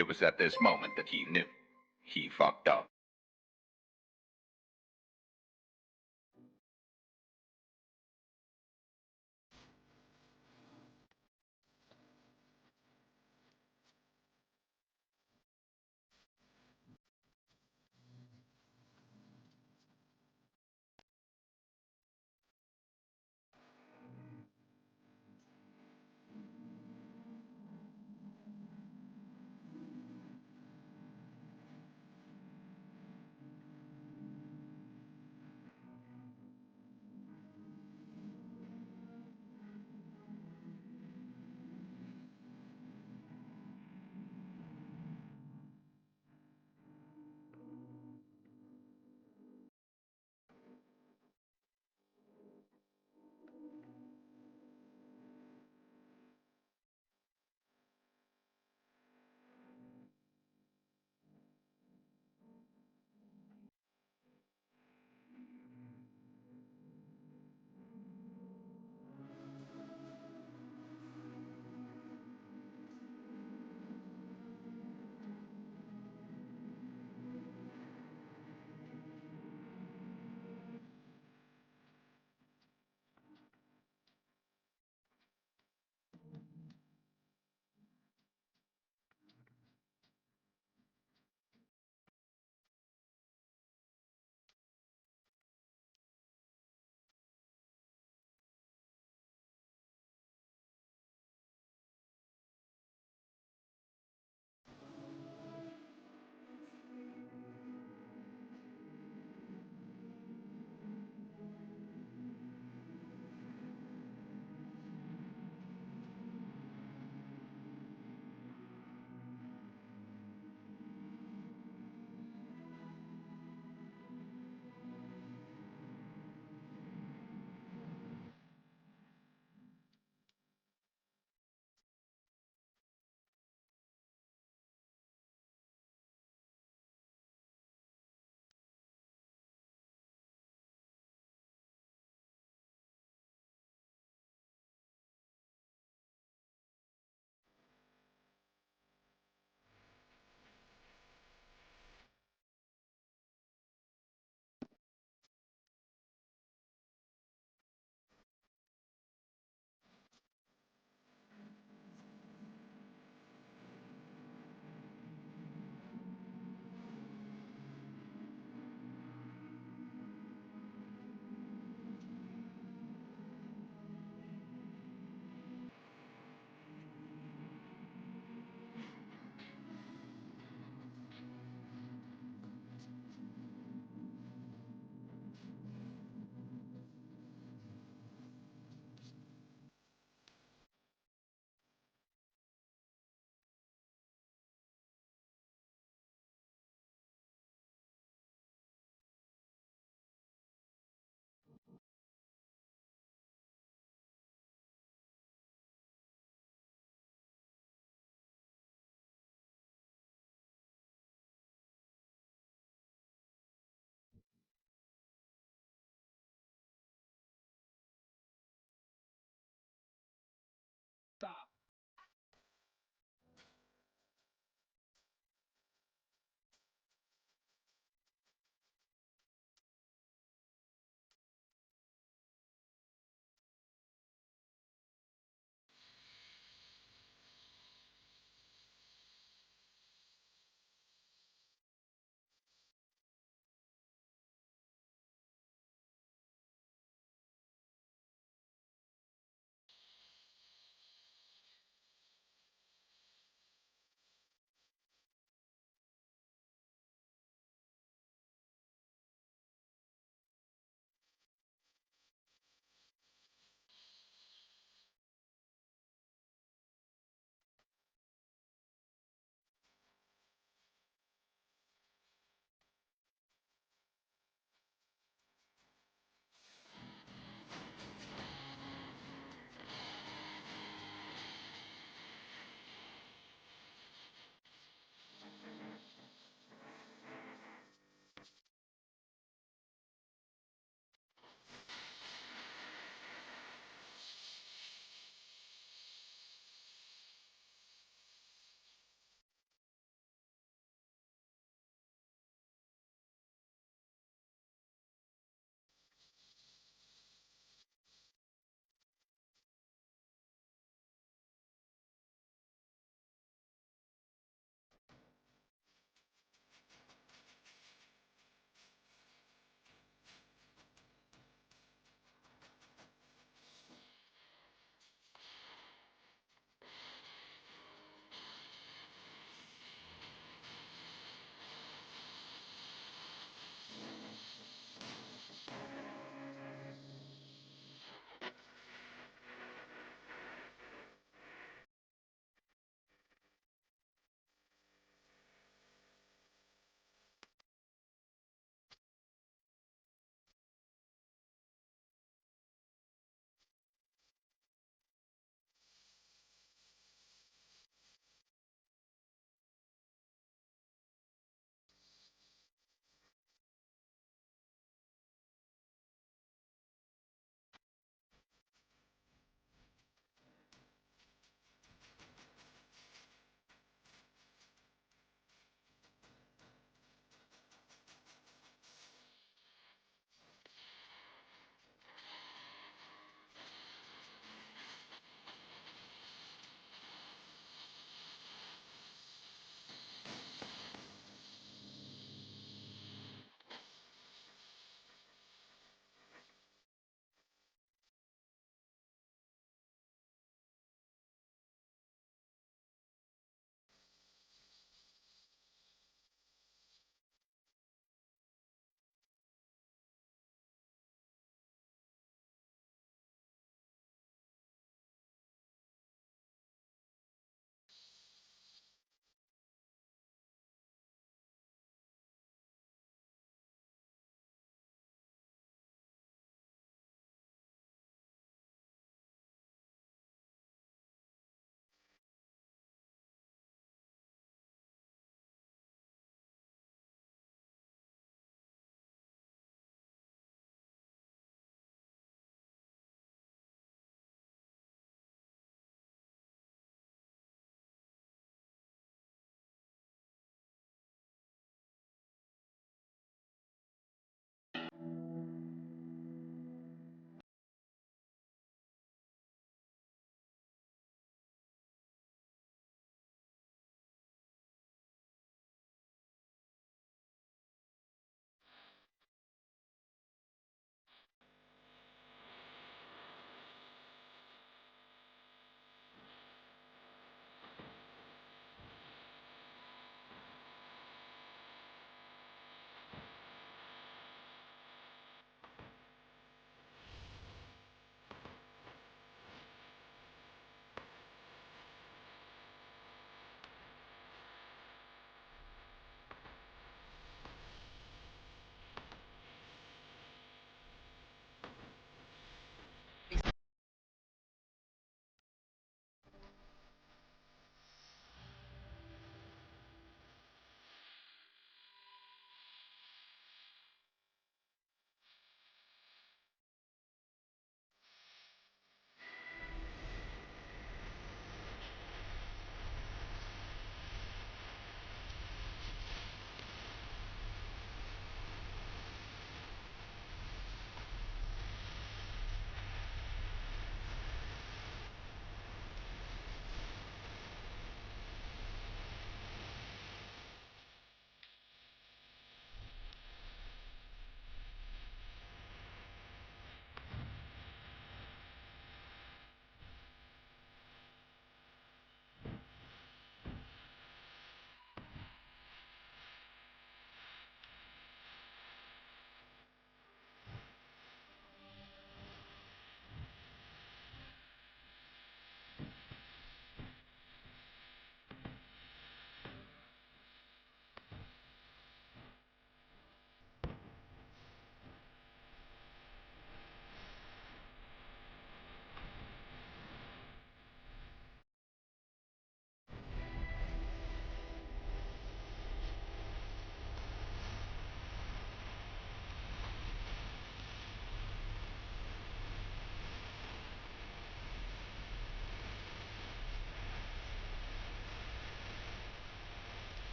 It was at this moment that he knew. He fucked up.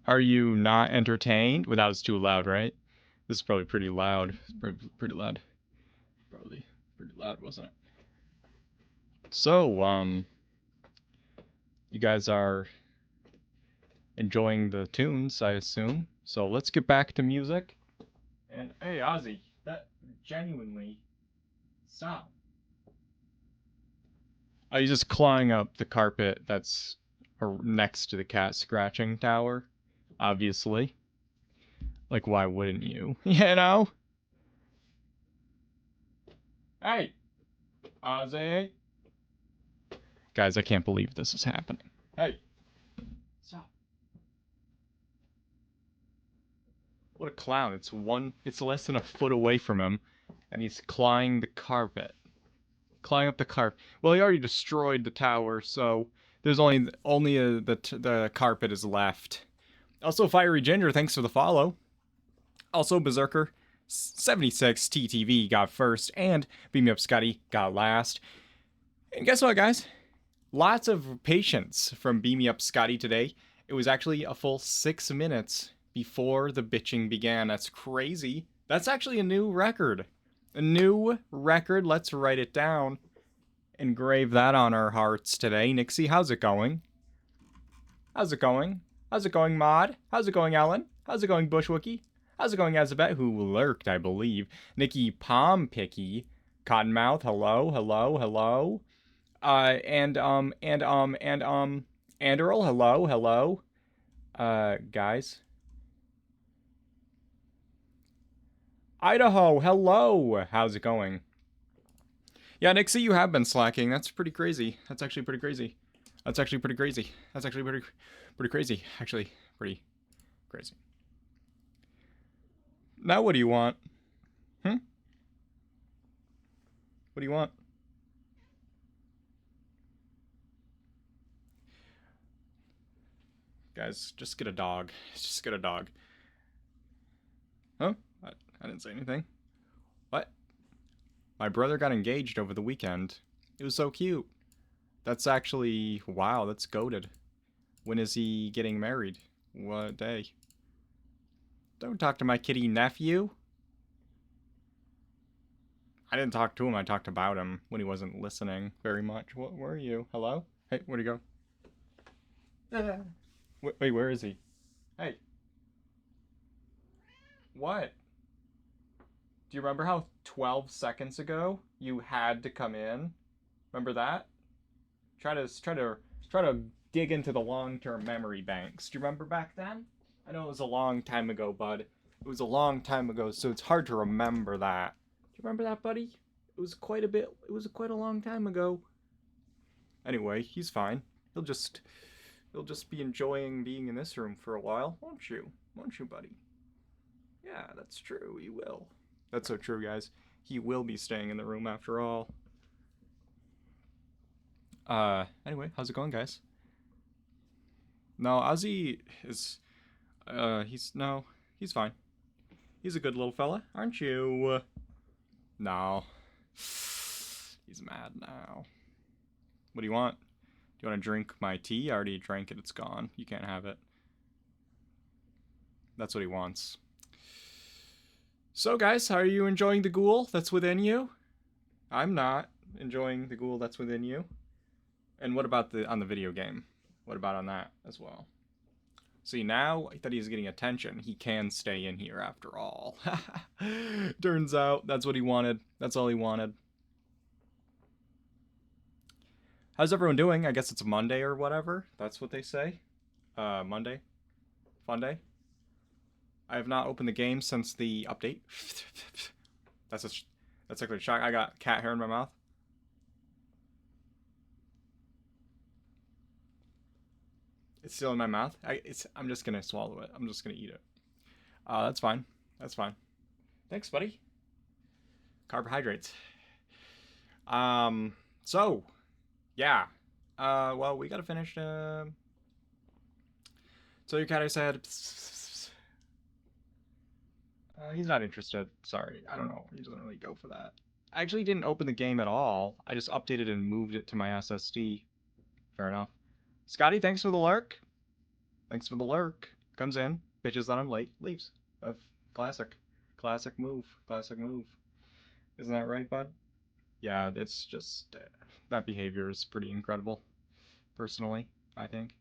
Are you not entertained? Well, that was too loud, right? This is probably pretty loud. Pretty loud. Probably pretty loud, wasn't it? So, you guys are enjoying the tunes, I assume. So let's get back to music. And hey, Ozzy, that genuinely stop. Are you just clawing up the carpet that's next to the cat scratching tower? Obviously. Like, why wouldn't you? You know? Hey, Ozzy. Guys, I can't believe this is happening. Hey, stop. What a clown. It's less than a foot away from him, and he's clawing the carpet. Clawing up the carpet. Well, he already destroyed the tower, so there's the carpet is left. Also, Fiery Ginger, thanks for the follow. Also, Berserker 76 TTV got first, and Beam Me Up Scotty got last. And guess what, guys? Lots of patience from Beam Me Up Scotty today. It was actually a full 6 minutes before the bitching began. That's crazy. That's actually a new record. A new record. Let's write it down. Engrave that on our hearts today. Nixie, how's it going? How's it going? How's it going, Mod? How's it going, Ellen? How's it going, Bushwookie? How's it going, Azabet, who lurked, I believe? Nikki Palmpicky. Cottonmouth, hello, hello, hello. Anderl, hello, hello. Guys. Idaho, hello. How's it going? Yeah, Nixie, you have been slacking. That's pretty crazy. That's actually pretty crazy. That's actually pretty crazy. That's actually pretty crazy. Actually, pretty crazy. Now what do you want? What do you want? Guys, just get a dog. Just get a dog. Huh? I didn't say anything. What? My brother got engaged over the weekend. It was so cute. That's actually... Wow, that's goated. When is he getting married? What day? Don't talk to my kitty nephew. I didn't talk to him, I talked about him when he wasn't listening very much. What? Where are you? Hello? Hey, where'd he go? Wait, where is he? Hey. What? Do you remember how 12 seconds ago you had to come in? Remember that? Try to dig into the long-term memory banks. Do you remember back then? I know it was a long time ago, bud. It was a long time ago, so it's hard to remember that. Do you remember that, buddy? It was quite a long time ago. Anyway, he's fine. He'll just be enjoying being in this room for a while, won't you? Won't you, buddy? Yeah, that's true. He will. That's so true, guys. He will be staying in the room after all. Anyway, how's it going, guys? No, Ozzy is, he's fine. He's a good little fella, aren't you? No. He's mad now. What do you want? Do you want to drink my tea? I already drank it, it's gone. You can't have it. That's what he wants. So, guys, how are you enjoying the ghoul that's within you? I'm not enjoying the ghoul that's within you. And what about on the video game? What about on that as well? See, now that he's getting attention, he can stay in here after all. Turns out that's what he wanted. That's all he wanted. How's everyone doing? I guess it's Monday or whatever. That's what they say. Monday. Fun day. I have not opened the game since the update. That's actually a shock. I got cat hair in my mouth. It's still in my mouth. I'm just gonna swallow it. I'm just gonna eat it. That's fine. That's fine. Thanks, buddy. Carbohydrates. So, yeah. Well, we gotta finish. So your cat, I said. He's not interested. Sorry. I don't know. He doesn't really go for that. I actually didn't open the game at all. I just updated and moved it to my SSD. Fair enough. Scotty, thanks for the lurk. Thanks for the lurk. comes in, bitches that I'm late, leaves. Classic. Classic move. Classic move. Isn't that right, bud? Yeah, it's just... that behavior is pretty incredible, personally, I think.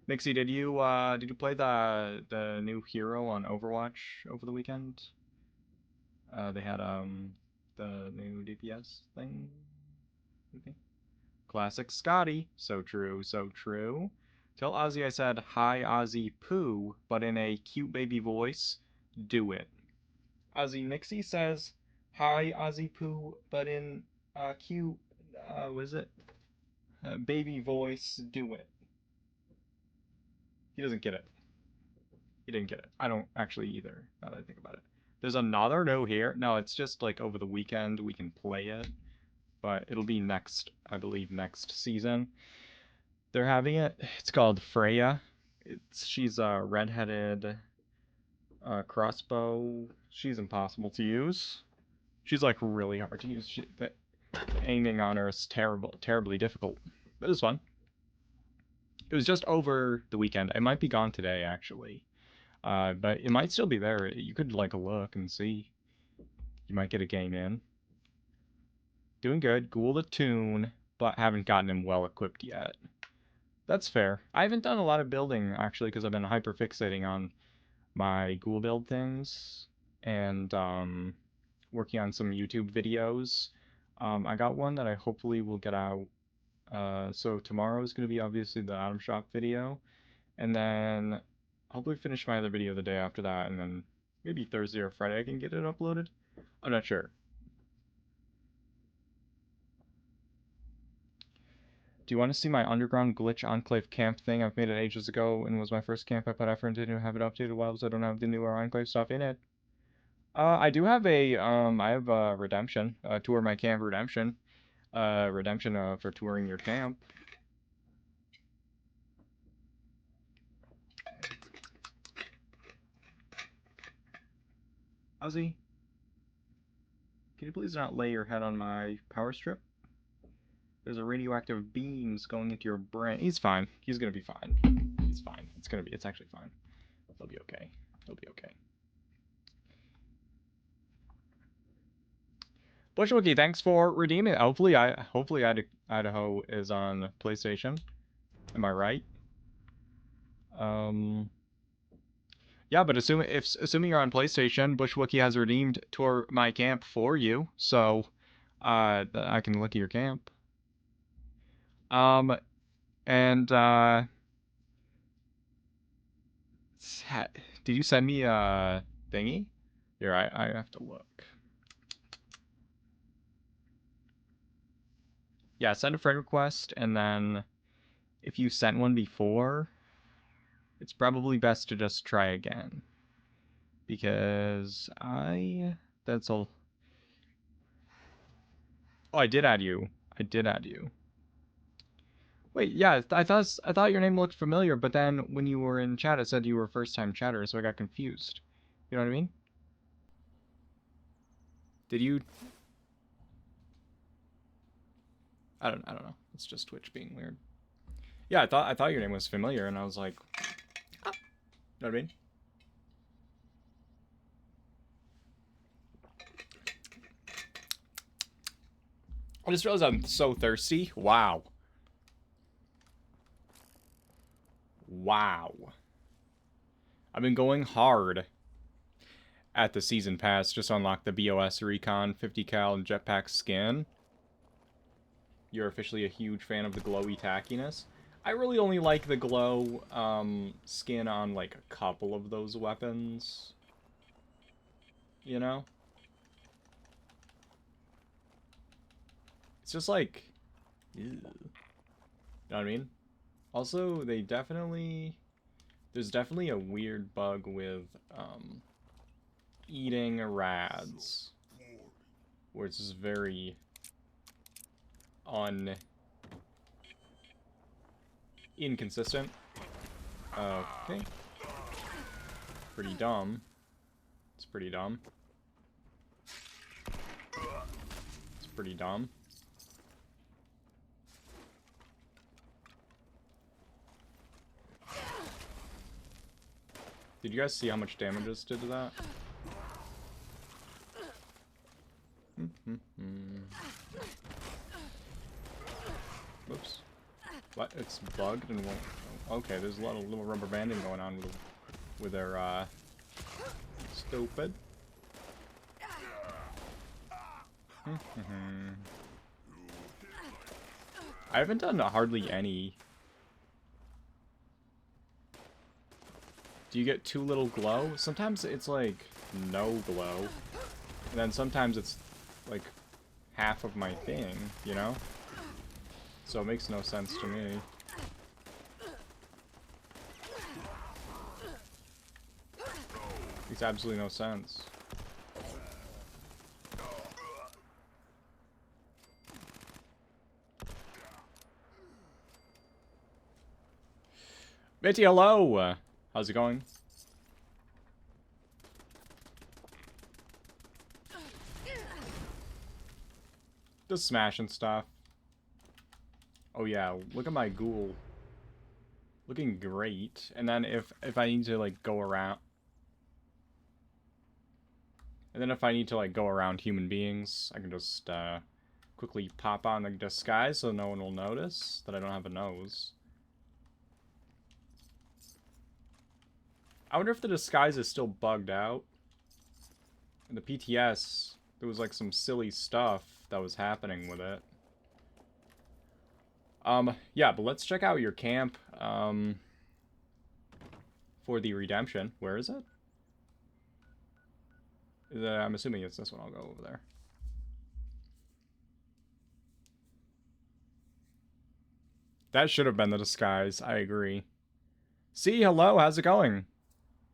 Nixie, did you play the new hero on Overwatch over the weekend? They had the new DPS thing. Okay. Classic Scotty. So true, so true. Tell Ozzy I said hi Ozzy Poo, but in a cute baby voice. Do it. Ozzy Nixie says hi Ozzy Poo, but in a cute was it? Baby voice. Do it. He doesn't get it. He didn't get it. I don't actually either, now that I think about it. There's another no here. No, it's just like over the weekend we can play it. But it'll be next, I believe, next season. They're having it. It's called Freya. She's a redheaded crossbow. She's impossible to use. She's like really hard to use. The aiming on her is terribly difficult. But it's fun. It was just over the weekend. It might be gone today, actually. But it might still be there. You could like look and see. You might get a game in. Doing good. Ghoul the Toon, but haven't gotten him well equipped yet. That's fair. I haven't done a lot of building, actually, because I've been hyper fixating on my ghoul build things and working on some YouTube videos. I got one that I hopefully will get out. So tomorrow is going to be obviously the Atom Shop video, and then I'll probably finish my other video the day after that, and then maybe Thursday or Friday I can get it uploaded. I'm not sure. Do you want to see my underground glitch enclave camp thing? I've made it ages ago and was my first camp I put effort into to have it updated while I don't have the newer enclave stuff in it. I do have a redemption, tour my camp redemption, for touring your camp. Ozzy, can you please not lay your head on my power strip? There's a radioactive beams going into your brain. He's fine. He's gonna be fine. He's fine. It's actually fine. He'll be okay. He'll be okay. Bushwookie, thanks for redeeming it. Hopefully Idaho is on PlayStation. Am I right? Yeah, but assuming you're on PlayStation, Bushwookie has redeemed Tour My Camp for you, so I can look at your camp. Did you send me a thingy? Here, I have to look. Yeah, send a friend request, and then if you sent one before, it's probably best to just try again. Because that's all. Oh, I did add you. Wait, yeah, I thought your name looked familiar, but then when you were in chat, it said you were a first-time chatter, so I got confused. You know what I mean? Did you? I don't know. It's just Twitch being weird. Yeah, I thought your name was familiar, and I was like, ah. You know what I mean? I just realized I'm so thirsty. Wow. Wow. I've been going hard at the season pass just to unlock the BOS Recon 50 cal and jetpack skin. You're officially a huge fan of the glowy tackiness. I really only like the glow skin on like a couple of those weapons. You know? It's just like, ew. You know what I mean? Also, there's definitely a weird bug with eating rads, where it's just very inconsistent. Okay. Pretty dumb. It's pretty dumb. It's pretty dumb. Did you guys see how much damage this did to that? Whoops. What? It's bugged and won't... Okay, there's a lot of little rubber banding going on with their, stupid. I haven't done hardly any. Do you get too little glow? Sometimes it's like no glow. And then sometimes it's like half of my thing, you know? So it makes no sense to me. Makes absolutely no sense. Mitty, hello! How's it going? Just smashing stuff. Oh yeah, look at my ghoul. Looking great. And then if I need to like go around... And then if I need to like go around human beings, I can just quickly pop on the disguise so no one will notice that I don't have a nose. I wonder if the disguise is still bugged out. In the PTS, there was like some silly stuff that was happening with it. Yeah, but let's check out your camp, for the redemption. Where is it? I'm assuming it's this one. I'll go over there. That should have been the disguise. I agree. See, hello, how's it going?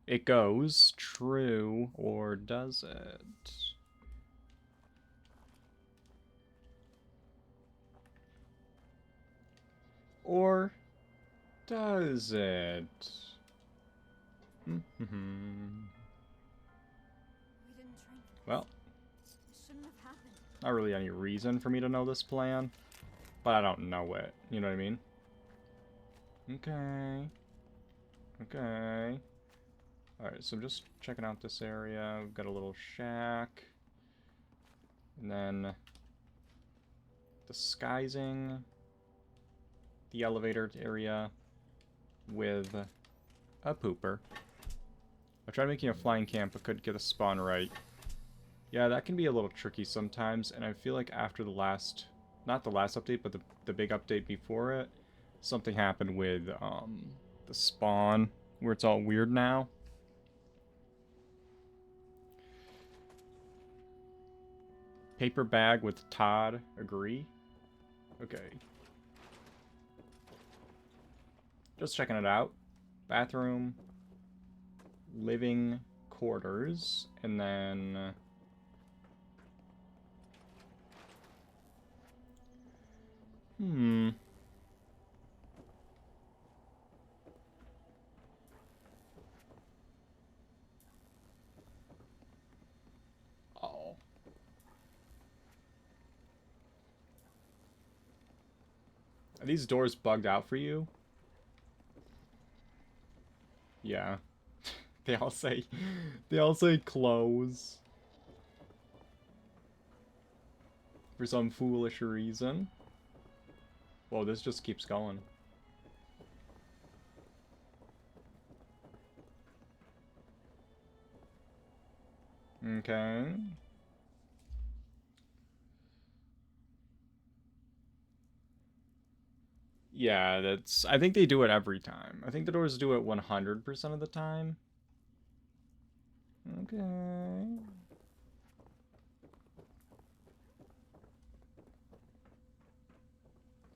It goes. True. Or does it? Or does it? Well, not really any reason for me to know this plan, but I don't know it. You know what I mean? Okay. Okay. Alright, so I'm just checking out this area. We've got a little shack. And then disguising the elevator area with a pooper. I tried making a flying camp, but couldn't get a spawn right. Yeah, that can be a little tricky sometimes, and I feel like after the last... Not the last update, but the big update before it, something happened with the spawn, where it's all weird now. Paper bag with Todd. Agree? Okay. Just checking it out. Bathroom. Living quarters. And then... Oh. Are these doors bugged out for you? Yeah. They all say close. For some foolish reason. Whoa, this just keeps going. Okay. Yeah, that's... I think they do it every time. I think the doors do it 100% of the time. Okay.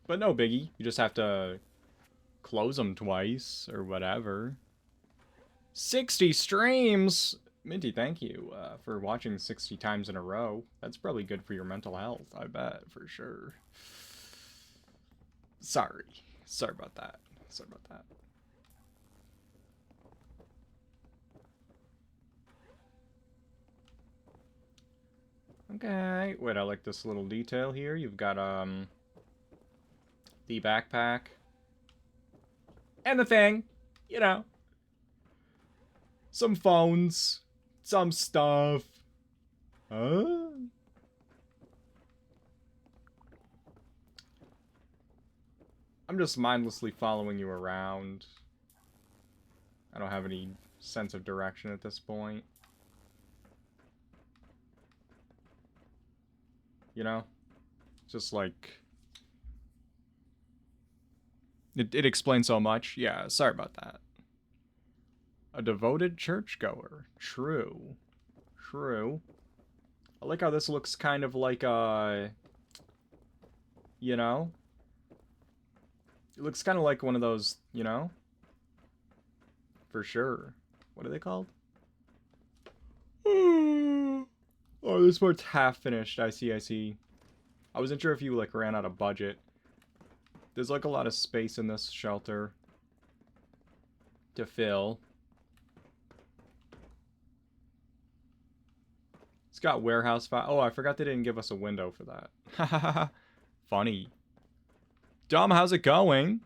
But no biggie. You just have to close them twice or whatever. 60 streams! Minty, thank you for watching 60 times in a row. That's probably good for your mental health, I bet, for sure. Sorry. Sorry about that. Sorry about that. Okay. Wait, I like this little detail here. You've got, the backpack. And the thing. You know. Some phones. Some stuff. Huh? I'm just mindlessly following you around. I don't have any sense of direction at this point. You know? Just like... It explains so much. Yeah, sorry about that. A devoted churchgoer. True. True. I like how this looks kind of like a... You know? It looks kind of like one of those, you know? For sure. What are they called? Oh, this part's half finished. I see, I see. I wasn't sure if you, like, ran out of budget. There's, like, a lot of space in this shelter to fill. It's got warehouse file. Oh, I forgot they didn't give us a window for that. Funny. Dom, how's it going?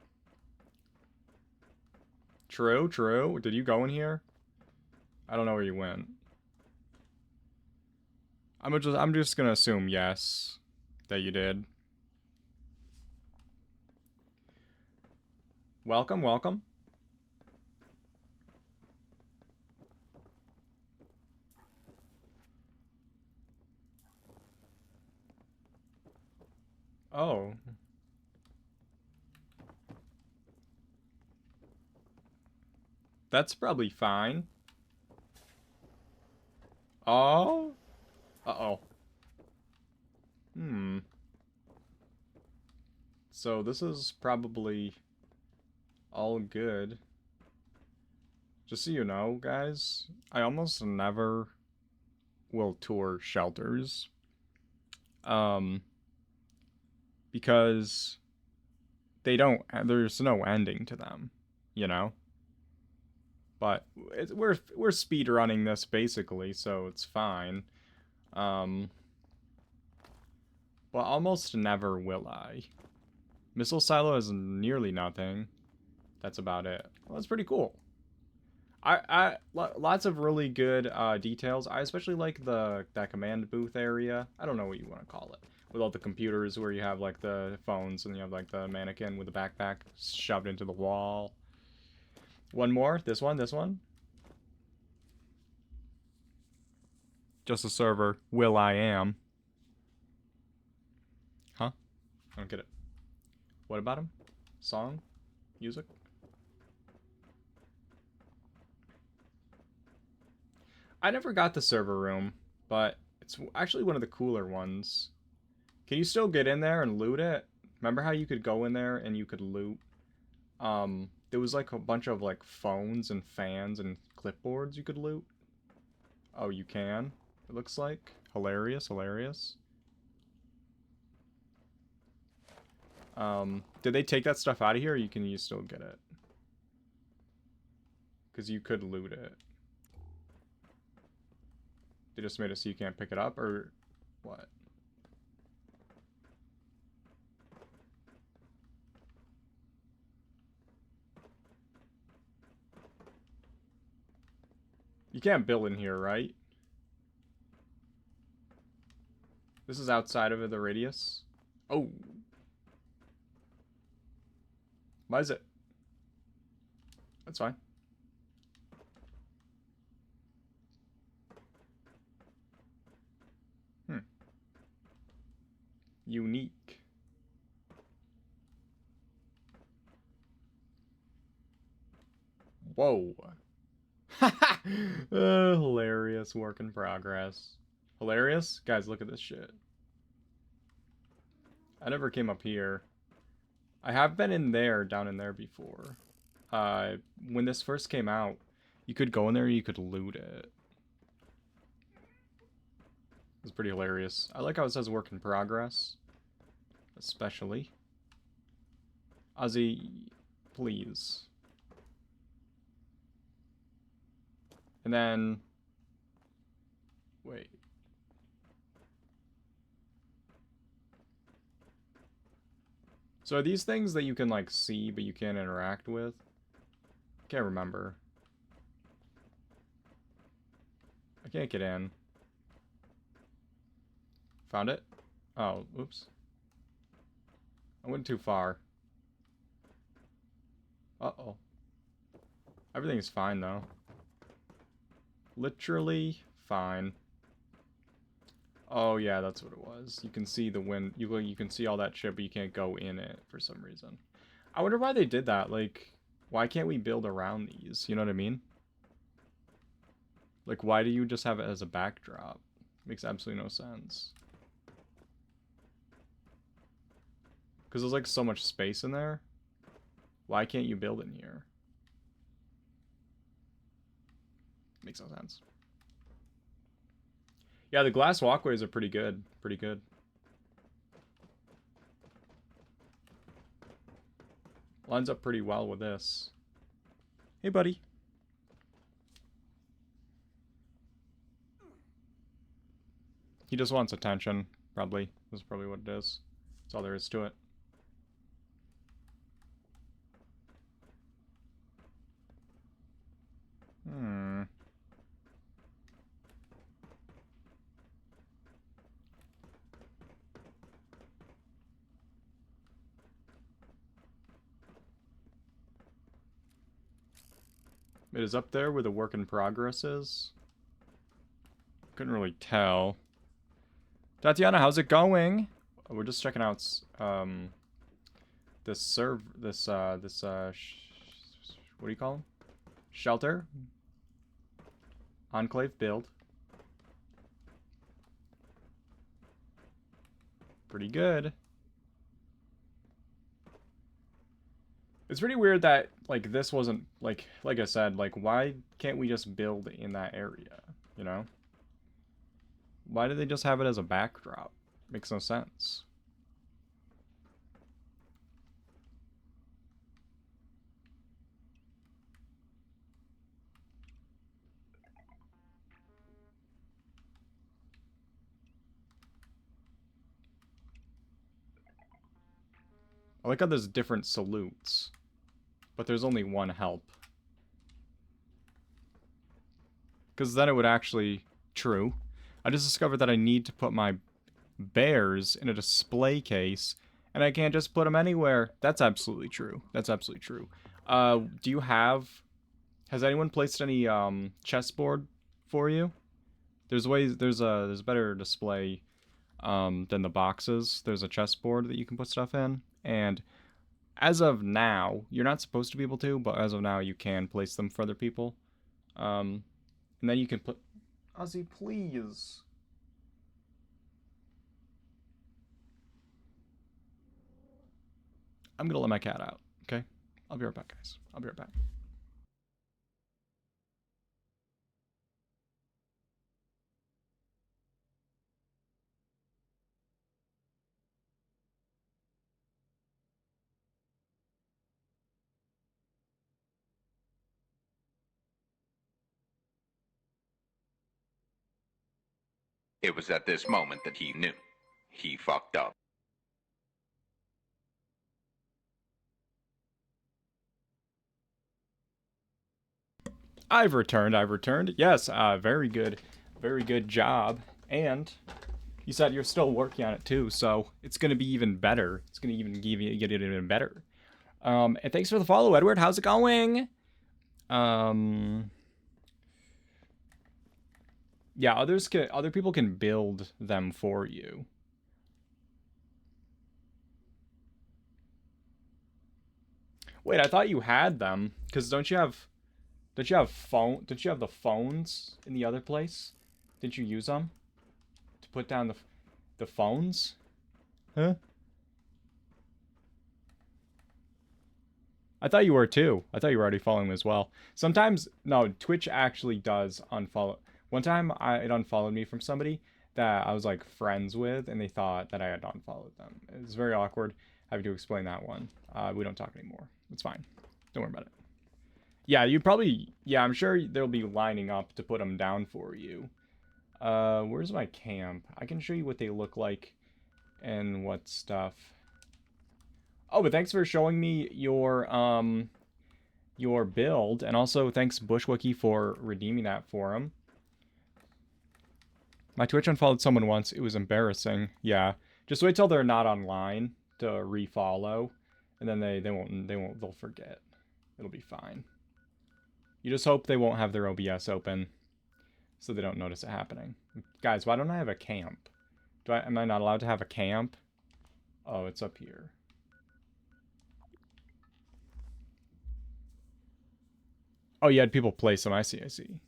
True, true. Did you go in here? I don't know where you went. I'm just gonna assume yes, that you did. Welcome, welcome. Oh. That's probably fine. Oh? Uh-oh. So this is probably all good. Just so you know, guys, I almost never will tour shelters. Because there's no ending to them, you know? But we're speed running this basically, so it's fine. But almost never will I. Missile silo is nearly nothing. That's about it. Well, that's pretty cool. Lots of really good details. I especially like that command booth area. I don't know what you want to call it. With all the computers where you have like the phones and you have like the mannequin with the backpack shoved into the wall. One more. This one. Just a server. Will I am. Huh? I don't get it. What about him? Song? Music? I never got the server room, but it's actually one of the cooler ones. Can you still get in there and loot it? Remember how you could go in there and you could loot? There was like a bunch of like phones and fans and clipboards you could loot. Oh, you can? It looks like. Hilarious, hilarious. Did they take that stuff out of here, or can you still get it? Because you could loot it. They just made it so you can't pick it up, or what? You can't build in here, right? This is outside of the radius. Oh. Why is it? That's fine. Unique. Whoa. Hilarious. Work in progress. Hilarious? Guys, look at this shit. I never came up here. I have been in there, down in there before. When this first came out, you could go in there and you could loot it. It's pretty hilarious. I like how it says work in progress. Especially. Ozzy, please. And then... Wait. So are these things that you can, like, see, but you can't interact with? Can't remember. can't get in. Found it? Oh, oops. I went too far. Uh-oh. Everything's fine, though. Literally fine. Oh, yeah, that's what it was. You can see the wind. You can see all that shit, but you can't go in it for some reason. I wonder why they did that. Like, why can't we build around these? You know what I mean? Like, why do you just have it as a backdrop? Makes absolutely no sense. Because there's, like, so much space in there. Why can't you build in here? Makes no sense. Yeah, the glass walkways are pretty good. Pretty good. Lines up pretty well with this. Hey, buddy. He just wants attention, probably. That's probably what it is. That's all there is to it. It is up there where the work in progress is. Couldn't really tell. Tatiana, how's it going? We're just checking out this what do you call them? Shelter. Enclave build. Pretty good. It's pretty weird that, like, this wasn't, like I said, like, why can't we just build in that area, you know? Why do they just have it as a backdrop? Makes no sense. I like how there's different salutes, but there's only one help. Because then it would actually... True. I just discovered that I need to put my bears in a display case, and I can't just put them anywhere. That's absolutely true. That's absolutely true. Do you have... Has anyone placed any chessboard for you? There's ways... There's a better display than the boxes. There's a chessboard that you can put stuff in, and as of now, you're not supposed to be able to, but as of now, you can place them for other people. And then you can put... Ozzy, please. I'm gonna let my cat out, okay? I'll be right back, guys. I'll be right back. It was at this moment that he knew. He fucked up. I've returned. Yes, very good job. And you said you're still working on it too, so it's gonna be even better. It's gonna even get it even better. And thanks for the follow, Edward. How's it going? Yeah, other people can build them for you. Wait, I thought you had them, because don't you have the phones in the other place? Didn't you use them to put down the phones? Huh? I thought you were too. I thought you were already following me as well. Sometimes, no, Twitch actually does unfollow. One time, it unfollowed me from somebody that I was like friends with, and they thought that I had unfollowed them. It was very awkward having to explain that one. We don't talk anymore. It's fine. Don't worry about it. Yeah, you probably... Yeah, I'm sure they'll be lining up to put them down for you. Where's my camp? I can show you what they look like and what stuff. Oh, but thanks for showing me your build, and also thanks Bushwookie for redeeming that for him. My Twitch unfollowed someone once. It was embarrassing. Yeah. Just wait till they're not online to refollow, and then they'll forget. It'll be fine. You just hope they won't have their OBS open, so they don't notice it happening. Guys, why don't I have a camp? Am I not allowed to have a camp? Oh, it's up here. Oh, you had people place them. I see, I see.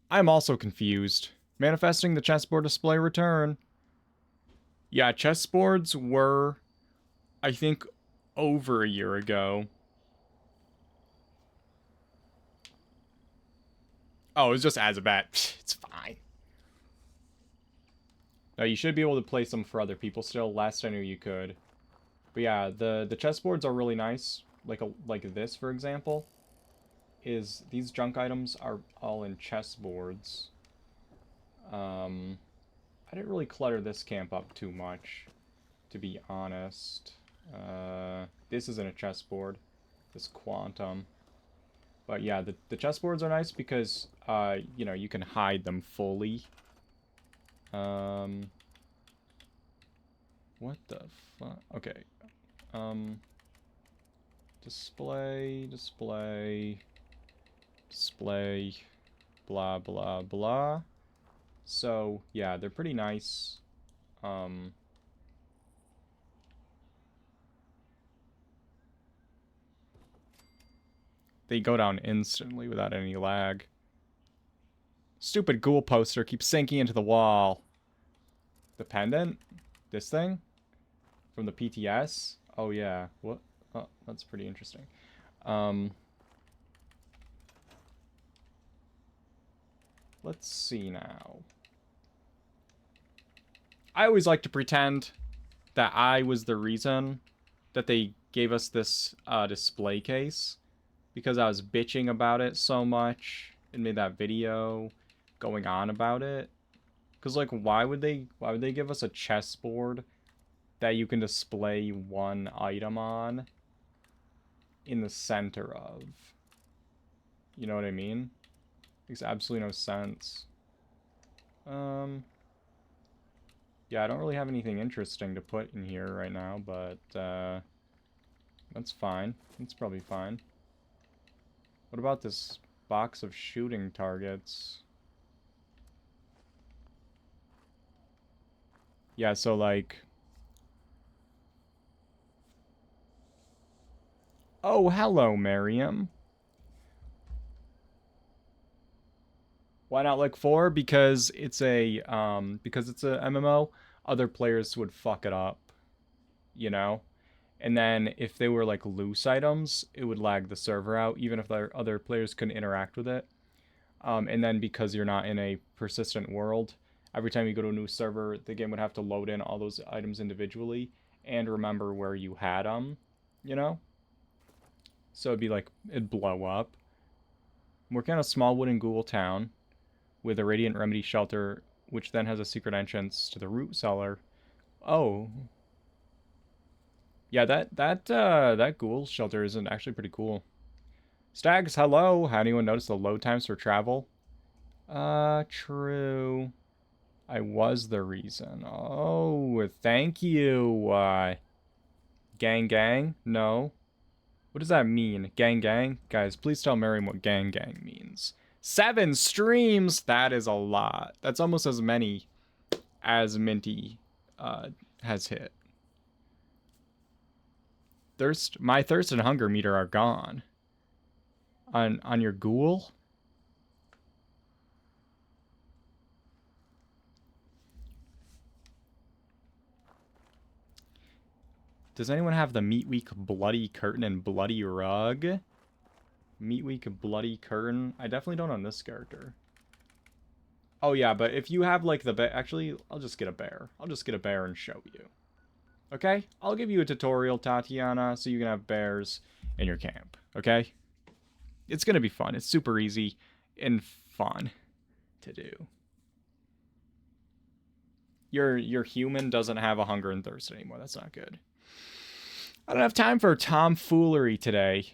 I'm also confused. Manifesting the chessboard display return. Yeah, chessboards were, I think, over a year ago. Oh, it was just as a bet. It's fine. No, you should be able to place them for other people still. Last I knew you could. But yeah, the chessboards are really nice. Like this, for example. These junk items are all in chessboards. I didn't really clutter this camp up too much, to be honest. This isn't a chessboard. This quantum. But yeah, the chessboards are nice because, you know, you can hide them fully. What the fuck? Okay. Display, blah, blah, blah. So, yeah, they're pretty nice. They go down instantly without any lag. Stupid ghoul poster keeps sinking into the wall. The pendant? This thing? From the PTS? Oh, yeah. What? Oh, that's pretty interesting. Let's see now. I always like to pretend that I was the reason that they gave us this display case, because I was bitching about it so much and made that video going on about it. Because, like, why would they give us a chessboard that you can display one item on in the center of? You know what I mean? Makes absolutely no sense. Yeah, I don't really have anything interesting to put in here right now, but that's fine. It's probably fine. What about this box of shooting targets? Yeah, so like... Oh, hello, Miriam. Why not like 4? Because it's a MMO, other players would fuck it up, you know? And then if they were like loose items, it would lag the server out, even if the other players couldn't interact with it. And then because you're not in a persistent world, every time you go to a new server, the game would have to load in all those items individually and remember where you had them, you know? So it'd be like, it'd blow up. I'm working on a small wooden ghoul town with a radiant remedy shelter, which then has a secret entrance to the root cellar. Oh. Yeah, that ghoul shelter isn't actually pretty cool. Stags, hello! How anyone notice the load times for travel? True. I was the reason. Oh, thank you. Gang? No. What does that mean? Gang? Guys, please tell Miriam what gang means. 7 streams! That is a lot. That's almost as many as Minty has hit. My thirst and hunger meter are gone. On your ghoul? Does anyone have the Meat Week Bloody Curtain and Bloody Rug? Meat Week Bloody Curtain? I definitely don't on this character. Oh yeah, but if you have like the bear... Actually, I'll just get a bear. I'll just get a bear and show you. Okay? I'll give you a tutorial, Tatiana, so you can have bears in your camp. Okay? It's gonna be fun. It's super easy and fun to do. Your human doesn't have a hunger and thirst anymore. That's not good. I don't have time for tomfoolery today.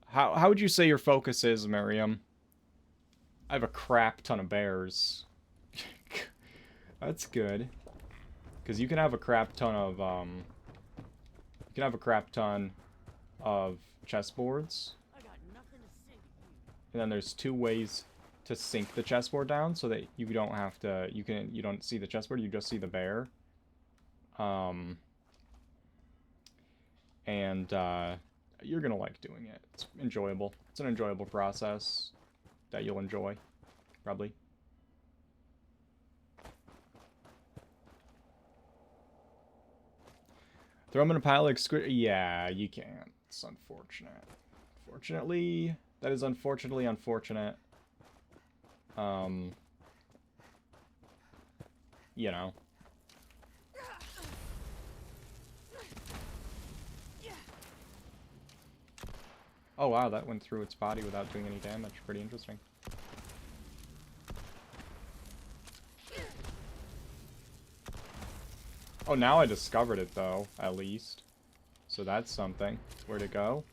How would you say your focus is, Miriam? I have a crap ton of bears. That's good. Because you can have a crap ton of, you can have a crap ton of chessboards. And then there's 2 ways to sink the chessboard down so that you don't have to, you don't see the chessboard, you just see the bear. You're gonna like doing it. It's enjoyable. It's an enjoyable process that you'll enjoy, probably. Throw them in a pile like squid. Yeah, you can't. It's unfortunate. Fortunately, that is unfortunately unfortunate. You know. Oh wow, that went through its body without doing any damage. Pretty interesting. Oh, now I discovered it though, at least. So that's something. Where to go?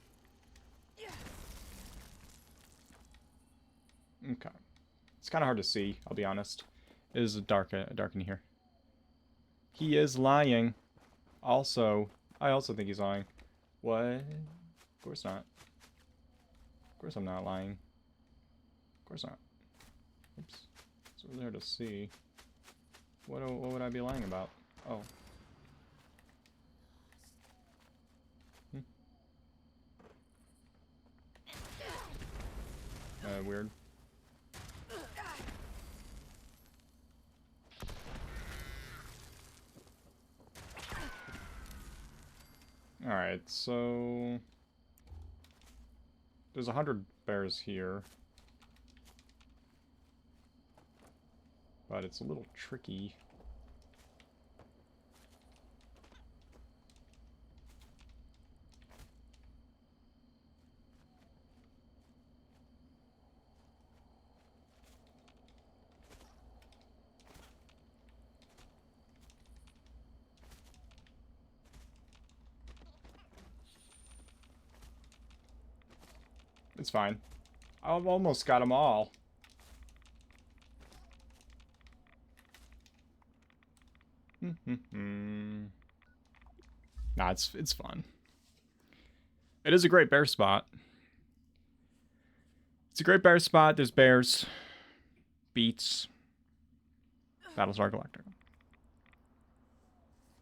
Okay. It's kind of hard to see, I'll be honest. It is dark in here. He is lying. Also, I also think he's lying. What? Of course not. Of course I'm not lying. Of course not. Oops. It's over there to see. What would I be lying about? Oh. Weird. Alright, so... There's 100 bears here. But it's a little tricky. It's fine. I've almost got them all. Nah, it's fun. It is a great bear spot. It's a great bear spot. There's bears, beets, Battlestar Galactica.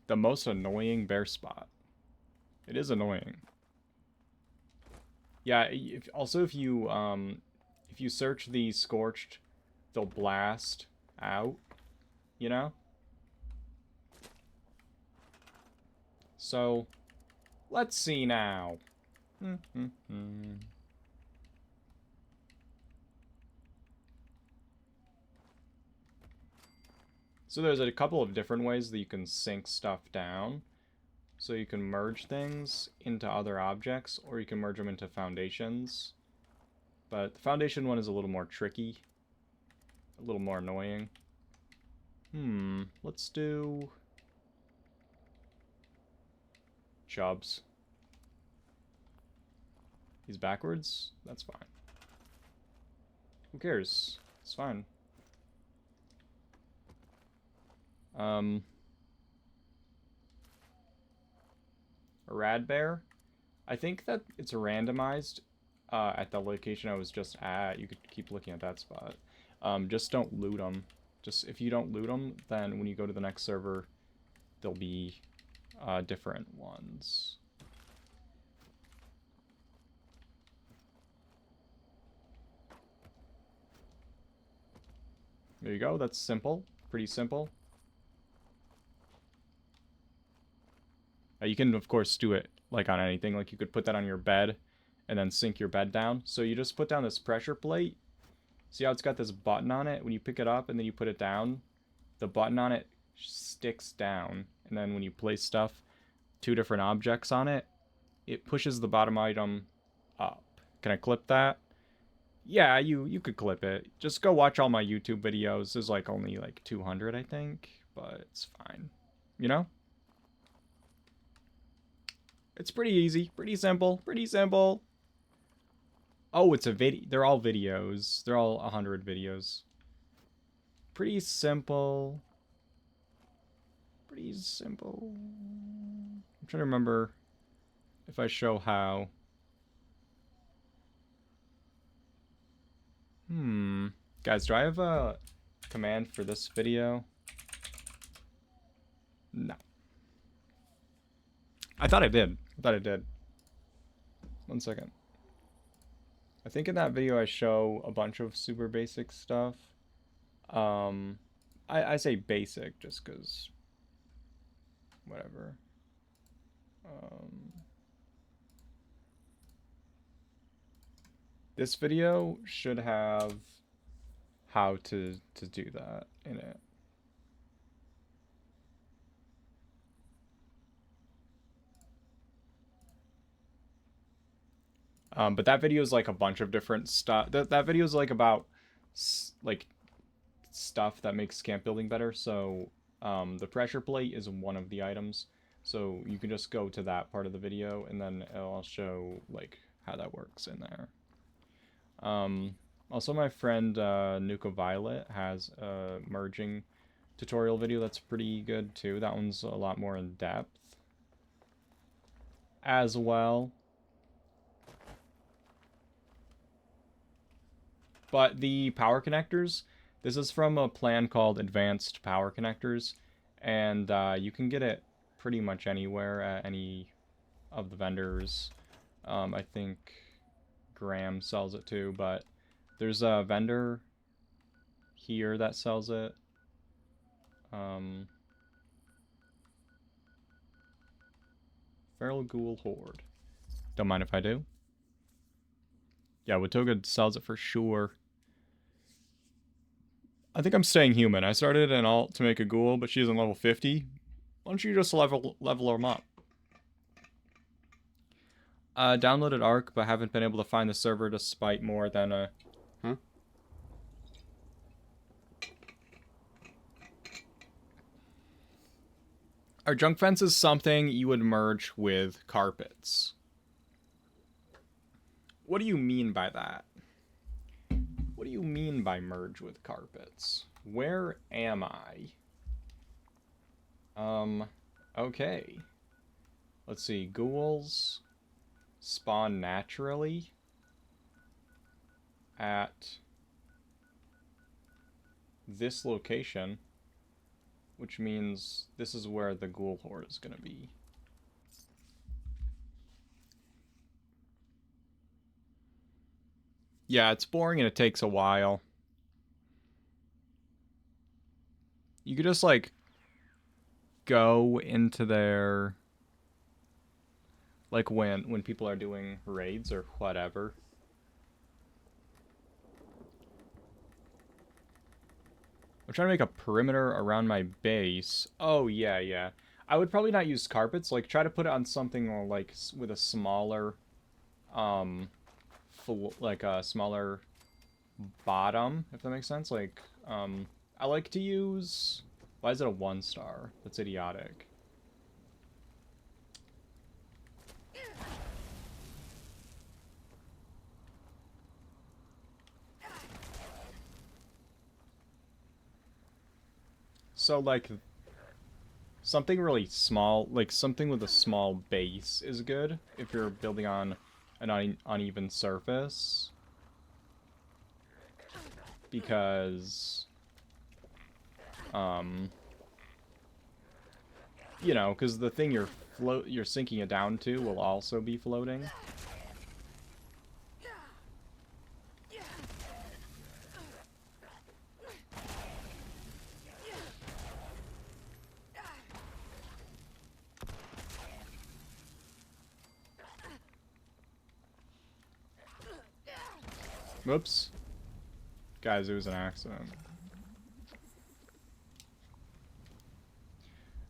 The most annoying bear spot. It is annoying. Yeah. If you search the scorched, they'll blast out. You know. So, let's see now. So there's a couple of different ways that you can sink stuff down. So you can merge things into other objects, or you can merge them into foundations. But the foundation one is a little more tricky. A little more annoying. Let's do... Chubbs. He's backwards? That's fine. Who cares? It's fine. A rad bear? I think that it's randomized at the location I was just at. You could keep looking at that spot. Just don't loot them. Just if you don't loot them, then when you go to the next server, there'll be different ones. There you go. That's simple. Pretty simple. You can, of course, do it like on anything. Like you could put that on your bed and then sink your bed down. So you just put down this pressure plate. See how it's got this button on it? When you pick it up and then you put it down, the button on it sticks down. And then when you place stuff, 2 different objects on it, it pushes the bottom item up. Can I clip that? Yeah, you could clip it. Just go watch all my YouTube videos. There's like only like 200, I think. But it's fine. You know? It's pretty easy. Pretty simple. Pretty simple. Oh, it's a video. They're all videos. They're all 100 videos. Pretty simple. Pretty simple. I'm trying to remember if I show how. Guys, do I have a command for this video? No. I thought I did. I thought I did. 1 second. I think in that video I show a bunch of super basic stuff. I say basic just because whatever. This video should have how to do that in it. But that video is like a bunch of different stuff. That video is like about like stuff that makes camp building better. So the pressure plate is one of the items. So you can just go to that part of the video and then I'll show like how that works in there. Also my friend Nuka Violet has a merging tutorial video that's pretty good too. That one's a lot more in depth as well. But the power connectors, this is from a plan called Advanced Power Connectors, and you can get it pretty much anywhere at any of the vendors. I think Graham sells it too, but there's a vendor here that sells it. Feral Ghoul Horde. Don't mind if I do. Yeah, Watoga sells it for sure. I think I'm staying human. I started an alt to make a ghoul, but she's on level 50. Why don't you just level them up? Downloaded Arc, but haven't been able to find the server despite more than a... Huh? Are junk fences something you would merge with carpets? What do you mean by that? What do you mean by merge with carpets? Where am I? Okay. Let's see. Ghouls spawn naturally at this location, which means this is where the ghoul horde is going to be. Yeah, it's boring and it takes a while. You could just, like, go into their... Like, when people are doing raids or whatever. I'm trying to make a perimeter around my base. Oh, yeah. I would probably not use carpets. Like, try to put it on something, like, with a smaller... like a smaller bottom, if that makes sense. Like, I like to use... Why is it a 1-star? That's idiotic. So, like, something really small, like something with a small base is good if you're building on an uneven surface. Because, you know, because the thing you're sinking it down to will also be floating. Whoops. Guys, it was an accident.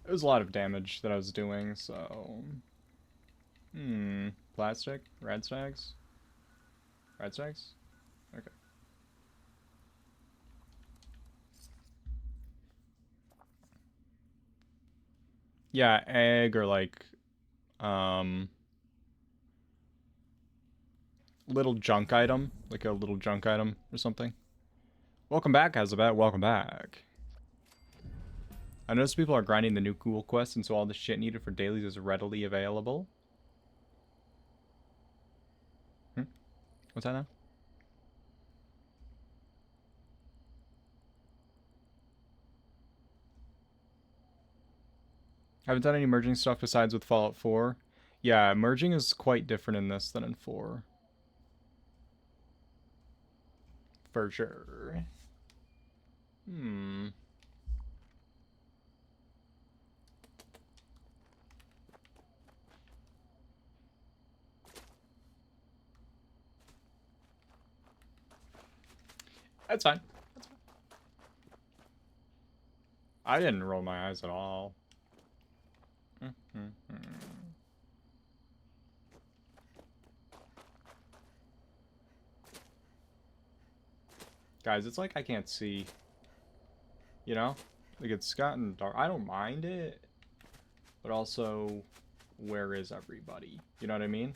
It was a lot of damage that I was doing, so... Plastic? Rad stags? Rad stags? Okay. Yeah, egg or like... little junk item, like a little junk item or something. Welcome back, Azabet. Welcome back. I noticed people are grinding the new cool quest, and so all the shit needed for dailies is readily available. What's that now? Haven't done any merging stuff besides with Fallout 4. Yeah, merging is quite different in this than in 4. For sure. That's fine. That's fine. I didn't roll my eyes at all. Guys, it's like I can't see. You know? Like, it's gotten dark. I don't mind it. But also, where is everybody? You know what I mean?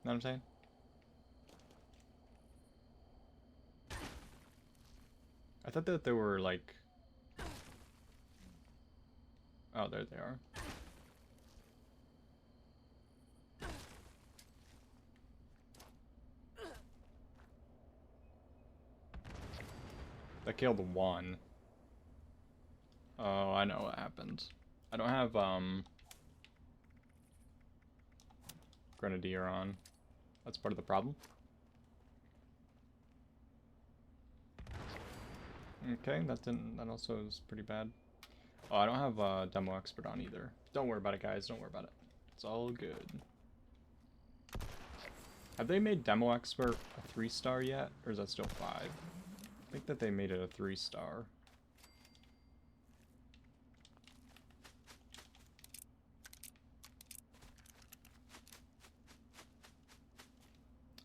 Know what I'm saying? I thought that there were, like... Oh, there they are. That killed one. Oh, I know what happened. I don't have, Grenadier on. That's part of the problem. Okay, that also is pretty bad. Oh, I don't have Demo Expert on either. Don't worry about it, guys. Don't worry about it. It's all good. Have they made Demo Expert a 3-star yet? Or is that still 5? I think that they made it a 3-star.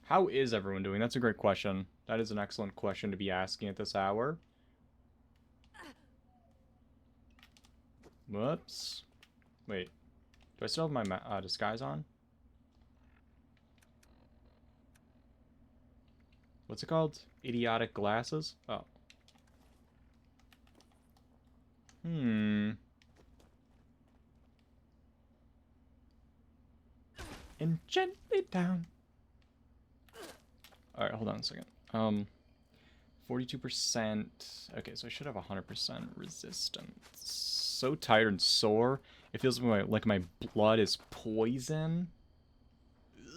How is everyone doing? That's a great question. That is an excellent question to be asking at this hour. Whoops. Wait. Do I still have my disguise on? What's it called? Idiotic glasses? Oh. And gently down. Alright, hold on a second. 42%. Okay, so I should have 100% resistance. So tired and sore. It feels like my blood is poison.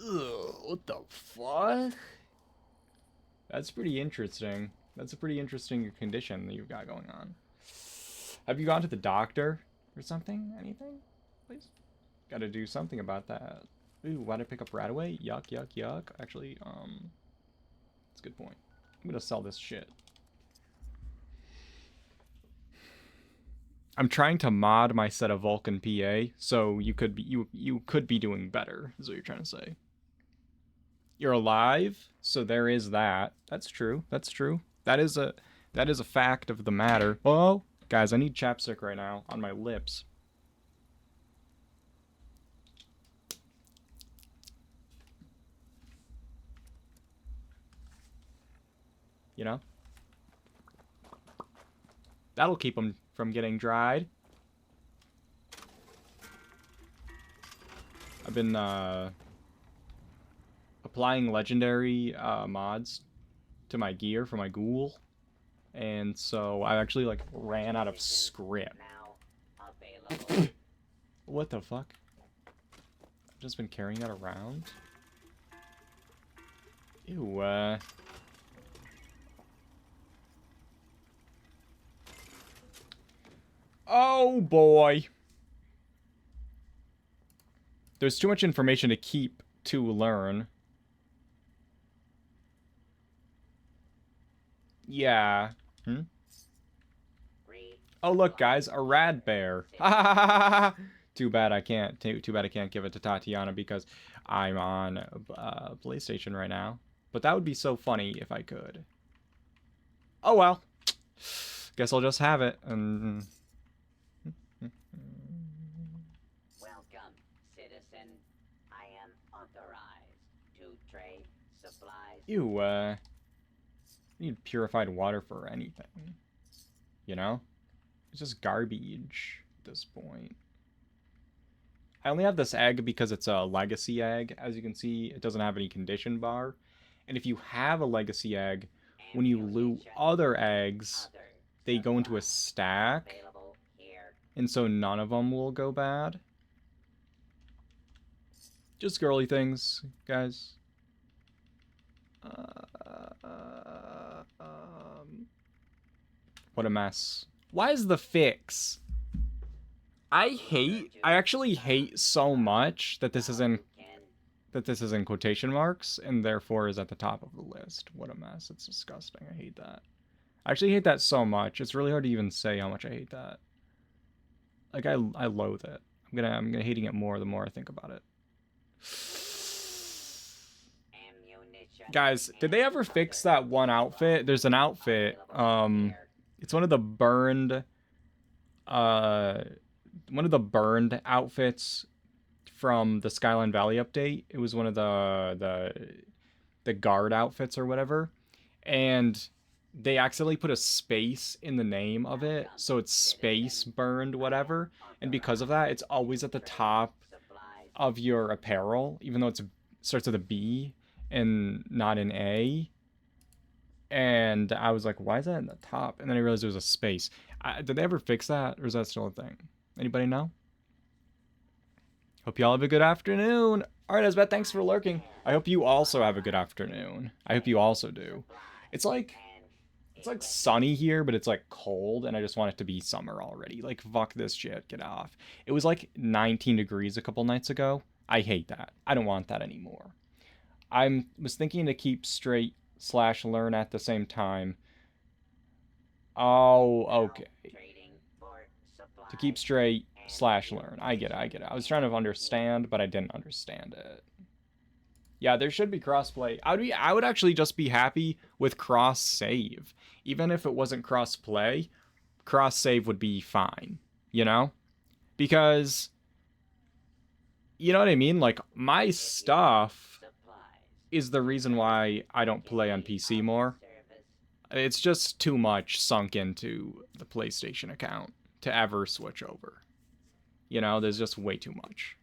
Ugh, what the fuck? That's pretty interesting. That's a pretty interesting condition that you've got going on. Have you gone to the doctor or something? Anything? Please? Gotta do something about that. Ooh, why'd I pick up Radaway? Yuck, yuck, yuck. Actually, that's a good point. I'm gonna sell this shit. I'm trying to mod my set of Vulcan PA, so you could be doing better, is what you're trying to say. You're alive, so there is that. That's true. That's true. That is a fact of the matter. Oh, guys, I need chapstick right now on my lips. You know? That'll keep them from getting dried. I've been applying legendary mods to my gear for my ghoul, and so I actually like ran out of script. What the fuck? I've just been carrying that around. Ew. Oh boy. There's too much information to keep to learn. Yeah. Oh look, guys, a rad bear. Too bad I can't. Too bad I can't give it to Tatiana because I'm on PlayStation right now. But that would be so funny if I could. Oh well. Guess I'll just have it. And Welcome, citizen. I am authorized to trade supplies. ew, need purified water for anything. You know? It's just garbage at this point. I only have this egg because it's a legacy egg. As you can see, it doesn't have any condition bar. And if you have a legacy egg, when you loot other eggs, they go into a stack. And so none of them will go bad. Just girly things, guys. What a mess. Why is the fix? I actually hate so much that this is in quotation marks and therefore is at the top of the list. What a mess. It's disgusting. I hate that. I actually hate that so much. It's really hard to even say how much I hate that. Like I loathe it. I'm gonna hating it more the more I think about it. Guys, did they ever fix that one outfit? There's an outfit. It's one of the burned outfits from the Skyline Valley update. It was one of the guard outfits or whatever. And they accidentally put a space in the name of it, so it's space burned whatever. And because of that, it's always at the top of your apparel, even though it starts with a B and not an A. And I was like, why is that in the top? And then I realized there was a space. Did they ever fix that, or is that still a thing? Anybody know? Hope y'all have a good afternoon. All right, Esbeth, thanks for lurking. I hope you also have a good afternoon. I hope you also do. It's like sunny here, but it's like cold, and I just want it to be summer already. Like, fuck this shit, get off. It was like 19 degrees a couple nights ago. I hate that. I don't want that anymore. I was thinking to keep straight / learn at the same time. Oh, okay. To keep straight / learn. I get it. I was trying to understand, but I didn't understand it. Yeah, there should be crossplay. I would actually just be happy with cross save. Even if it wasn't cross-play, cross-save would be fine, you know? Because, you know what I mean? Like, my stuff is the reason why I don't play on PC more. It's just too much sunk into the PlayStation account to ever switch over. You know, there's just way too much.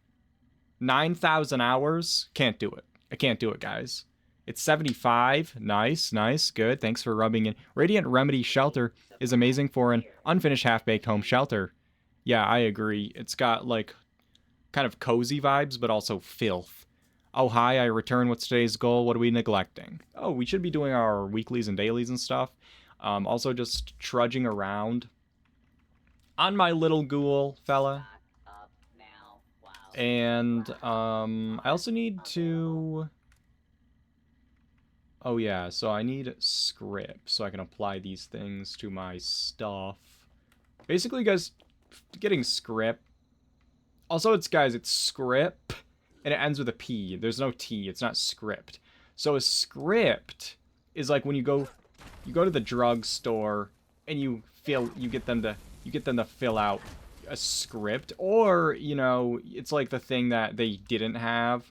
9,000 hours? Can't do it. I can't do it, guys. It's 75. Nice, nice, good. Thanks for rubbing in. Radiant Remedy Shelter is amazing for an unfinished half-baked home shelter. Yeah, I agree. It's got, like, kind of cozy vibes, but also filth. Oh, hi, I return with today's goal. What are we neglecting? Oh, we should be doing our weeklies and dailies and stuff. Also just trudging around on my little ghoul fella. And, I also need to... Oh yeah, so I need script so I can apply these things to my stuff. Basically, guys, getting script. Also, it's script, and it ends with a P. There's no T. It's not script. So a script is like when you go to the drugstore and you get them to fill out a script, or you know, it's like the thing that they didn't have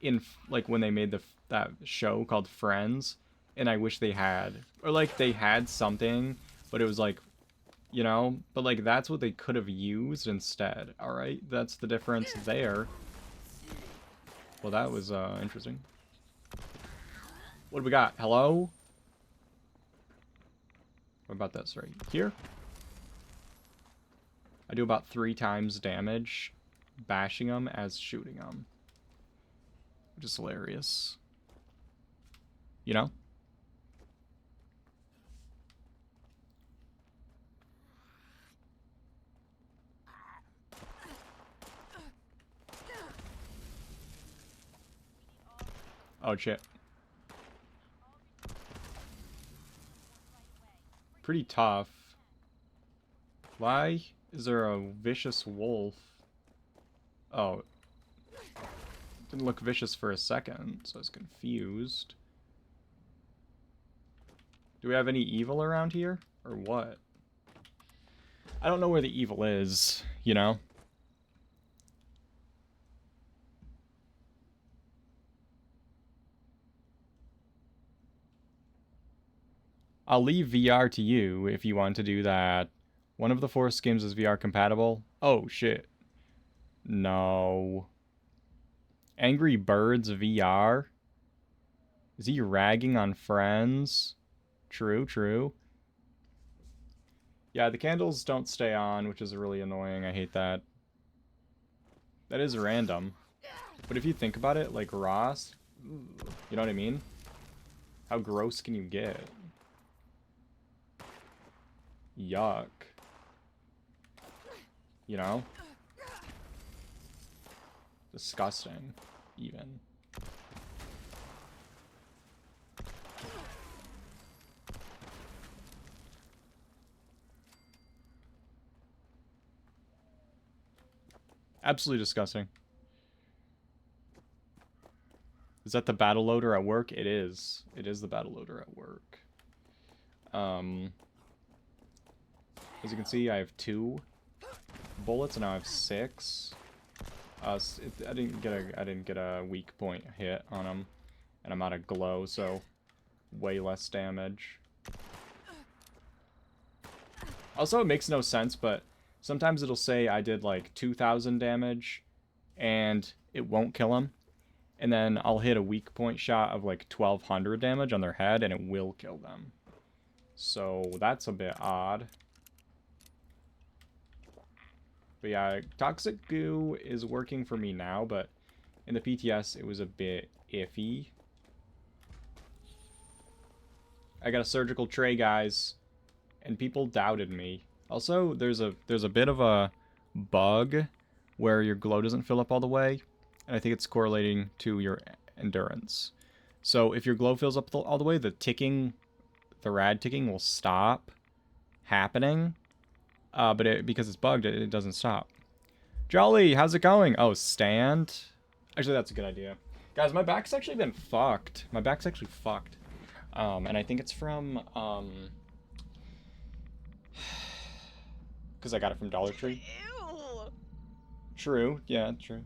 in like when they made that show called Friends, and I wish they had, or like they had something, but it was like, you know, but like that's what they could have used instead. All right, that's the difference there. Well, that was interesting. What do we got? Hello? What about this right here? I do about 3 times damage bashing them as shooting them. Which is hilarious. You know? Oh, shit. Pretty tough. Why is there a vicious wolf? Oh. Didn't look vicious for a second, so I was confused. Do we have any evil around here? Or what? I don't know where the evil is, you know? I'll leave VR to you if you want to do that. One of the Force games is VR compatible. Oh, shit. No. Angry Birds VR? Is he ragging on friends? True, true. Yeah, the candles don't stay on, which is really annoying. I hate that. That is random. But if you think about it, like Ross, you know what I mean? How gross can you get? Yuck. You know? Disgusting, even. Absolutely disgusting. Is that the battle loader at work? It is. It is the battle loader at work. As you can see, I have 2 bullets, and now I have 6. I didn't get a weak point hit on him, and I'm out of glow, so way less damage. Also, it makes no sense, but sometimes it'll say I did like 2,000 damage, and it won't kill him. And then I'll hit a weak point shot of like 1,200 damage on their head, and it will kill them. So that's a bit odd. But yeah, Toxic Goo is working for me now, but in the PTS it was a bit iffy. I got a surgical tray, guys, and people doubted me. Also, there's a bit of a bug where your glow doesn't fill up all the way, and I think it's correlating to your endurance. So if your glow fills up all the way, the rad ticking will stop happening. But because it's bugged, it doesn't stop. Jolly, how's it going? Oh, stand? Actually, that's a good idea. Guys, my back's actually been fucked. My back's actually fucked. And I think it's from, because I got it from Dollar Tree. Ew. True, yeah, true.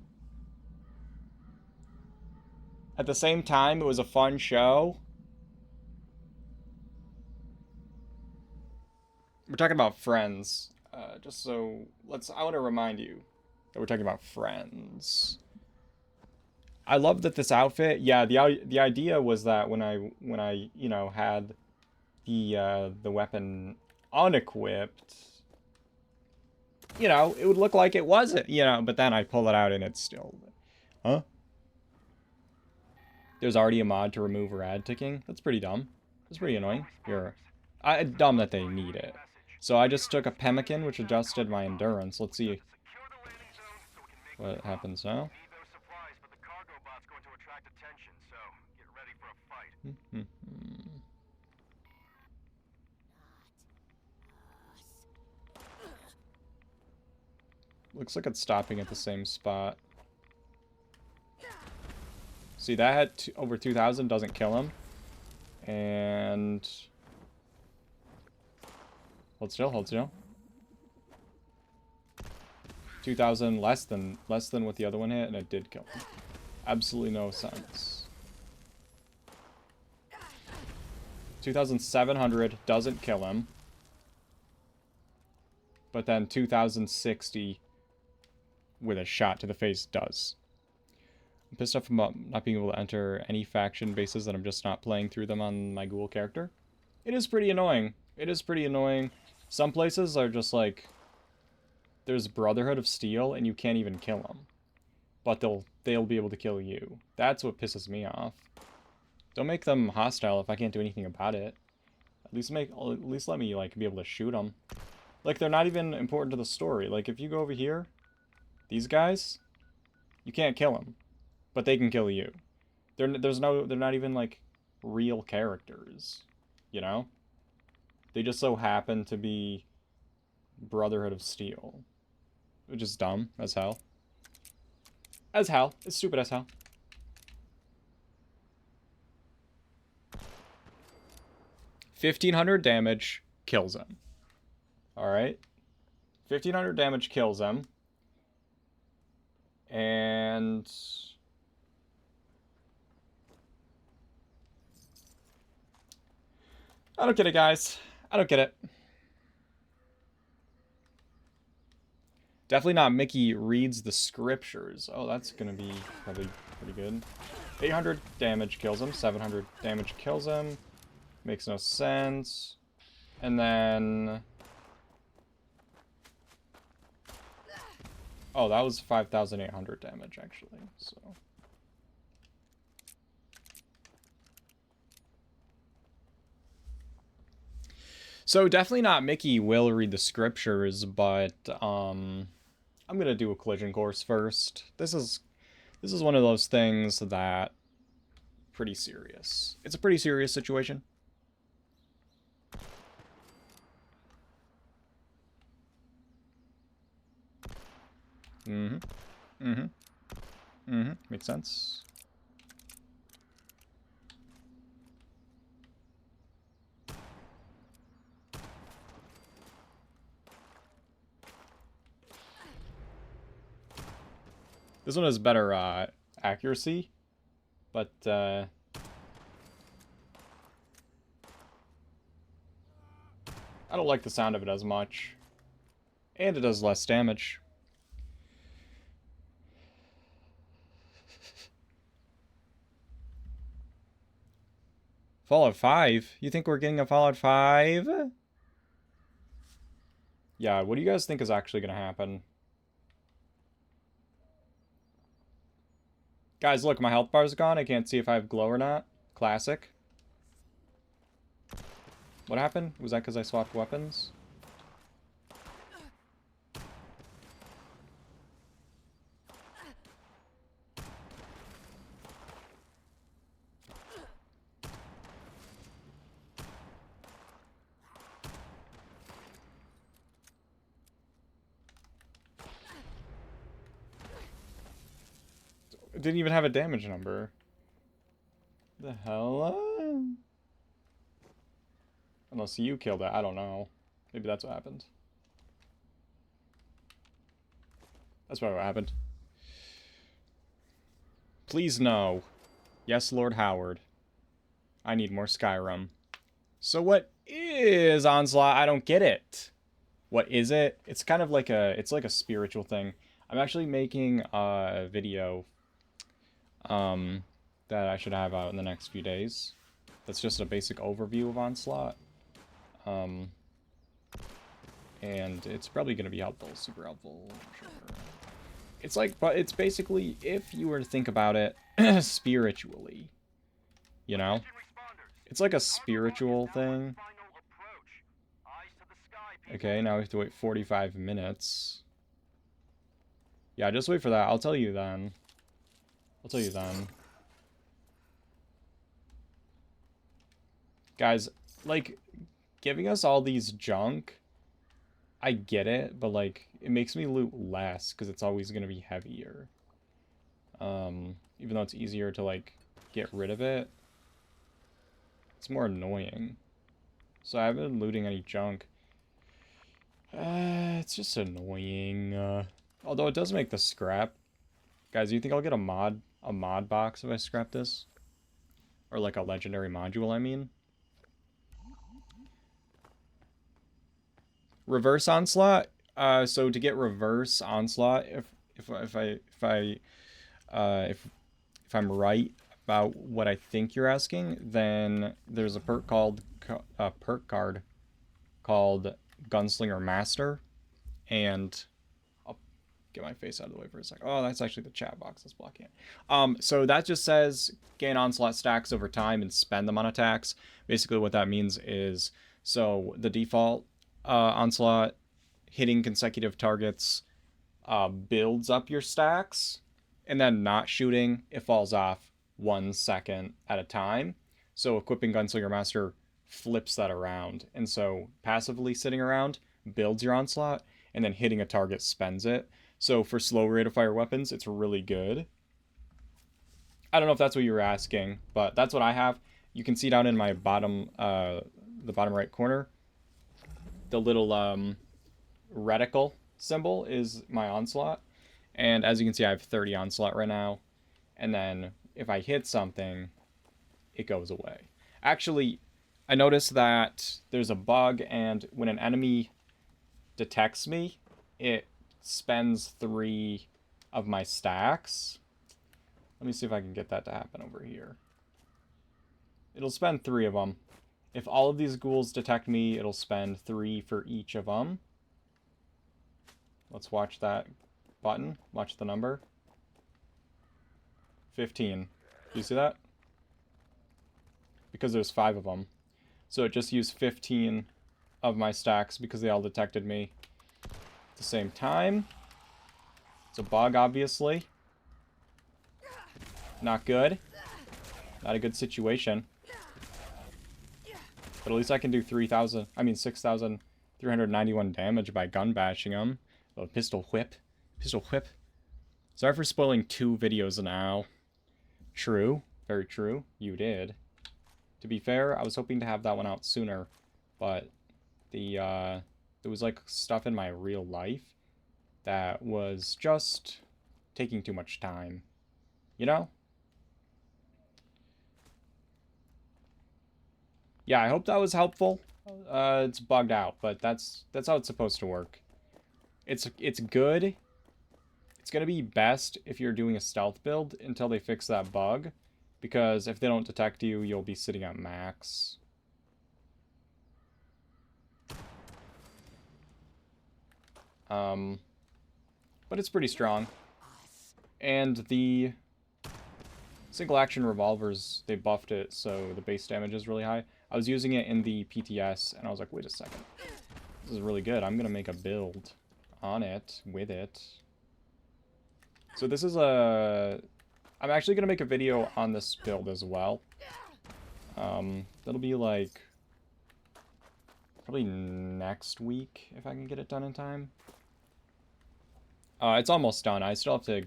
At the same time, it was a fun show. We're talking about Friends. Just so I want to remind you that we're talking about Friends. I love that this outfit. Yeah, the idea was that when I you know had the weapon unequipped, you know, it would look like it wasn't, you know. But then I pull it out and it's still, huh? There's already a mod to remove rad ticking. That's pretty dumb. That's pretty annoying. Dumb that they need it. So I just took a pemmican, which adjusted my endurance. Let's see what happens now. Looks like it's stopping at the same spot. See, that had over 2,000, doesn't kill him. And... Hold still, hold still. 2,000 less than what the other one hit, and it did kill him. Absolutely no sense. 2,700 doesn't kill him. But then 2,060 with a shot to the face does. I'm pissed off about not being able to enter any faction bases that I'm just not playing through them on my ghoul character. It is pretty annoying. It is pretty annoying. Some places are just like, there's Brotherhood of Steel and you can't even kill them. But they'll be able to kill you. That's what pisses me off. Don't make them hostile if I can't do anything about it. At least let me like be able to shoot them. Like, they're not even important to the story. Like, if you go over here, these guys, you can't kill them, but they can kill you. They're not even like real characters, you know? They just so happen to be Brotherhood of Steel, which is dumb as hell. As hell. It's stupid as hell. $1,500 damage kills him. All right. 1500 damage kills him. And... I don't get it, guys. I don't get it. Definitely not Mickey reads the scriptures. Oh, that's gonna be probably pretty good. 800 damage kills him. 700 damage kills him. Makes no sense. And then... Oh, that was 5,800 damage, actually. So definitely not Mickey will read the scriptures, but I'm gonna do a collision course first. This is one of those things that pretty serious. It's a pretty serious situation. Makes sense. This one has better accuracy, but I don't like the sound of it as much. And it does less damage. Fallout 5? You think we're getting a Fallout 5? Yeah, what do you guys think is actually going to happen? Guys, look, my health bar's gone. I can't see if I have glow or not. Classic. What happened? Was that because I swapped weapons? It didn't even have a damage number. The hell? Unless you killed it. I don't know. Maybe that's what happened. That's probably what happened. Please no. Yes, Lord Howard. I need more Skyrim. So what is Onslaught? I don't get it. What is it? It's kind of like it's like a spiritual thing. I'm actually making a video that I should have out in the next few days. That's just a basic overview of Onslaught. And it's probably going to be helpful, super helpful, sure. It's like, but it's basically, if you were to think about it spiritually, you know? It's like a spiritual thing. Okay, now we have to wait 45 minutes. Yeah, just wait for that. I'll tell you then. Guys, like, giving us all these junk, I get it, but, like, it makes me loot less, because it's always going to be heavier. Even though it's easier to, like, get rid of it, it's more annoying. So I haven't been looting any junk. It's just annoying. Although it does make the scrap. Guys, do you think I'll get a mod box if I scrap this? Or like a legendary module, I mean. Reverse Onslaught. So to get Reverse Onslaught, if I'm right about what I think you're asking, then there's a perk card called Gunslinger Master, and I'll get my face out of the way for a sec. Oh, that's actually the chat box that's blocking it. So that just says gain Onslaught stacks over time and spend them on attacks. Basically what that means is, so the default Onslaught hitting consecutive targets builds up your stacks, and then not shooting, it falls off 1 second at a time. So equipping Gunslinger Master flips that around, and so passively sitting around builds your Onslaught, and then hitting a target spends it. So for slow rate of fire weapons, it's really good. I don't know if that's what you were asking, but that's what I have. You can see down in my bottom, the bottom right corner, the little reticle symbol is my onslaught. And as you can see, I have 30 onslaught right now. And then if I hit something, it goes away. Actually, I noticed that there's a bug, and when an enemy detects me, it spends 3 of my stacks. Let me see if I can get that to happen over here. It'll spend 3 of them. If all of these ghouls detect me, it'll spend 3 for each of them. Let's watch that button. Watch the number. 15. Do you see that? Because there's 5 of them. So it just used 15 of my stacks because they all detected me at the same time. It's a bug, obviously. Not good. Not a good situation. But at least I can do 6,391 damage by gun bashing them. Oh, pistol whip. Pistol whip. Sorry for spoiling 2 videos now. True. Very true. You did. To be fair, I was hoping to have that one out sooner. But there was like stuff in my real life that was just taking too much time. You know? Yeah, I hope that was helpful. It's bugged out, but that's how it's supposed to work. It's good. It's gonna be best if you're doing a stealth build until they fix that bug, because if they don't detect you, you'll be sitting at max. But it's pretty strong. And the single action revolvers, they buffed it, so the base damage is really high. I was using it in the PTS, and I was like, wait a second. This is really good. I'm gonna make a build on it, with it. So this is a... I'm actually gonna make a video on this build as well. That'll be like... probably next week, if I can get it done in time. It's almost done. I still have to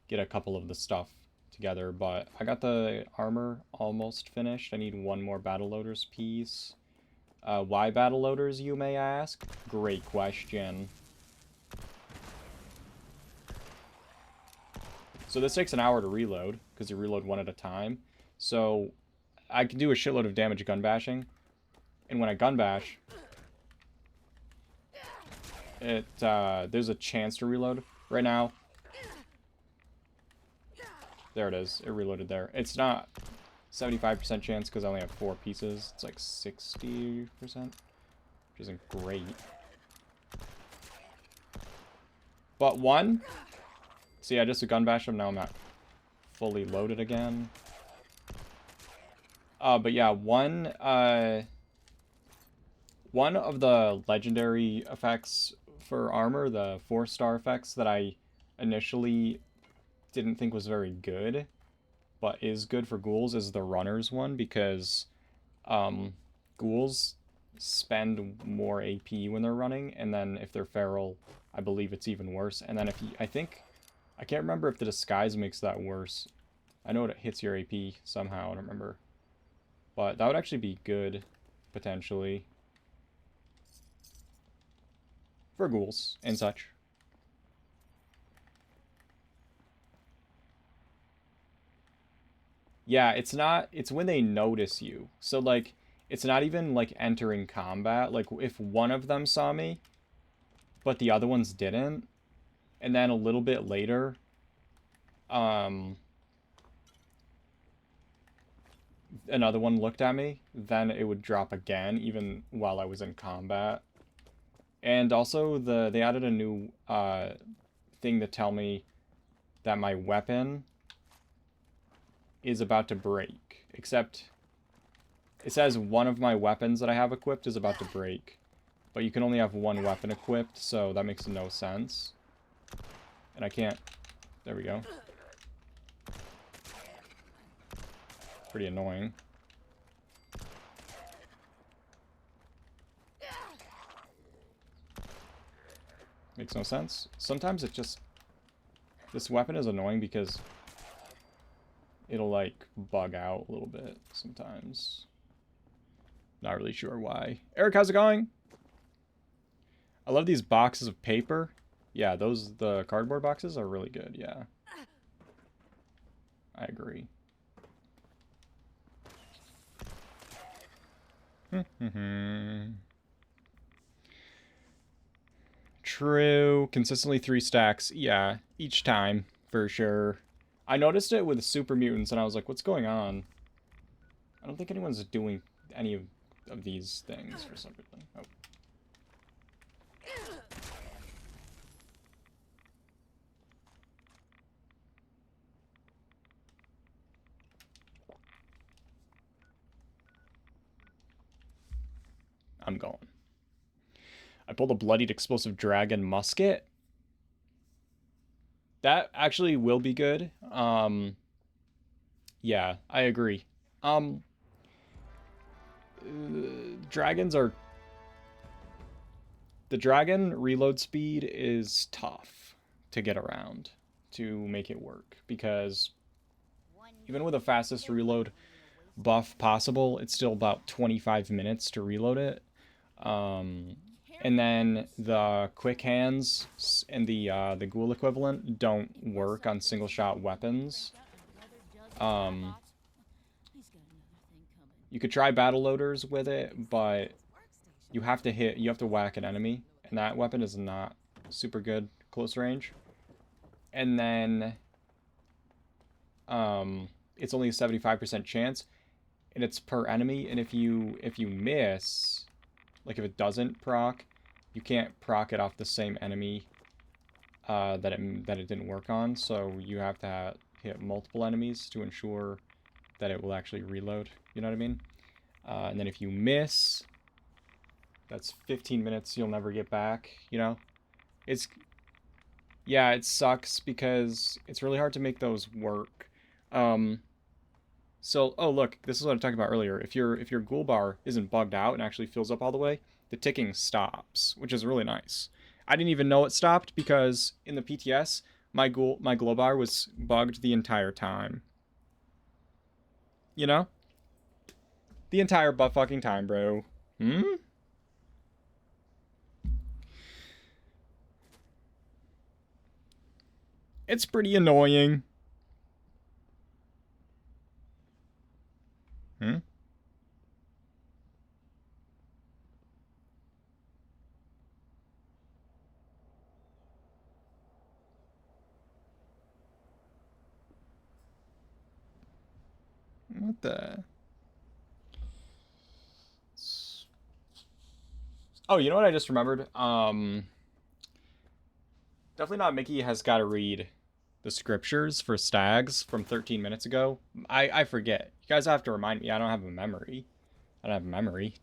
get a couple of the stuff together, but I got the armor almost finished. I need 1 more battle loaders piece. Why battle loaders, you may ask? Great question. So this takes an hour to reload, because you reload 1 at a time. So I can do a shitload of damage gun bashing, and when I gun bash, there's a chance to reload. Right now, there it is. It reloaded there. It's not 75% chance because I only have 4 pieces. It's like 60%, which isn't great. But 1, see, I just gun bashed him. Now I'm not fully loaded again. But yeah, one of the legendary effects for armor, the 4-star effects that I initially didn't think was very good, but is good for ghouls, is the runner's one, because ghouls spend more AP when they're running, and then if they're feral, I believe it's even worse. And then if you, I can't remember if the disguise makes that worse. I know it hits your AP somehow, I don't remember. But that would actually be good, potentially. For ghouls and such. Yeah, it's when they notice you. So, like, it's not even, like, entering combat. Like, if one of them saw me, but the other ones didn't, and then a little bit later, another one looked at me, then it would drop again, even while I was in combat. And also, they added a new thing to tell me that my weapon is about to break. Except, it says one of my weapons that I have equipped is about to break. But you can only have 1 weapon equipped, so that makes no sense. And I can't... There we go. Pretty annoying. Makes no sense. Sometimes it just... This weapon is annoying because it'll, like, bug out a little bit sometimes. Not really sure why. Eric, how's it going? I love these boxes of paper. Yeah, the cardboard boxes are really good, yeah. I agree. True. Consistently 3 stacks. Yeah, each time, for sure. I noticed it with super mutants, and I was like, what's going on? I don't think anyone's doing any of these things for some reason. Oh. I'm going. I pulled a bloodied explosive dragon musket. That actually will be good. Yeah, I agree. Dragons are... The dragon reload speed is tough to get around to make it work, because even with the fastest reload buff possible, it's still about 25 minutes to reload it. And then the quick hands and the ghoul equivalent don't work on single shot weapons. You could try battle loaders with it, but you have to whack an enemy, and that weapon is not super good close range. And then it's only a 75% chance, and it's per enemy, and if you miss, like if it doesn't proc, you can't proc it off the same enemy that it didn't work on, so you have to hit multiple enemies to ensure that it will actually reload, you know what I mean? And then if you miss, that's 15 minutes you'll never get back, you know? Yeah, it sucks because it's really hard to make those work. So, oh look, this is what I talked about earlier. If your ghoul bar isn't bugged out and actually fills up all the way, the ticking stops, which is really nice. I didn't even know it stopped because in the PTS, my glow bar was bugged the entire time. You know? The entire butt fucking time, bro. It's pretty annoying. What the... Oh, you know what I just remembered? Definitely Not Mickey has got to read the scriptures for stags from 13 minutes ago. I forget. You guys have to remind me. I don't have a memory. I don't have a memory.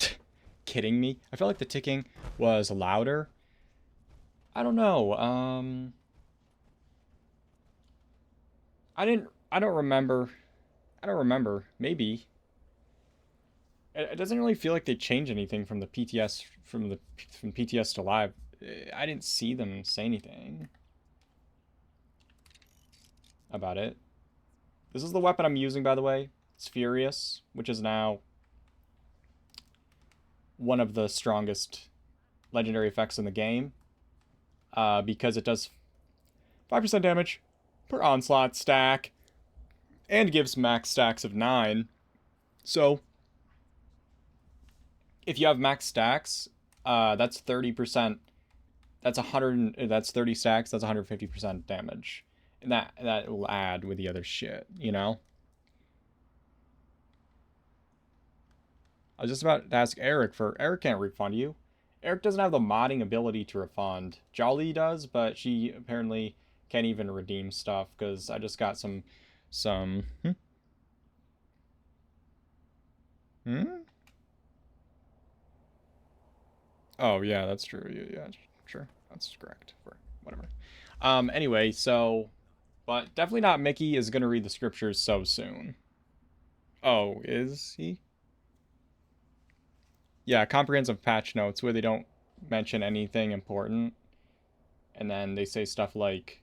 Kidding me? I felt like the ticking was louder. I don't know. I don't remember. I don't remember. Maybe. It doesn't really feel like they changed anything from the PTS from PTS to live. I didn't see them say anything about it. This is the weapon I'm using, by the way. It's Furious, which is now one of the strongest legendary effects in the game, because it does 5% damage per onslaught stack and gives max stacks of 9. So if you have max stacks, that's 30%. That's 100. That's 30 stacks. That's 150% damage, and that will add with the other shit, you know. I was just about to ask Eric for... Eric can't refund you. Eric doesn't have the modding ability to refund. Jolly does, but she apparently can't even redeem stuff because I just got some... Oh, yeah, that's true. Yeah, sure. That's correct. For whatever. Anyway, so... But definitely Not Mickey is going to read the scriptures so soon. Oh, is he? Yeah, comprehensive patch notes where they don't mention anything important. And then they say stuff like,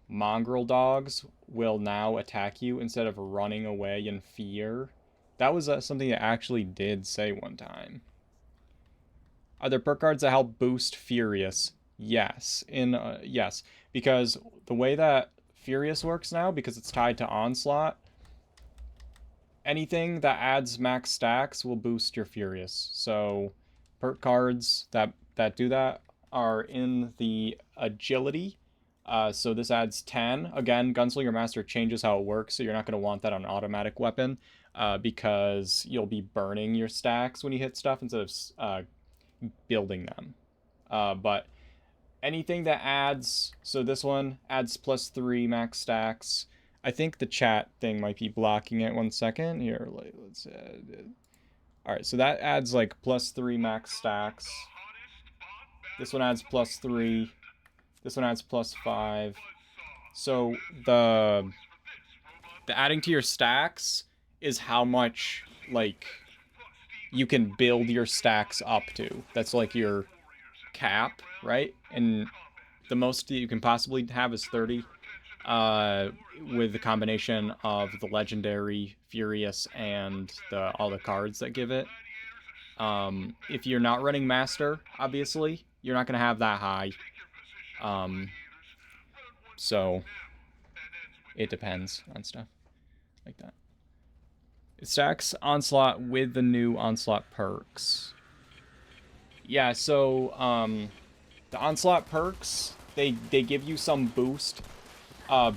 mongrel dogs will now attack you instead of running away in fear. That was something that actually did say one time. Are there perk cards that help boost Furious? Yes. Yes. Because the way that Furious works now, because it's tied to Onslaught, anything that adds max stacks will boost your Furious. So perk cards that do that are in the agility. So this adds 10. Again, Gunslinger Master changes how it works, so you're not going to want that on an automatic weapon because you'll be burning your stacks when you hit stuff instead of building them. But anything that adds, so this one adds +3 max stacks. I think the chat thing might be blocking it. 1 second. Here, let's alright, so that adds like +3 max stacks. This one adds +3. This one adds +5. So the adding to your stacks is how much like you can build your stacks up to. That's like your cap, right? And the most that you can possibly have is 30. With the combination of the legendary, Furious, and all the cards that give it. If you're not running Master, obviously, you're not going to have that high. So it depends on stuff like that. It stacks Onslaught with the new Onslaught perks. Yeah, so the Onslaught perks, they give you some boost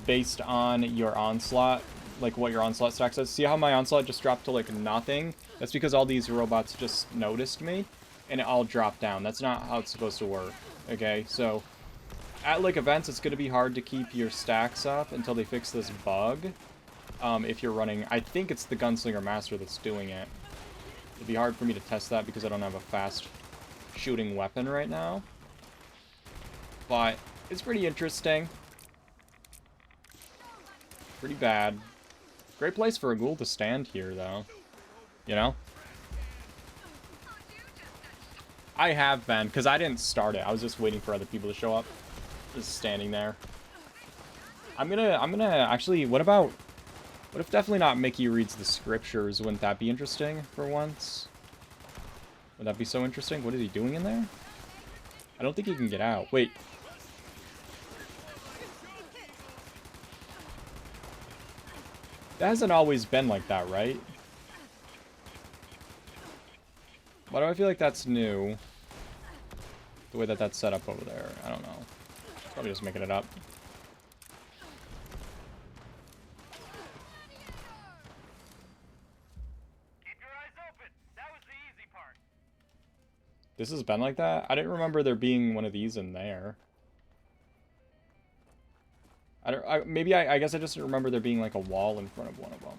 based on your Onslaught, like what your Onslaught stack says. See how my Onslaught just dropped to like nothing? That's because all these robots just noticed me, and it all dropped down. That's not how it's supposed to work, okay? So at like events, it's going to be hard to keep your stacks up until they fix this bug. If you're running, I think it's the Gunslinger Master that's doing it. It'd be hard for me to test that because I don't have a fast shooting weapon right now. But it's pretty interesting. Pretty bad. Great place for a ghoul to stand here, though. You know? I have been, because I didn't start it. I was just waiting for other people to show up. Just standing there. I'm gonna actually, what if definitely not Mickey reads the scriptures? Wouldn't that be interesting for once? Would that be so interesting? What is he doing in there? I don't think he can get out. Wait. That hasn't always been like that, right? Why do I feel like that's new? The way that that's set up over there. I don't know. Probably just making it up. Keep your eyes open. That was the easy part. This has been like that? I didn't remember there being one of these in there. I guess I just remember there being like a wall in front of one of them.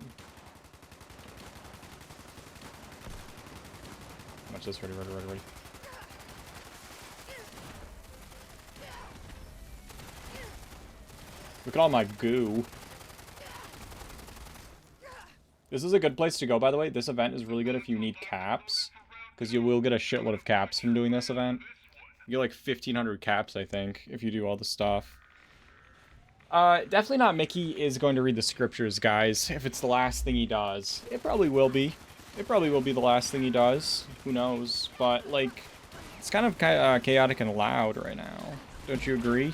Watch this. Ready. Look at all my goo. This is a good place to go, by the way. This event is really good if you need caps, because you will get a shitload of caps from doing this event. You get like 1,500 caps, I think, if you do all the stuff. Definitely not Mickey is going to read the scriptures, guys, if it's the last thing he does. It probably will be. It probably will be the last thing he does. Who knows? But, like, it's kind of chaotic and loud right now. Don't you agree?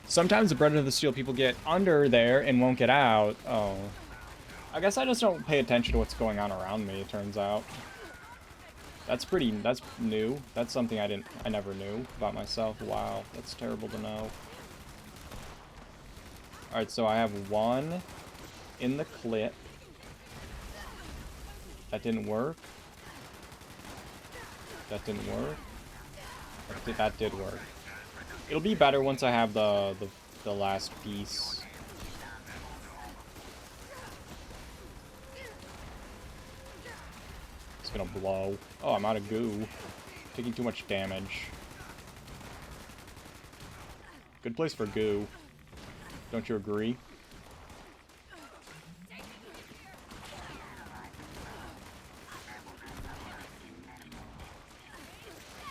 Sometimes the Bread of the Steel people get under there and won't get out. Oh. I guess I just don't pay attention to what's going on around me, it turns out. That's new. That's something I never knew about myself. Wow, that's terrible to know. Alright, so I have one in the clip. That didn't work. That didn't work. That did work. It'll be better once I have the last piece. It's gonna blow. Oh, I'm out of goo. Taking too much damage. Good place for goo. Don't you agree?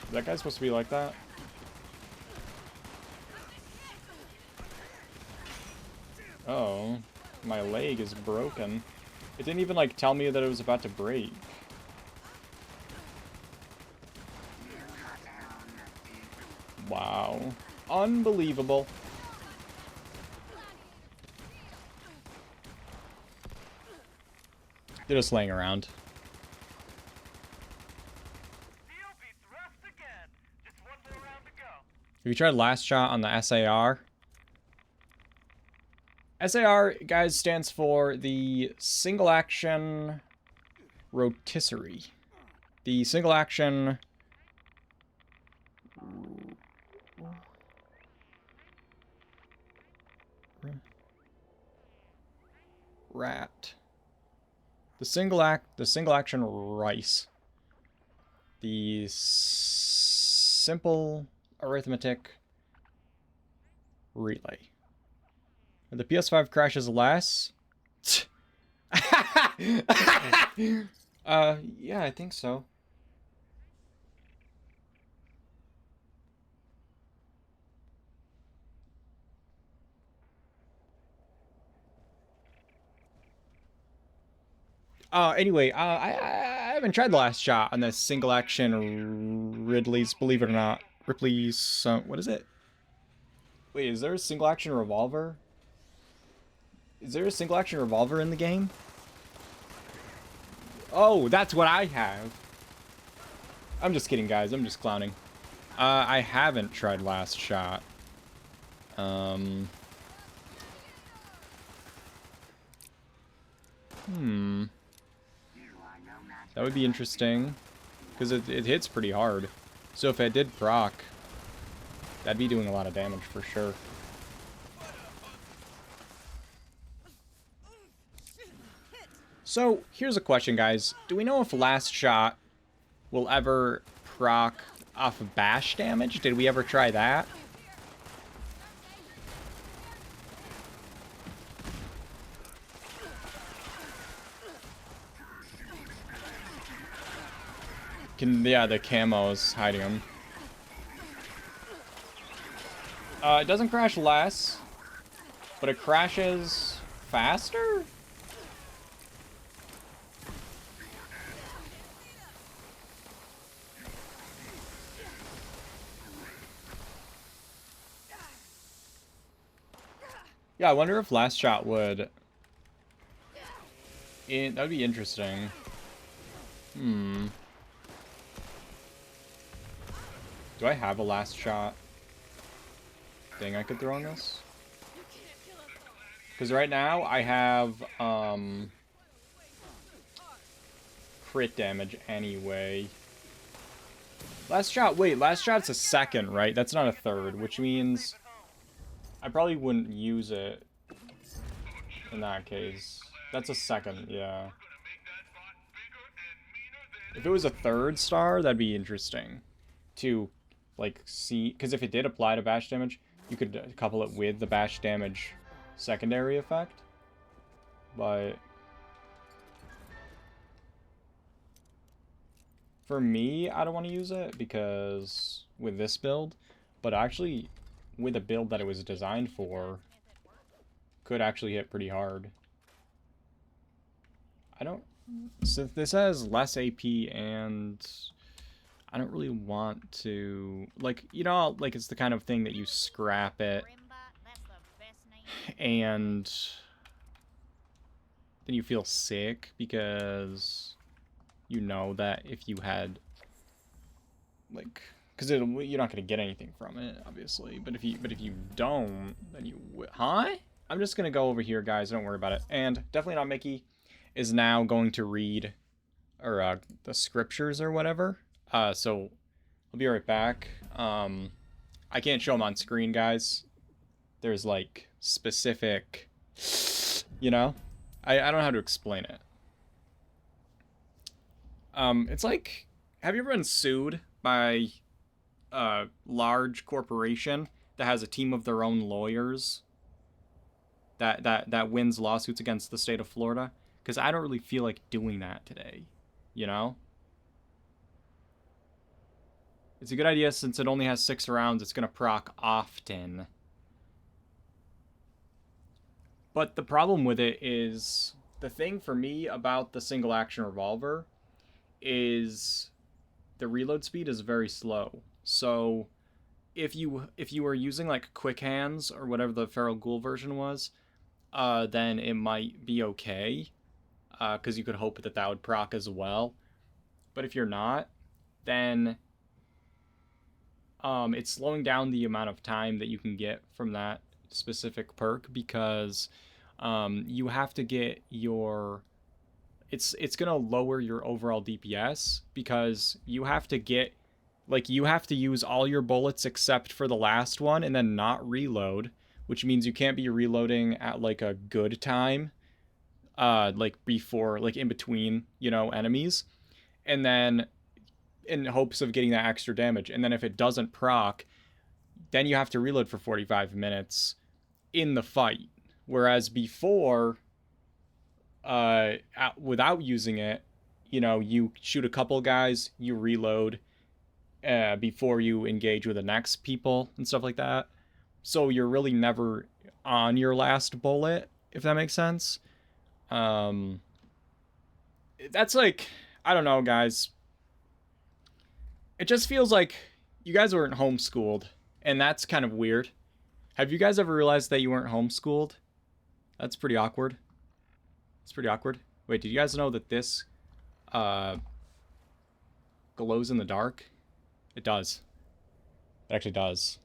Is that guy supposed to be like that? Oh, my leg is broken. It didn't even, like, tell me that it was about to break. Wow. Unbelievable. They're just laying around. Steel be thrust again. Just one more round to go. Have you tried last shot on the SAR? SAR, guys, stands for the single action rotisserie. The single action rat. The single action rice. The simple arithmetic relay. The PS5 crashes less. Yeah, I think so. Anyway, I haven't tried the last shot on the single action Ridley's, believe it or not. Ripley's, what is it? Wait, is there a single action revolver? Is there a single action revolver in the game? Oh, that's what I have. I'm just kidding, guys. I'm just clowning. I haven't tried last shot. That would be interesting, because it hits pretty hard. So if it did proc, that'd be doing a lot of damage for sure. So here's a question, guys. Do we know if last shot will ever proc off of bash damage? Did we ever try that? Yeah, the camo's hiding them. It doesn't crash less, but it crashes faster? Yeah, I wonder if last shot would... That'd be interesting. Do I have a last shot thing I could throw on this? Because right now I have crit damage anyway. Last shot, wait, last shot's a second, right? That's not a third, which means I probably wouldn't use it in that case. That's a second, yeah. If it was a third star, that'd be interesting to, like, see, because if it did apply to bash damage, you could couple it with the bash damage secondary effect. But for me, I don't want to use it because with this build, but actually with a build that it was designed for, could actually hit pretty hard. So this has less AP, and I don't really want to, like, you know, like, it's the kind of thing that you scrap it, and then you feel sick because you know that if you had, like, because you're not going to get anything from it, obviously, but if you don't, then you will. Huh? I'm just going to go over here, guys, don't worry about it. And definitely not Mickey is now going to read, or the scriptures or whatever. So I'll be right back. I can't show them on screen, guys. There's, like, specific, you know? I don't know how to explain it. It's like, have you ever been sued by a large corporation that has a team of their own lawyers that wins lawsuits against the state of Florida? Because I don't really feel like doing that today, you know? It's a good idea since it only has 6 rounds, it's going to proc often. But the problem with it is, the thing for me about the single action revolver is the reload speed is very slow. So if you were using like quick hands or whatever the feral ghoul version was, then it might be okay, because you could hope that that would proc as well. But if you're not, then it's slowing down the amount of time that you can get from that specific perk, because you have to get your it's gonna lower your overall DPS, because you have to get you have to use all your bullets except for the last one and then not reload, which means you can't be reloading at like a good time, like before, like in between, enemies, and then in hopes of getting that extra damage. And then if it doesn't proc, then you have to reload for 45 minutes in the fight. Whereas before, without using it, you shoot a couple guys, you reload before you engage with the next people and stuff like that. So you're really never on your last bullet, if that makes sense. That's like, I don't know, guys. It just feels like you guys weren't homeschooled, and that's kind of weird. Have you guys ever realized that you weren't homeschooled? That's pretty awkward. It's pretty awkward. Wait, did you guys know that this glows in the dark? It does. It actually does.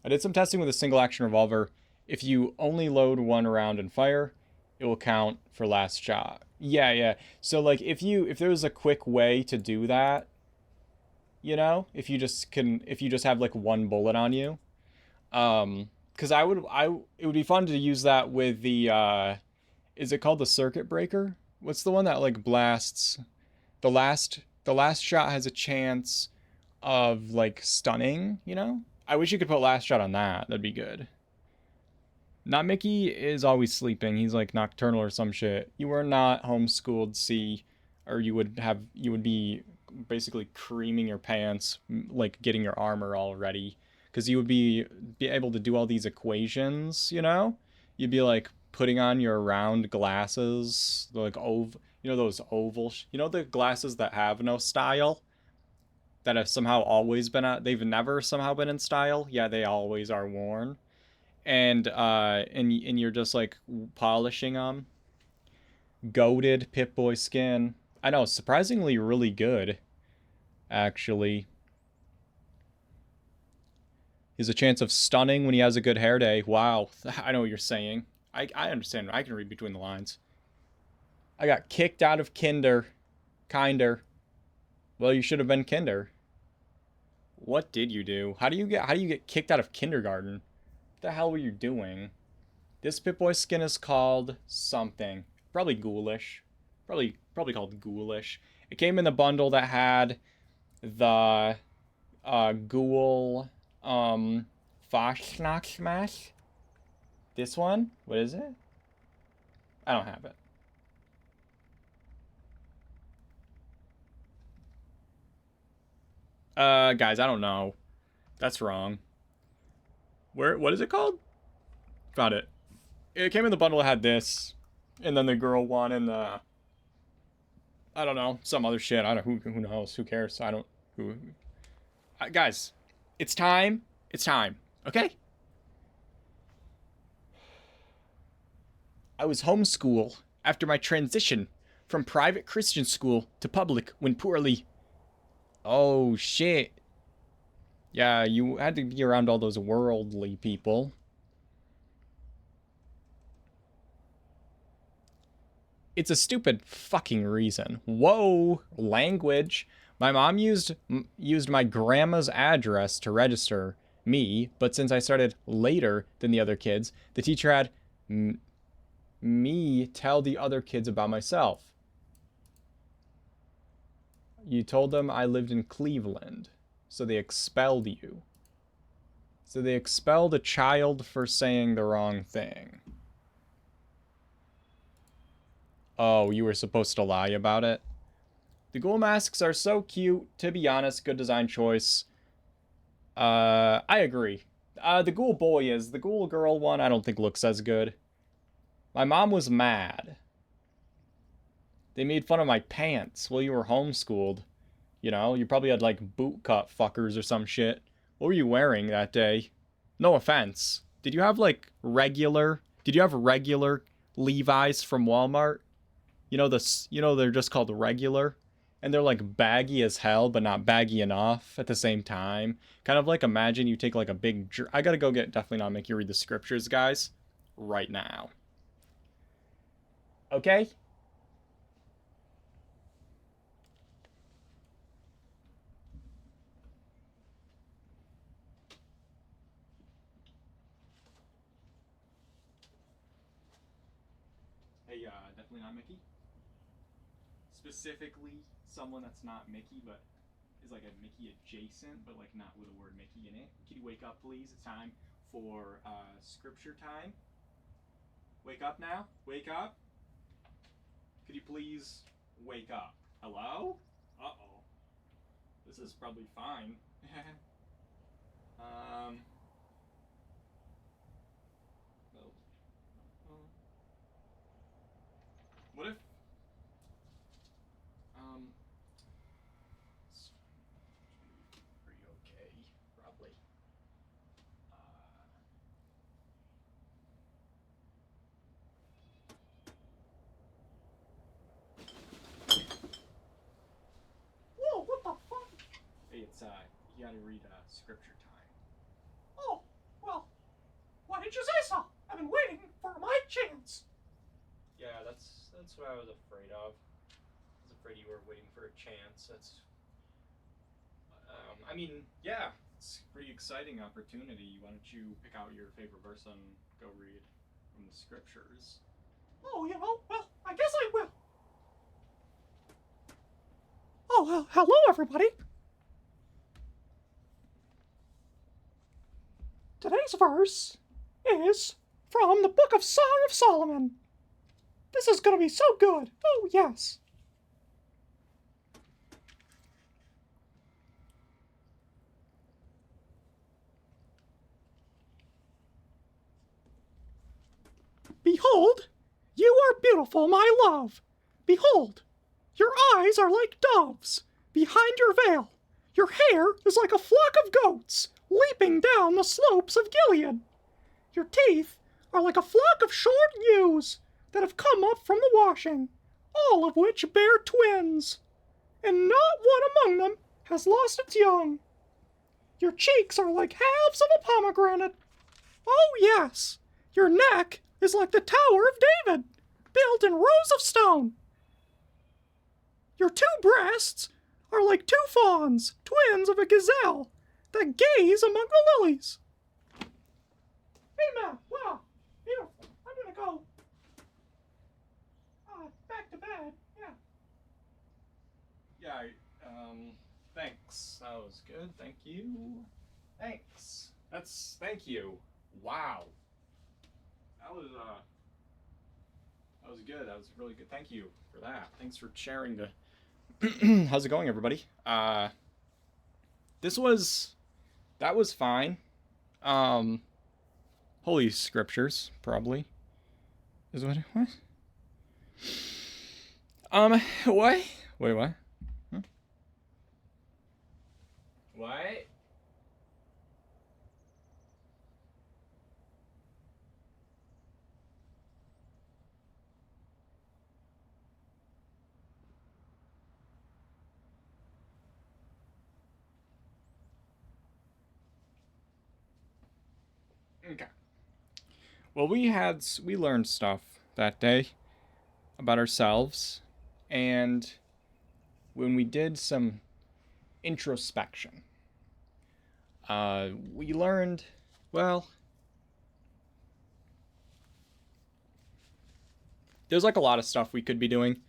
I did some testing with a single action revolver. If you only load one round and fire, it will count for last shot. Yeah. So like if there was a quick way to do that, if you just have like one bullet on you, because it would be fun to use that with the is it called the circuit breaker? What's the one that like blasts the last shot has a chance of like stunning, I wish you could put last shot on that. That'd be good. Not Mickey is always sleeping. He's like nocturnal or some shit. You are not homeschooled, C, or you would be basically creaming your pants, like getting your armor all ready, because you would be able to do all these equations. You'd be like putting on your round glasses, like those oval, the glasses that have no style, that have somehow always been they've never somehow been in style. Yeah, they always are worn. And you're just like polishing them. Goated Pip-Boy skin. I know, surprisingly really good, actually. He has a chance of stunning when he has a good hair day. Wow, I know what you're saying. I understand. I can read between the lines. I got kicked out of kinder. Kinder. Well, you should have been kinder. What did you do? How do you get kicked out of kindergarten? What the hell were you doing? This Pip-Boy skin is called something. Probably ghoulish. Probably called ghoulish. It came in the bundle that had the ghoul Fashnack Smash. This one? What is it? I don't have it. Guys, I don't know. That's wrong. What is it called? Found it. It came in the bundle that had this, and then the girl one, and the, I don't know, some other shit. Who knows? Who cares? Guys, it's time. It's time. Okay? I was homeschool after my transition from private Christian school to public when poorly. Oh, shit. Yeah, you had to be around all those worldly people. It's a stupid fucking reason. Whoa, language. My mom used my grandma's address to register me, but since I started later than the other kids, the teacher had me tell the other kids about myself. You told them I lived in Cleveland, so they expelled you. So they expelled a child for saying the wrong thing. Oh, you were supposed to lie about it? The ghoul masks are so cute. To be honest, good design choice. I agree. The ghoul boy is. The ghoul girl one I don't think looks as good. My mom was mad. They made fun of my pants while you were homeschooled. You know, you probably had like bootcut fuckers or some shit. What were you wearing that day? No offense. Did you have like regular? Did you have regular Levi's from Walmart? You know they're just called regular, and they're like baggy as hell, but not baggy enough at the same time. Kind of like imagine you take like a big. I gotta go get definitely not make you read the scriptures, guys, right now. Okay. Hey, definitely not Mickey. Specifically, someone that's not Mickey, but is like a Mickey adjacent, but like not with a word Mickey in it. Could you wake up, please? It's time for scripture time. Wake up now. Wake up. Could you please wake up? Hello? Uh-oh. This is probably fine. What if it's pretty okay, probably. Whoa, what the fuck? Hey, it's you gotta read scripture time. Oh, well, why didn't you say so? I've been waiting for my chance. Yeah, that's what I was afraid of. I was afraid you were waiting for a chance. That's I mean, yeah, it's a pretty exciting opportunity. Why don't you pick out your favorite verse and go read from the scriptures? Oh, you know, well, I guess I will. Oh, hello, everybody. Today's verse is from the book of Song of Solomon. This is going to be so good. Oh, yes. Behold, you are beautiful, my love. Behold, your eyes are like doves behind your veil. Your hair is like a flock of goats leaping down the slopes of Gilead. Your teeth are like a flock of short ewes that have come up from the washing, all of which bear twins, and not one among them has lost its young. Your cheeks are like halves of a pomegranate. Oh, yes, your neck is like the Tower of David, built in rows of stone. Your two breasts are like two fawns, twins of a gazelle, that gaze among the lilies. Hey, man, wow, beautiful. I'm gonna go back to bed, yeah. Yeah, thanks. That was good, thank you. Thanks. Thank you. Wow. That was good. That was really good. Thank you for that. Thanks for sharing the... How's it going, everybody? That was fine. Holy scriptures, probably. Is what? What? Wait, what? Huh? What? Okay. Well, we learned stuff that day about ourselves, and when we did some introspection, we learned, well, there's like a lot of stuff we could be doing.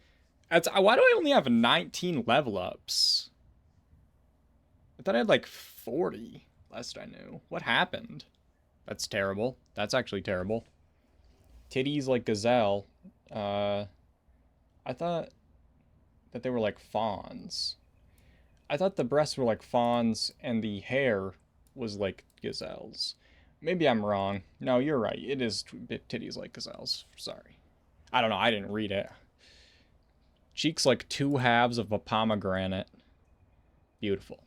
Why do I only have 19 level ups? I thought I had like 40, last I knew. What happened? That's terrible. That's actually terrible. Titties like gazelle. I thought that they were like fawns. I thought the breasts were like fawns and the hair was like gazelles. Maybe I'm wrong. No, you're right. It is titties like gazelles. Sorry. I don't know. I didn't read it. Cheeks like two halves of a pomegranate. Beautiful.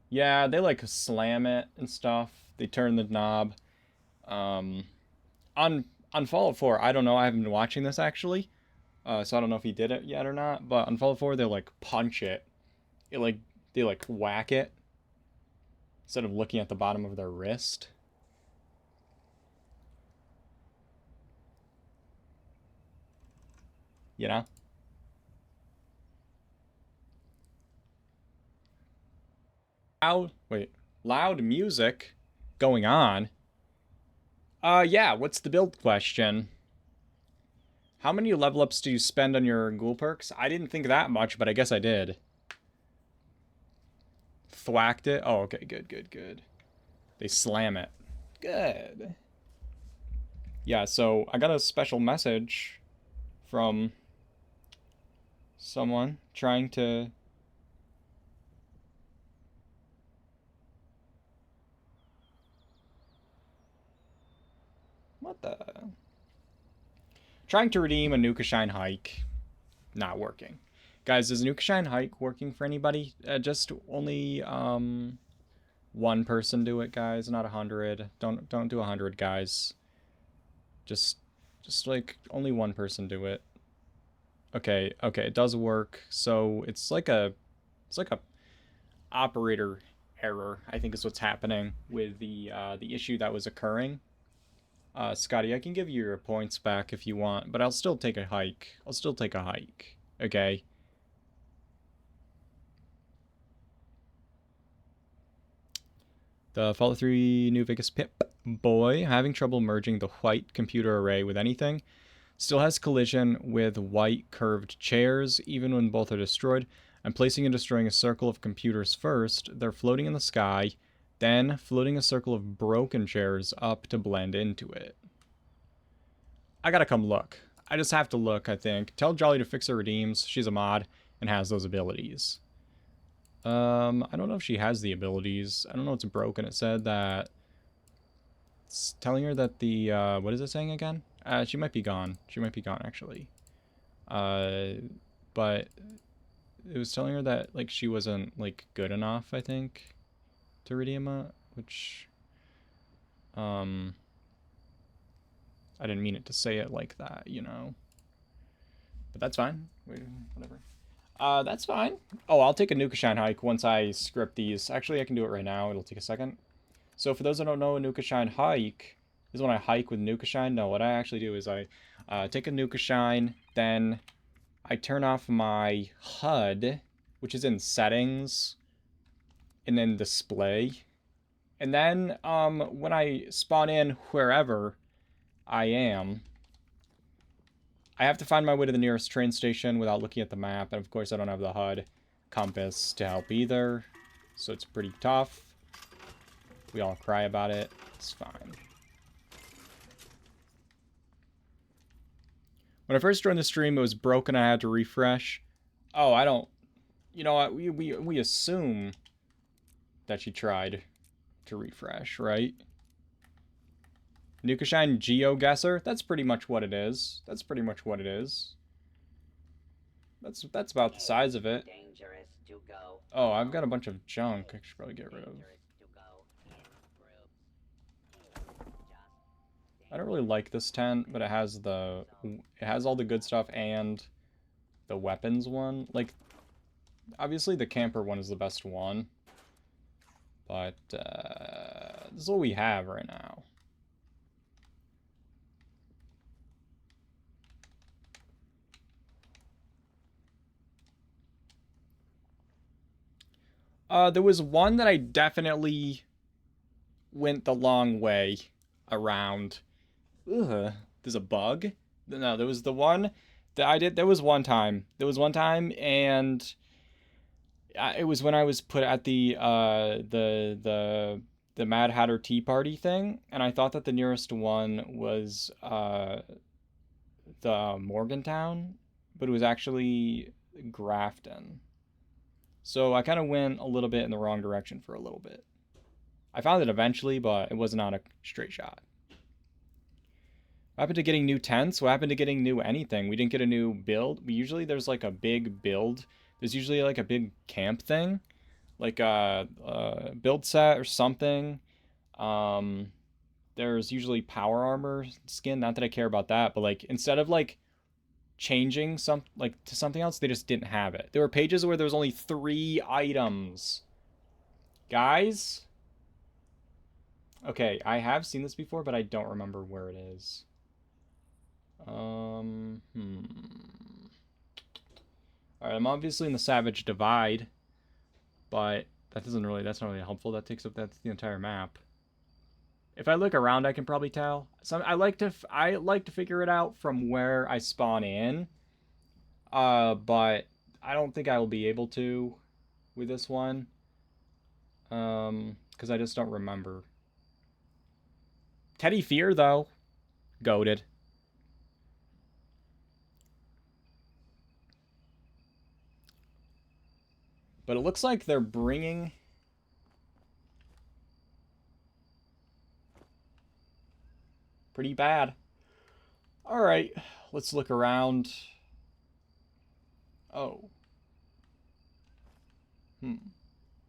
Yeah, they like slam it and stuff. They turn the knob. On Fallout 4, I don't know. I haven't been watching this actually, so I don't know if he did it yet or not. But on Fallout 4, they like punch it. They like whack it instead of looking at the bottom of their wrist. You know. Loud music going on. Yeah, what's the build question? How many level ups do you spend on your ghoul perks? I didn't think that much, but I guess I did. Thwacked it? Oh, okay, good. They slam it. Good. Yeah, so I got a special message from someone trying to... What the... Trying to redeem a Nukashine hike. Not working. Guys, is Nukashine hike working for anybody? Just only one person do it, guys, not 100. Don't do 100, guys. Just like only one person do it. Okay, it does work. So it's like a operator error, I think is what's happening with the issue that was occurring. Scotty, I can give you your points back if you want, but I'll still take a hike. Okay. The Fallout 3 New Vegas Pip boy having trouble merging the white computer array with anything. Still has collision with white curved chairs, even when both are destroyed. I'm placing and destroying a circle of computers first. They're floating in the sky, then floating a circle of broken chairs up to blend into it. I gotta come look. I just have to look, I think. Tell Jolly to fix her redeems. She's a mod and has those abilities. I don't know if she has the abilities. I don't know what's broken. It said that... It's telling her that the, what is it saying again? She might be gone. She might be gone, actually. But it was telling her that, like, she wasn't, like, good enough, I think, to redeem it, which, I didn't mean it to say it like that, you know. But that's fine. Whatever. That's fine. Oh, I'll take a Nukashine hike once I script these. Actually, I can do it right now. It'll take a second. So for those that don't know, a Nukashine hike is when I hike with Nukashine. No, what I actually do is I take a Nukashine, then I turn off my HUD, which is in settings, and then display. And then when I spawn in wherever I am, I have to find my way to the nearest train station without looking at the map. And of course, I don't have the HUD compass to help either. So it's pretty tough. We all cry about it. It's fine. When I first joined the stream, it was broken. I had to refresh. Oh, I don't... You know what? We assume that she tried to refresh, right? Nukashine GeoGuessr? That's pretty much what it is. That's about the size of it. Oh, I've got a bunch of junk I should probably get rid of. I don't really like this tent, but it has all the good stuff and the weapons one. Like, obviously the camper one is the best one. But, this is what we have right now. There was one that I definitely went the long way around. Ugh, there's a bug? No, there was the one that I did. There was one time, and it was when I was put at the Mad Hatter Tea Party thing, and I thought that the nearest one was the Morgantown, but it was actually Grafton. So I kind of went a little bit in the wrong direction for a little bit. I found it eventually, but it was not a straight shot. What happened to getting new tents? What happened to getting new anything? We didn't get a new build. Usually there's like a big build. There's usually like a big camp thing. Like a build set or something. There's usually power armor skin. Not that I care about that, but like instead of like changing some like to something else, they just didn't have it. There were pages where there was only 3 items. Guys? Okay, I have seen this before, but I don't remember where it is. Alright, I'm obviously in the Savage Divide, but that's not really helpful. That's the entire map. If I look around, I can probably tell. I like to figure it out from where I spawn in. But I don't think I will be able to with this one. Because I just don't remember. Teddy Fear, though. Goated. But it looks like they're bringing... pretty bad. Alright, let's look around. Oh.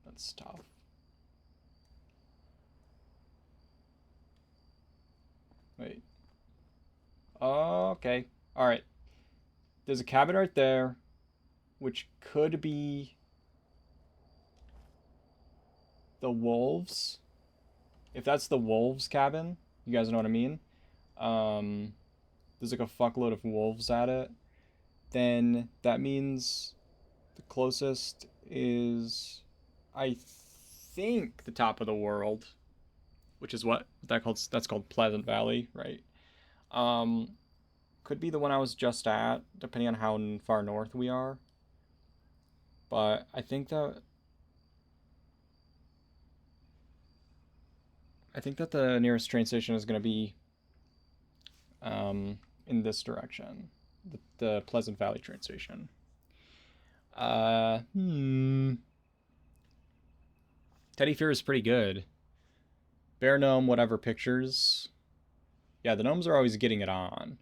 That's tough. Wait. Okay. Alright. There's a cabin right there, which could be the wolves. If that's the wolves cabin, you guys know what I mean? There's like a fuckload of wolves at it. Then that means the closest is, I think, the top of the world, which is that's called Pleasant Valley, right? Could be the one I was just at, depending on how far north we are. But I think that the nearest train station is going to be in this direction, the Pleasant Valley train station. Teddy Fear is pretty good. Bear Gnome, whatever pictures. Yeah, the gnomes are always getting it on.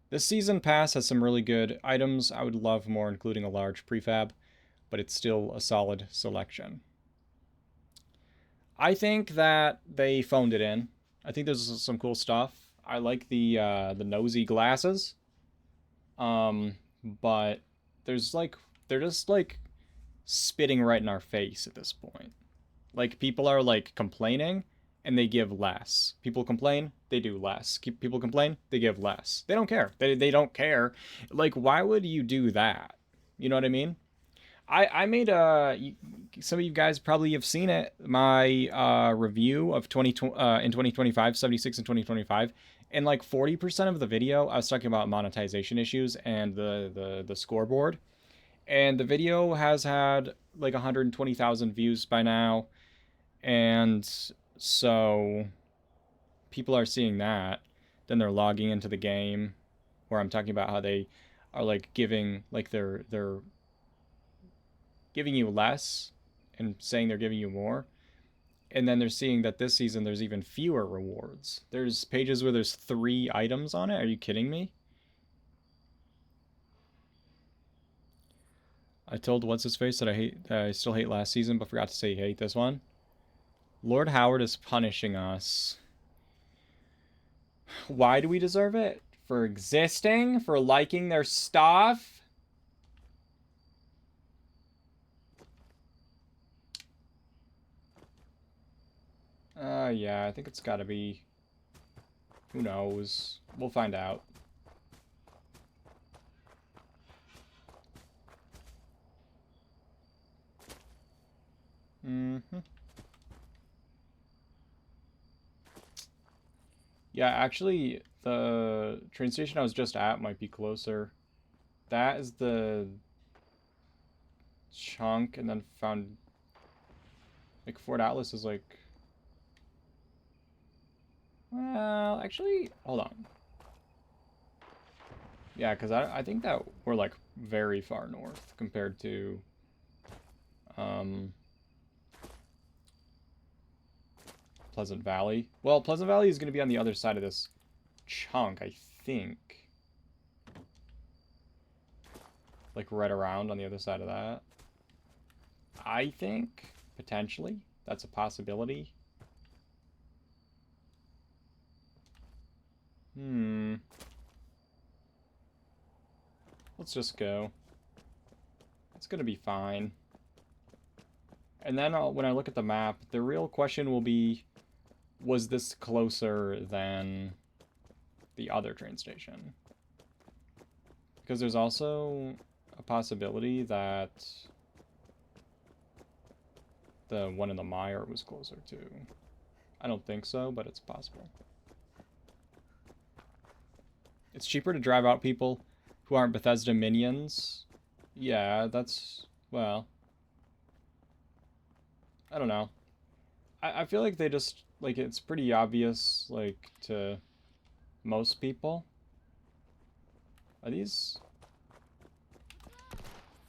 This season pass has some really good items. I would love more, including a large prefab, but it's still a solid selection. I think that they phoned it in. I think there's some cool stuff. I like the nosy glasses. But they're just like spitting right in our face at this point. Like, people are like complaining and they give less. People complain, they do less. People complain, they give less. They don't care. They don't care. Like, why would you do that? You know what I mean? I made some of you guys probably have seen it, my review of in 2025, 76 in 2025, and like 40% of the video I was talking about monetization issues and the scoreboard, and the video has had like 120,000 views by now, and so people are seeing that. Then they're logging into the game where I'm talking about how they are like giving, like they're giving you less and saying they're giving you more. And then they're seeing that this season there's even fewer rewards. There's pages where there's 3 items on it. Are you kidding me? I told what's-his-face that I still hate last season, but forgot to say hate this one. Lord Howard is punishing us. Why do we deserve it? For existing? For liking their stuff? Yeah, I think it's gotta be... Who knows? We'll find out. Yeah, actually, the train station I was just at might be closer. That is the chunk, and then found... Like, Fort Atlas is like... Well, actually, hold on. Yeah, because I think that we're, like, very far north compared to... Pleasant Valley. Well, Pleasant Valley is going to be on the other side of this chunk, I think. Like right around on the other side of that. I think, potentially, that's a possibility. Let's just go. It's gonna be fine. And then when I look at the map, the real question will be, was this closer than the other train station? Because there's also a possibility that the one in the mire was closer too. I don't think so, but it's possible. It's cheaper to drive out people who aren't Bethesda minions. Yeah, that's, well, I don't know. I feel like they just, like, it's pretty obvious, like, to most people. Are these...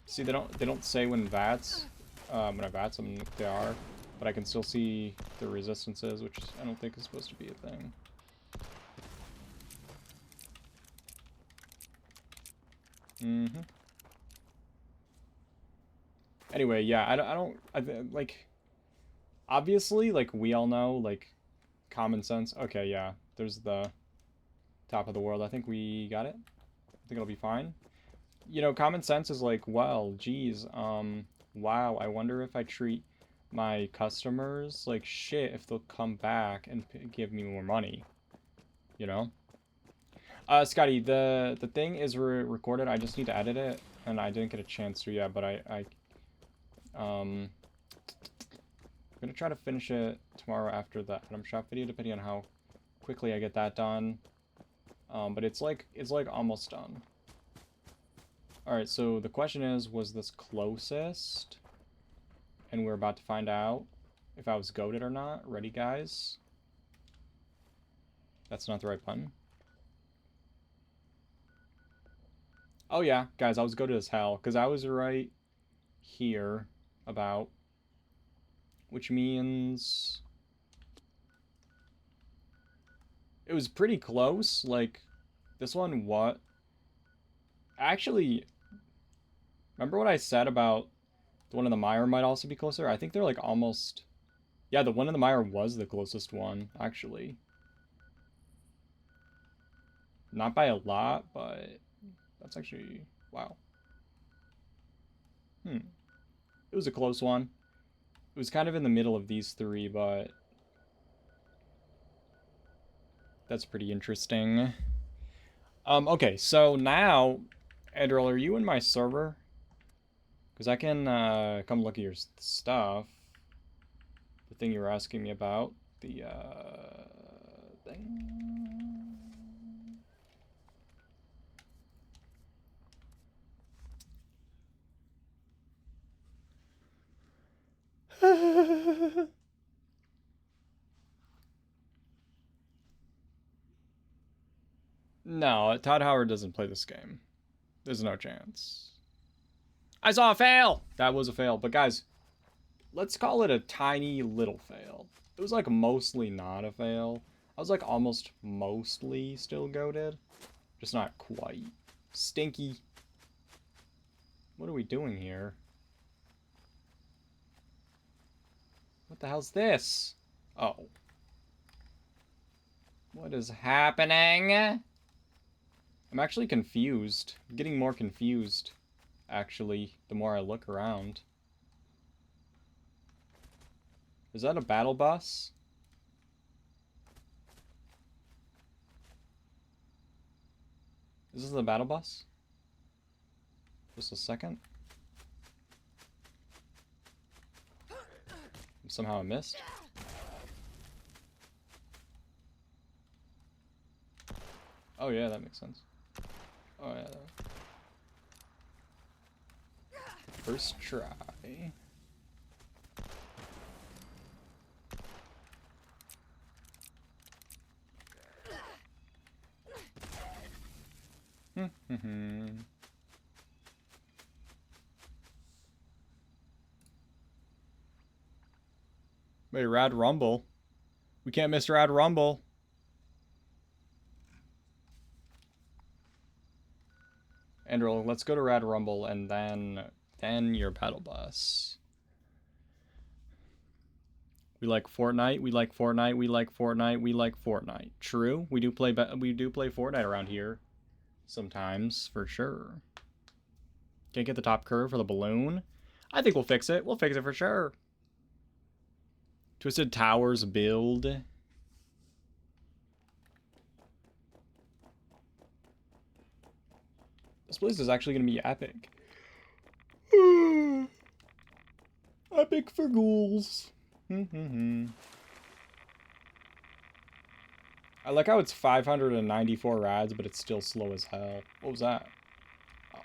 See, they don't say when VATS, when I VATS them, they are, but I can still see the resistances, which I don't think is supposed to be a thing. Anyway, yeah, like, obviously, like, we all know, like, common sense. Okay, yeah, there's the top of the world. I think we got it. I think it'll be fine. You know, common sense is like, well, geez, wow, I wonder if I treat my customers like shit if they'll come back and give me more money, you know? Scotty, the thing is recorded. I just need to edit it, and I didn't get a chance to yet, but I'm gonna try to finish it tomorrow after the item shop video, depending on how quickly I get that done. But it's like almost done. Alright, so the question is, was this closest? And we're about to find out if I was goated or not. Ready, guys? That's not the right button. Oh yeah, guys, I was goated as hell, because I was right here, about. Which means... it was pretty close, like, this one, what? Actually... remember what I said about the one in the mire might also be closer? I think they're like almost... yeah, the one in the mire was the closest one, actually. Not by a lot, but that's actually... wow. It was a close one. It was kind of in the middle of these three, but... that's pretty interesting. Okay, so now... Adriel, are you in my server? Because I can come look at your stuff. The thing you were asking me about. The thing. No, Todd Howard doesn't play this game. There's no chance. I saw a fail! That was a fail. But guys, let's call it a tiny little fail. It was like mostly not a fail. I was like almost mostly still goated. Just not quite. Stinky. What are we doing here? What the hell's this? Oh. What is happening? I'm actually confused. I'm getting more confused, actually, the more I look around. Is that a battle bus? Is this the battle bus? Just a second. Somehow I missed. Oh yeah, that makes sense. Oh yeah. First try. Wait, Rad Rumble. We can't miss Rad Rumble. Andrew, let's go to Rad Rumble and then your battle bus. We like Fortnite. We like Fortnite. We like Fortnite. We like Fortnite. True. We do play Fortnite around here sometimes, for sure. Can't get the top curve for the balloon. I think we'll fix it. We'll fix it for sure. Twisted Towers build. This place is actually going to be epic. Epic for ghouls. I like how it's 594 rads, but it's still slow as hell. What was that? Oh.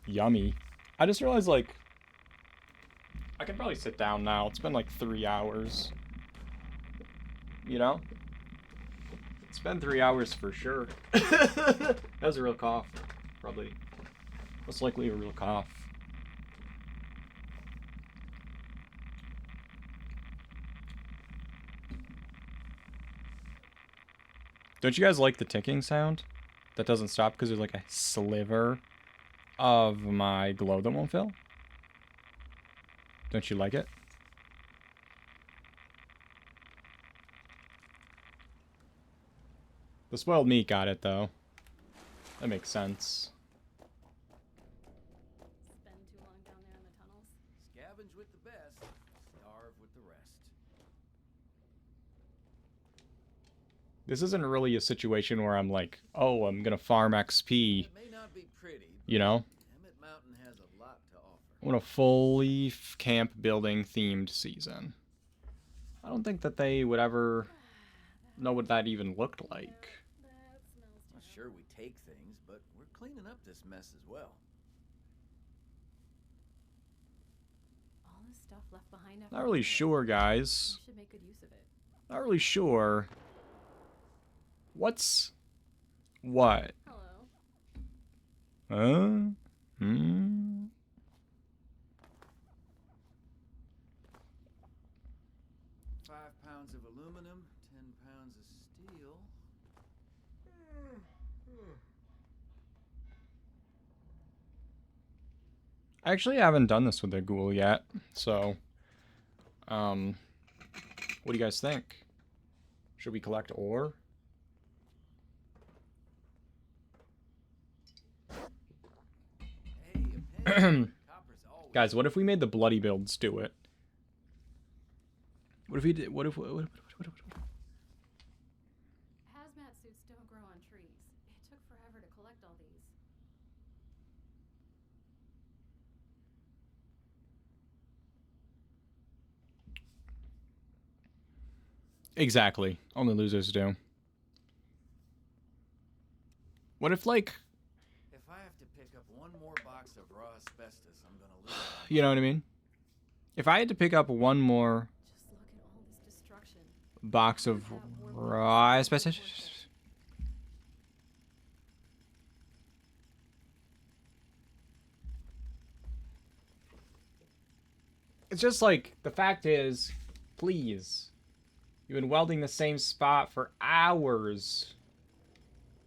Yummy. I just realized, like, I can probably sit down now. It's been like 3 hours. You know? It's been 3 hours for sure. That was a real cough. Probably. Most likely a real cough. Don't you guys like the ticking sound? That doesn't stop because there's like a sliver of my glow that won't fill? Don't you like it? The spoiled meat got it, though. That makes sense. Spend too long down there in the tunnels? Scavenge with the best, starve with the rest. This isn't really a situation where I'm like, oh, I'm gonna farm XP. It may not be pretty, You know? Emmett Mountain has a lot to offer. I want a fully camp building themed season. I don't think that they would ever know what that even looked like. That smells Well, too sure, we take things, but we're cleaning up this mess as well. All this stuff left behind after Not really sure, guys. We should make good use of it. Not really sure. What's... what? Hello. Huh? Hmm? 5 pounds of aluminum, 10 pounds of steel. I actually haven't done this with the ghoul yet, so... what do you guys think? Should we collect ore? Hey, a penny. Copper's always Guys, what if we made the bloody builds do it? What if we did... what if... Hazmat suits don't grow on trees. It took forever to collect all these. Exactly. Only losers do. What if, like... If I have to pick up one more box of raw asbestos, I'm gonna lose. you know what I mean? If I had to pick up one more Just look at all this destruction. box of raw asbestos... It's just like, the fact is, please, you've been welding the same spot for hours.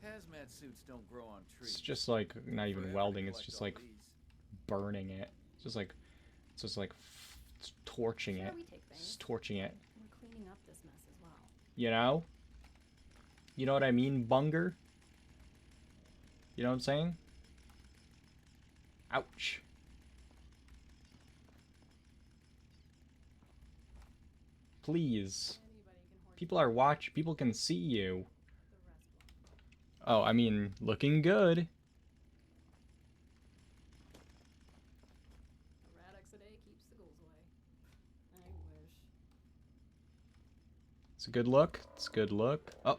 Hazmat suits don't grow on trees. It's just like, not even Forever to welding, it's collect just all like these. burning it. It's just like, it's torching Sure, it. we take It's things. torching it. We're cleaning up this mess as well. You know? You know what I mean, Bunger? You know what I'm saying? Ouch. Please. Anybody can hoard People are watching. People can see you. the rest won't. Oh, I mean, looking good. A Radix a day keeps the ghouls away. I wish. It's a good look. It's a good look. Oh.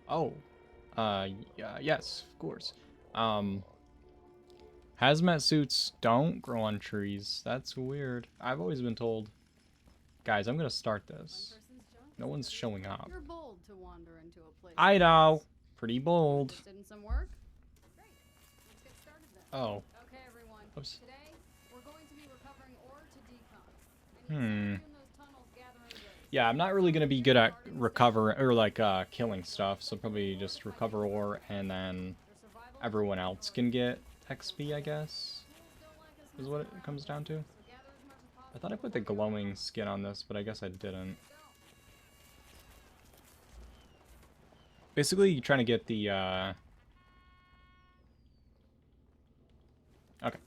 Oh. Yeah, yes, of course. Hazmat suits don't grow on trees. That's weird. I've always been told. Guys, I'm gonna start this. One person's junk No is one's better showing than- up. You're bold to wander into a place. I like know. this. Pretty bold. Interested in some work? Great. Let's get started then. Oh. Okay, everyone. Oops. Today, we're going to be recovering ore to decon. I need Hmm. some of you in those tunnels gathering wood. Yeah, I'm not really gonna be good at recover or like killing stuff, so probably just recover ore and then everyone else can get XP, I guess. Is what it comes down to. I thought I put the glowing skin on this, but I guess I didn't. Basically, you're trying to get the okay.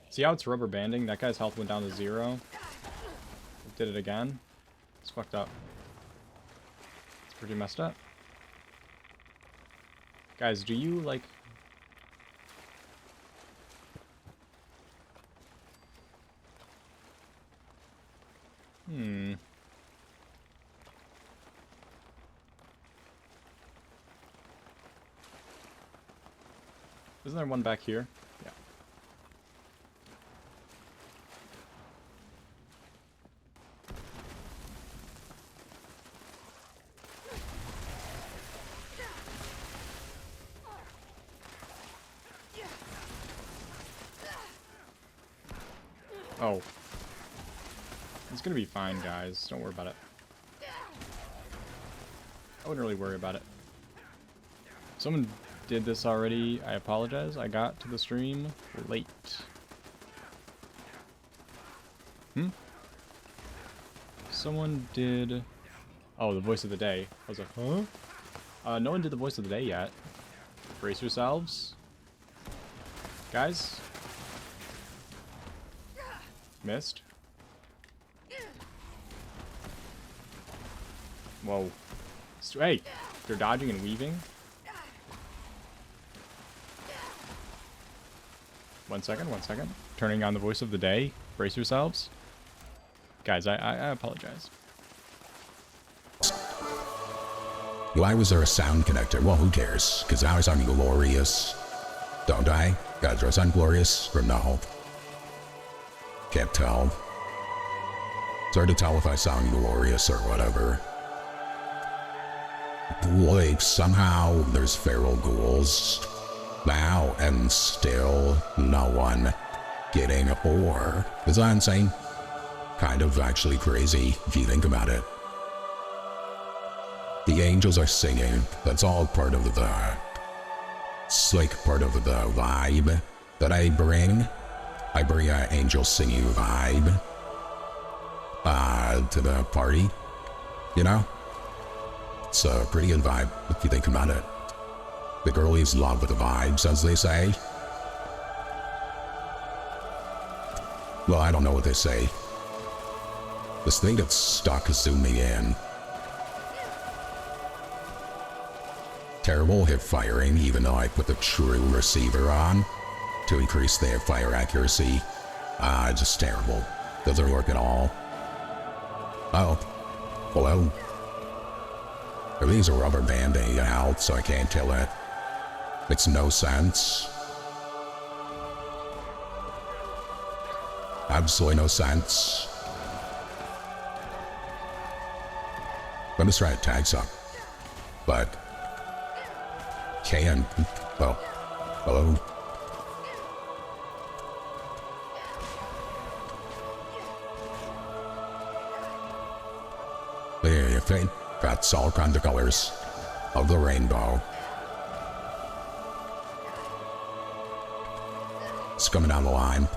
See how it's rubber banding? That guy's health went down to 0. Did it again. It's fucked up. It's pretty messed up. Guys, do you like... Isn't there one back here? Yeah. Oh. It's gonna be fine, guys. Don't worry about it. I wouldn't really worry about it. Someone did this already. I apologize. I got to the stream late. Someone did... Oh, the voice of the day. I was like, huh? No one did the voice of the day yet. Brace yourselves. Guys. Missed. Whoa. Hey! They're dodging and weaving. 1 second, 1 second. Turning on the voice of the day. Brace yourselves. Guys, I apologize. Why was there a sound connector? Well, who cares? Because now I sound glorious. Don't I? Guys, do I sound glorious or no? Can't tell. It's hard to tell if I sound glorious or whatever. Like, somehow there's feral ghouls now and still no one getting ore. Is that insane? Kind of actually crazy if you think about it. The angels are singing. That's all part of the... It's like part of the vibe that I bring. I bring an angel singing vibe to the party, you know? It's a pretty good vibe if you think about it. The girlies love the vibes, as they say. Well, I don't know what they say. This thing gets stuck zooming in. Terrible hip firing, even though I put the true receiver on to increase their fire accuracy. Just terrible. Doesn't work at all. Oh. Hello? These are rubber banding out, so I can't kill it. Makes no sense. Absolutely no sense. Let me try to tag some. But... Can't. Well, hello? There you think. That's all kinds of colors of the rainbow. It's coming down the line.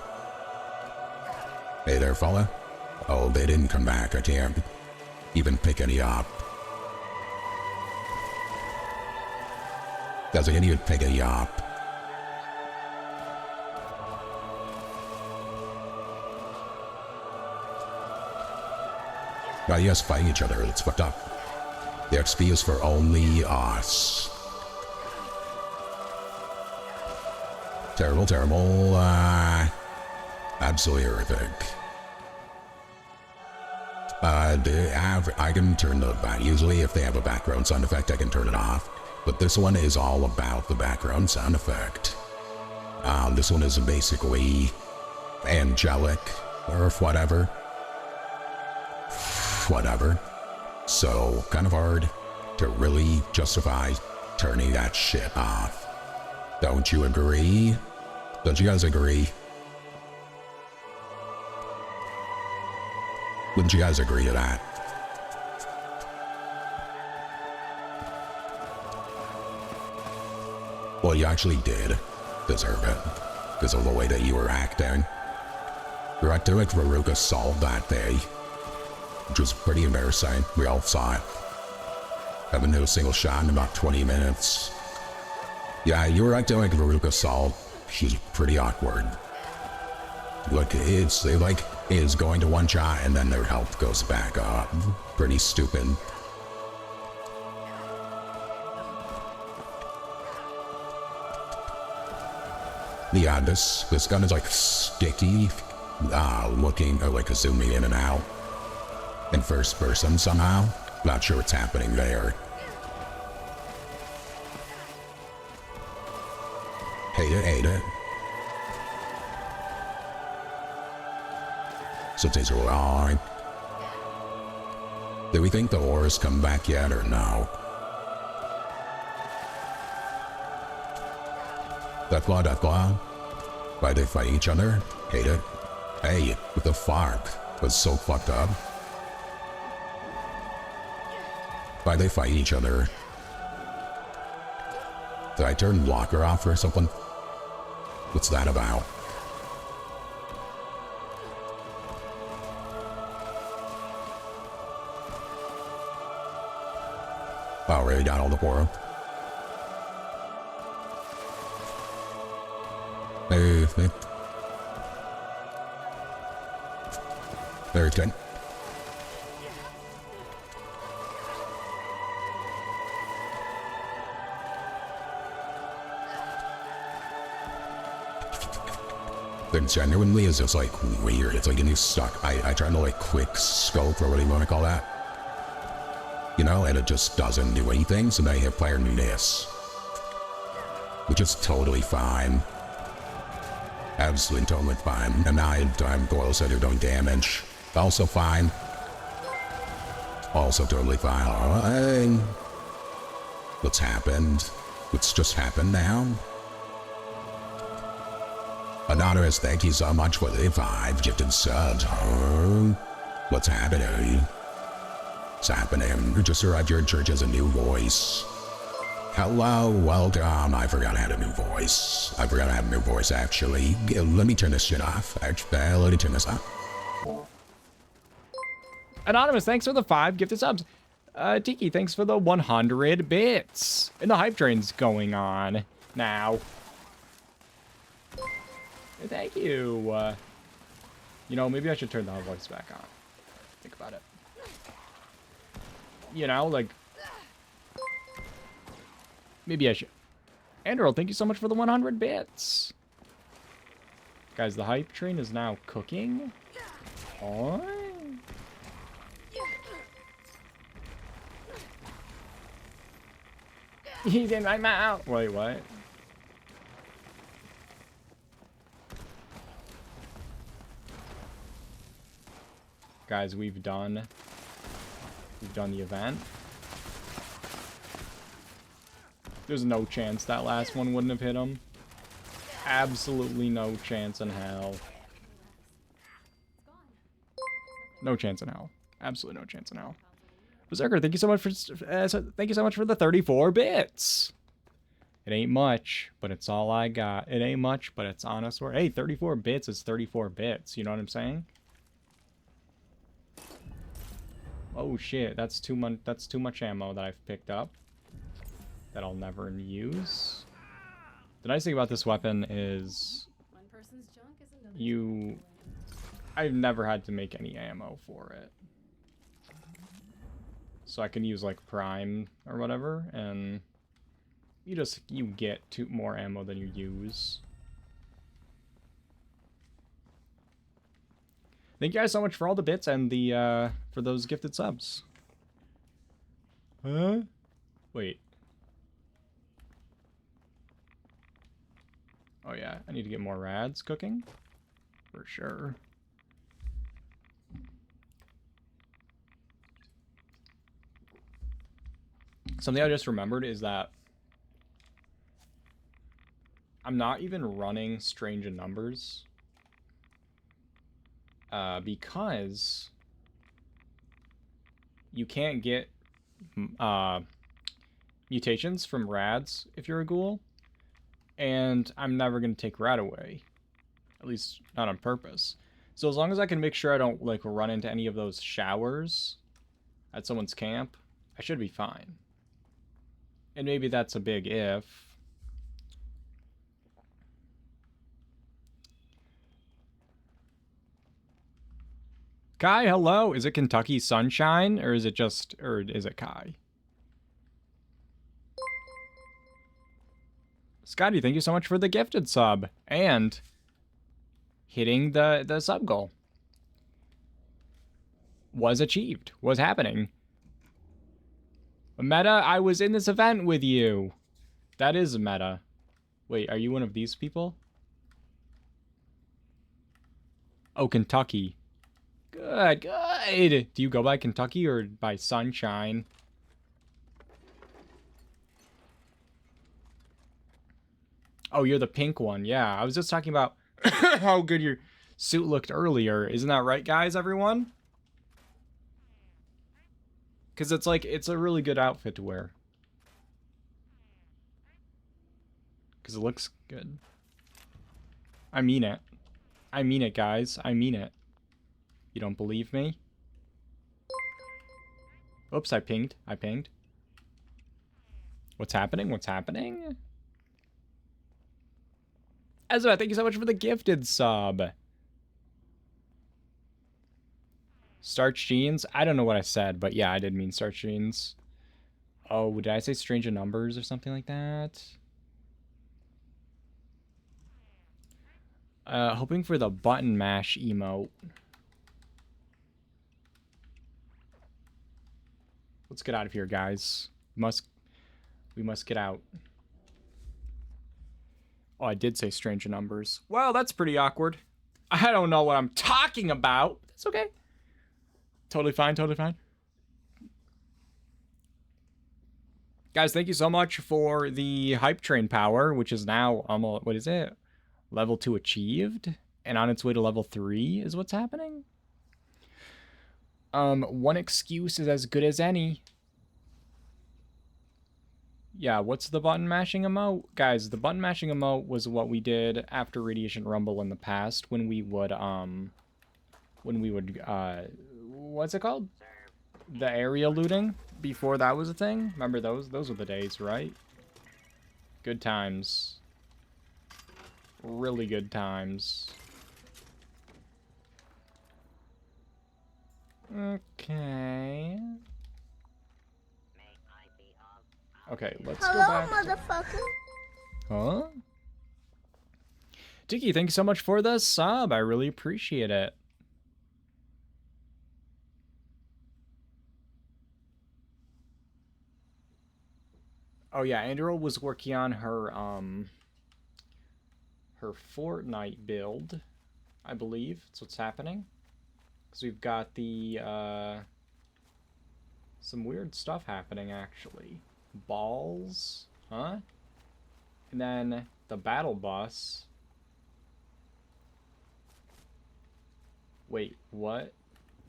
Hey there, fella. Oh, they didn't come back. I can't even pick any up. Doesn't even pick any up. Now you guys fighting each other. It's fucked up. The XP is for only us. Terrible, terrible. Absolutely horrific. I can turn the back. Usually, if they have a background sound effect, I can turn it off. But this one is all about the background sound effect. This one is basically angelic or whatever. Whatever. So, kind of hard to really justify turning that shit off. Don't you agree? Don't you guys agree? Wouldn't you guys agree to that? Well, you actually did deserve it because of the way that you were acting. You're acting like Veruca solved that day, which was pretty embarrassing. We all saw it. Haven't hit a single shot in about 20 minutes. Yeah, you were acting like Veruca solved. She's pretty awkward. Look, it's like is going to one shot and then their health goes back up. Pretty stupid. Yeah, this gun is like sticky, looking like zooming in and out in first person somehow. Not sure what's happening there. Hate it. Some things are wrong. Do we think the horrors come back yet or no? That blah. Why they fight each other? Hate it. Hey, what the fuck? Was so fucked up. Why they fight each other? Did I turn blocker off or something? What's that about? Oh, really got all the forum. Very good. There genuinely is just like weird. It's like getting stuck. I try to like quick scope or whatever you want to call that. You know, and it just doesn't do anything, so now you hit fire and miss. Which is totally fine. Absolutely totally fine. And now I'm close to doing damage. Also fine. Also totally fine. Alright. What's happened? What's just happened now? Anonymous, thank you so much for the 5 gifted subs. What's happening? What's happening? You just arrived your church as a new voice. Hello, welcome. I forgot I had a new voice. Actually. Let me turn this shit off. Let me turn this off. Anonymous, thanks for the 5 gifted subs. Tiki, thanks for the 100 bits. And the hype train's going on now. Thank you. You know, maybe I should turn the voice back on. Think about it. You know, like... Maybe I should. Andrew, thank you so much for the 100 bits. Guys, the hype train is now cooking. Oh. He's in my mouth. Wait, what? Guys, we've done the event. There's no chance that last one wouldn't have hit him. Absolutely no chance in hell. No chance in hell. Absolutely no chance in hell. Berserker, thank you so much for the 34 bits. It ain't much, but it's all I got. It ain't much, but it's honest work. Hey, 34 bits is 34 bits. You know what I'm saying? Oh shit, that's too much ammo that I've picked up that I'll never use. The nice thing about this weapon is I've never had to make any ammo for it. So I can use like prime or whatever, and you get more ammo than you use. Thank you guys so much for all the bits and the for those gifted subs. Huh? Wait. Oh yeah, I need to get more rads cooking. For sure. Something I just remembered is that I'm not even running Strange in Numbers. Because you can't get mutations from rads if you're a ghoul. And I'm never going to take rad away. At least not on purpose. So as long as I can make sure I don't like run into any of those showers at someone's camp, I should be fine. And maybe that's a big if. Kai, hello. Is it Kentucky Sunshine or is it Kai? Scotty, thank you so much for the gifted sub and hitting the sub goal. Was achieved. Was happening. Meta, I was in this event with you. That is Meta. Wait, are you one of these people? Oh, Kentucky. Good, good. Do you go by Kentucky or by Sunshine? Oh, you're the pink one. Yeah, I was just talking about how good your suit looked earlier. Isn't that right, guys, everyone? Because it's a really good outfit to wear. Because it looks good. I mean it. I mean it, guys. I mean it. You don't believe me? Oops, I pinged. I pinged. What's happening? What's happening? Ezra, thank you so much for the gifted sub. Starch jeans? I don't know what I said, but yeah, I did mean starch jeans. Oh, did I say Strange in Numbers or something like that? Hoping for the button mash emote. Let's get out of here, guys. We must get out. Oh, I did say Strange in Numbers. Well, that's pretty awkward. I don't know what I'm talking about. That's okay. Totally fine, totally fine. Guys, thank you so much for the hype train power, which is now almost, what is it? Level 2 achieved, and on its way to level 3 is what's happening. One excuse is as good as any. Yeah, what's the button mashing emote? Guys, the button mashing emote was what we did after Radiation Rumble in the past when we would, what's it called? The area looting before that was a thing. Remember those? Those were the days, right? Good times. Really good times. Okay. Okay, let's go back. Hello, motherfucker. Huh? Tiki, thank you so much for the sub. I really appreciate it. Oh yeah, Andrew was working on her her Fortnite build, I believe. That's what's happening. Because we've got the some weird stuff happening actually. Balls, huh? And then the battle bus. Wait, what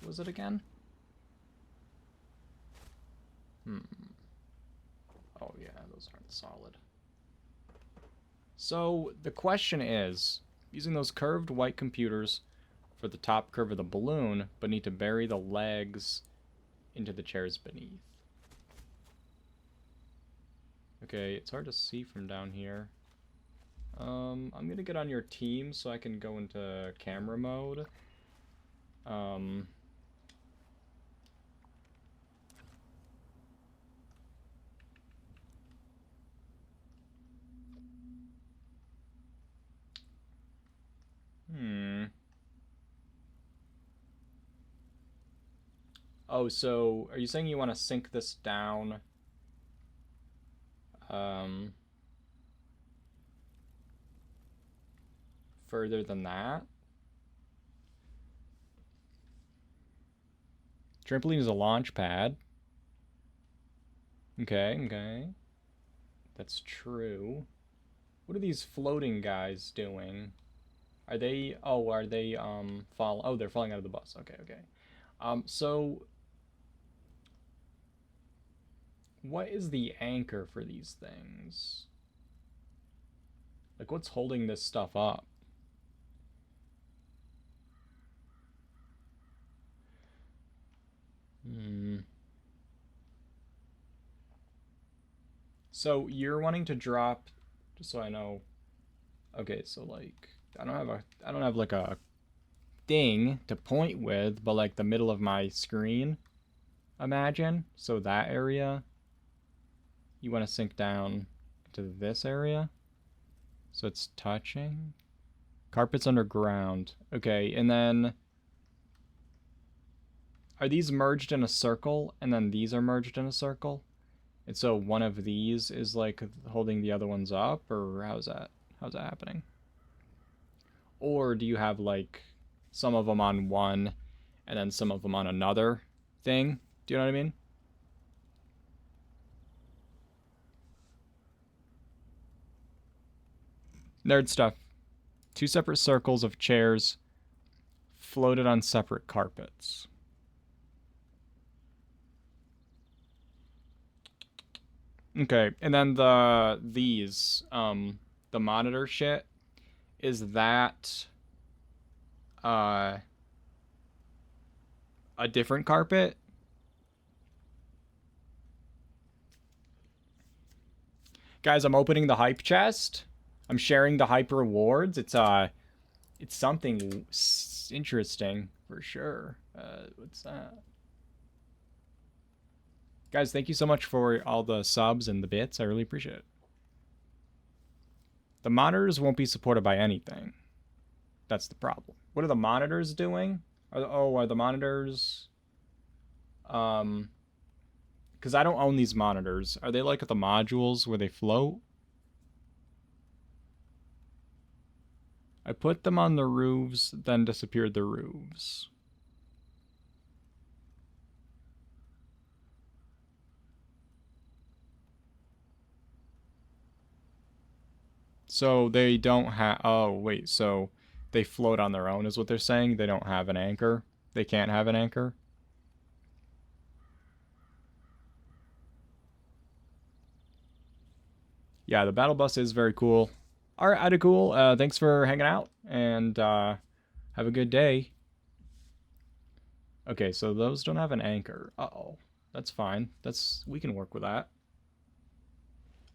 was it again? Oh yeah, those aren't solid. So the question is, using those curved white computers for the top curve of the balloon, but need to bury the legs into the chairs beneath. Okay, it's hard to see from down here. I'm gonna get on your team so I can go into camera mode. Oh, so are you saying you want to sink this down? Further than that? Trampoline is a launch pad. Okay, okay. That's true. What are these floating guys doing? Are they fall? Oh, they're falling out of the bus. Okay, okay. So what is the anchor for these things? Like, what's holding this stuff up? So you're wanting to drop, just so I know. Okay, so like I don't have like a thing to point with, but like the middle of my screen, imagine. So that area, you want to sink down to this area. So it's touching. Carpets underground. Okay, and then are these merged in a circle, and then these are merged in a circle? And so one of these is like holding the other ones up, or how's that happening? Or do you have like some of them on one and then some of them on another thing? Do you know what I mean? Nerd stuff. 2 separate circles of chairs floated on separate carpets. Okay, and then the monitor shit, is that a different carpet? Guys, I'm opening the hype chest. I'm sharing the hype rewards. It's something interesting for sure. What's that? Guys, thank you so much for all the subs and the bits. I really appreciate it. The monitors won't be supported by anything. That's the problem. What are the monitors doing? Are the monitors... Because I don't own these monitors. Are they like the modules where they float? I put them on the roofs, then disappeared the roofs. So they don't have... Oh, wait. So they float on their own is what they're saying? They don't have an anchor? They can't have an anchor? Yeah, the battle bus is very cool. Alright, cool. Thanks for hanging out, and have a good day. Okay, so those don't have an anchor. Uh-oh. That's fine. We can work with that.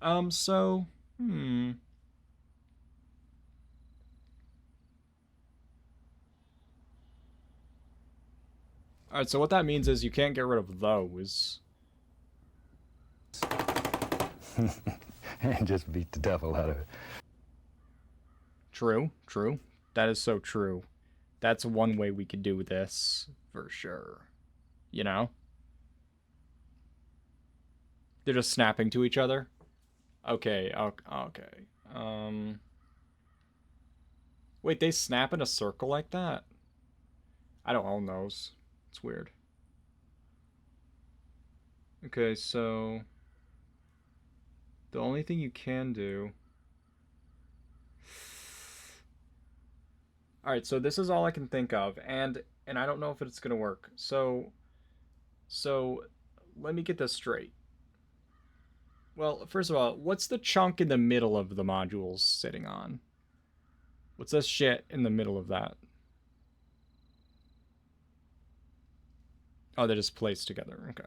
Alright, so what that means is you can't get rid of those. And just beat the devil out of it. True, true. That is so true. That's one way we could do this, for sure. You know? They're just snapping to each other? Okay, okay. Wait, they snap in a circle like that? I don't own those. It's weird. Okay, so... the only thing you can do... Alright, so this is all I can think of, and I don't know if it's gonna work. So let me get this straight. Well, first of all, what's the chunk in the middle of the modules sitting on? What's this shit in the middle of that? Oh, they're just placed together. Okay.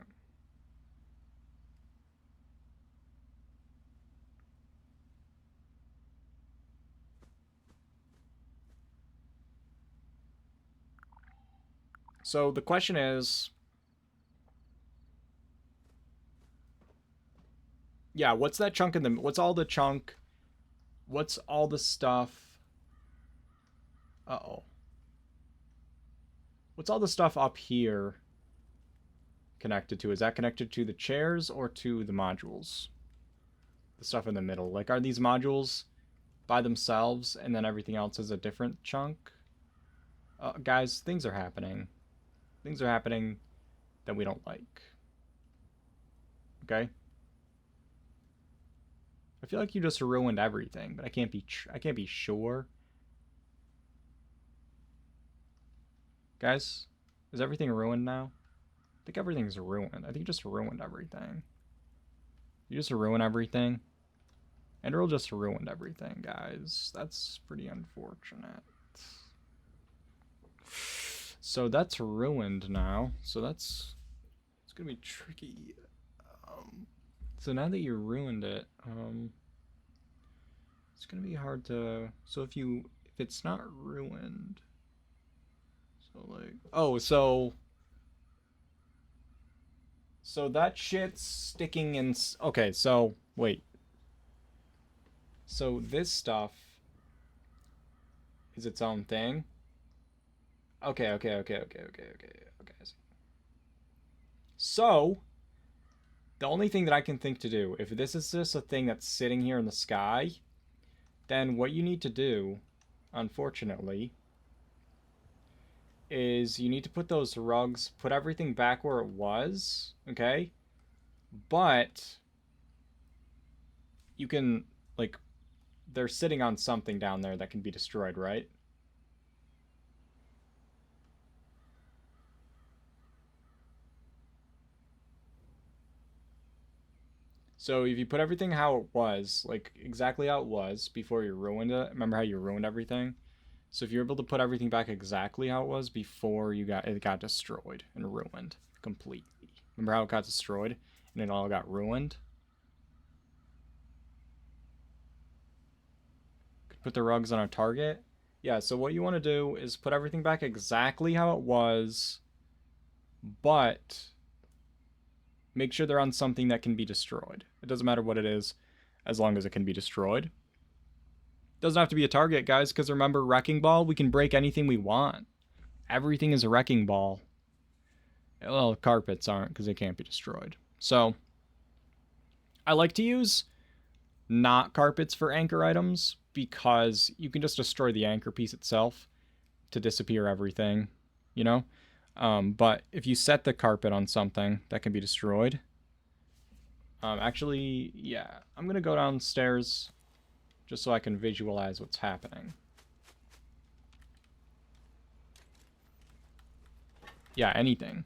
So the question is... yeah, what's that chunk in the... what's all the chunk... what's all the stuff... uh-oh. What's all the stuff up here connected to? Is that connected to the chairs or to the modules? The stuff in the middle. Like, are these modules by themselves and then everything else is a different chunk? Guys, things are happening. Things are happening that we don't like. Okay? I feel like you just ruined everything, but I can't be sure. Guys, is everything ruined now? I think everything's ruined. I think you just ruined everything. You just ruined everything. Enderl just ruined everything, guys. That's pretty unfortunate. So that's ruined now. So it's gonna be tricky. So now that you ruined it, it's gonna be hard to. So if it's not ruined, so like, oh, so that shit's sticking in. Okay, so wait. So this stuff is its own thing. Okay. So the only thing that I can think to do, if this is just a thing that's sitting here in the sky, then what you need to do, unfortunately, is you need to put those rugs, put everything back where it was, okay? But you can, like, they're sitting on something down there that can be destroyed, right? So if you put everything how it was, like exactly how it was before you ruined it, remember how you ruined everything? So if you're able to put everything back exactly how it was before it got destroyed and ruined completely. Remember how it got destroyed and it all got ruined? Could put the rugs on a target. Yeah, so what you want to do is put everything back exactly how it was, but make sure they're on something that can be destroyed. It doesn't matter what it is, as long as it can be destroyed. Doesn't have to be a target, guys, because remember, Wrecking Ball, we can break anything we want. Everything is a Wrecking Ball. Well, carpets aren't, because they can't be destroyed. So, I like to use not carpets for anchor items, because you can just destroy the anchor piece itself to disappear everything, you know? But if you set the carpet on something that can be destroyed, actually, yeah, I'm gonna go downstairs just so I can visualize what's happening. Yeah, anything.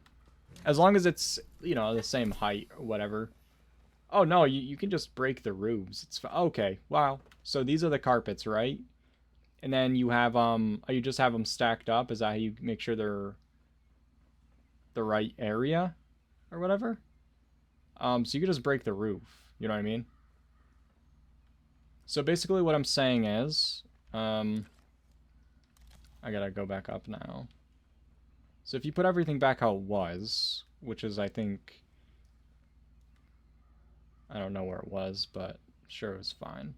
As long as it's, you know, the same height or whatever. Oh, no, you can just break the roofs. It's okay, wow. So these are the carpets, right? And then you have, you just have them stacked up? Is that how you make sure they're the right area or whatever? So you can just break the roof. You know what I mean? So basically what I'm saying is, I gotta go back up now. So if you put everything back how it was, which is, I think, I don't know where it was, but sure, it was fine.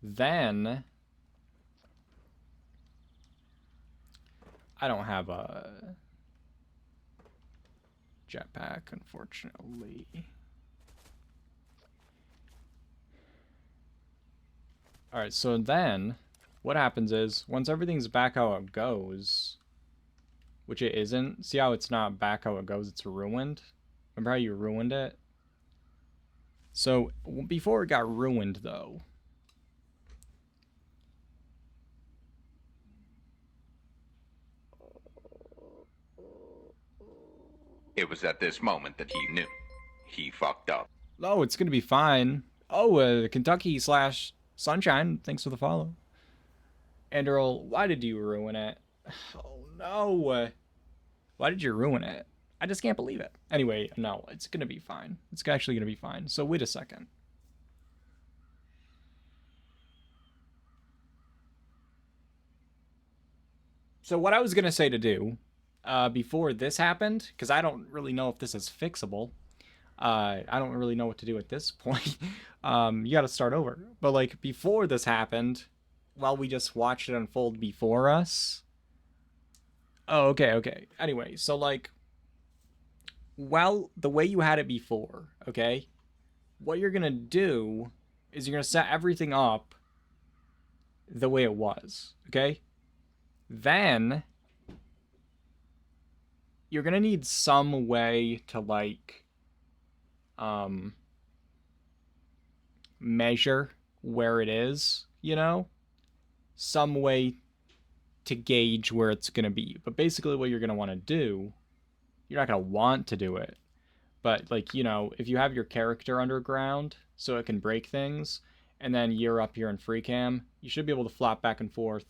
Then I don't have a jetpack, unfortunately. Alright, so then what happens is, once everything's back how it goes, which it isn't, see how it's not back how it goes, it's ruined? Remember how you ruined it? So, before it got ruined, though, It was at this moment that he knew. He fucked up. oh, it's gonna be fine. Oh, Kentucky slash Sunshine, thanks for the follow. Enderl, why did you ruin it? Oh, no. Why did you ruin it? I just can't believe it. Anyway, no, it's gonna be fine. It's actually gonna be fine. So wait a second. So what I was gonna say to do, before this happened, because I don't really know if this is fixable. I don't really know what to do at this point. You gotta start over. But like before this happened, while we just watched it unfold before us. Oh, okay. Anyway, so like, well, the way you had it before, okay? What you're gonna do is you're gonna set everything up the way it was, okay? Then you're gonna need some way to like measure where it is, you know? Some way to gauge where it's going to be. But basically what you're going to want to do, you're not going to want to do it, but like, you know, if you have your character underground so it can break things, and then you're up here in free cam, you should be able to flop back and forth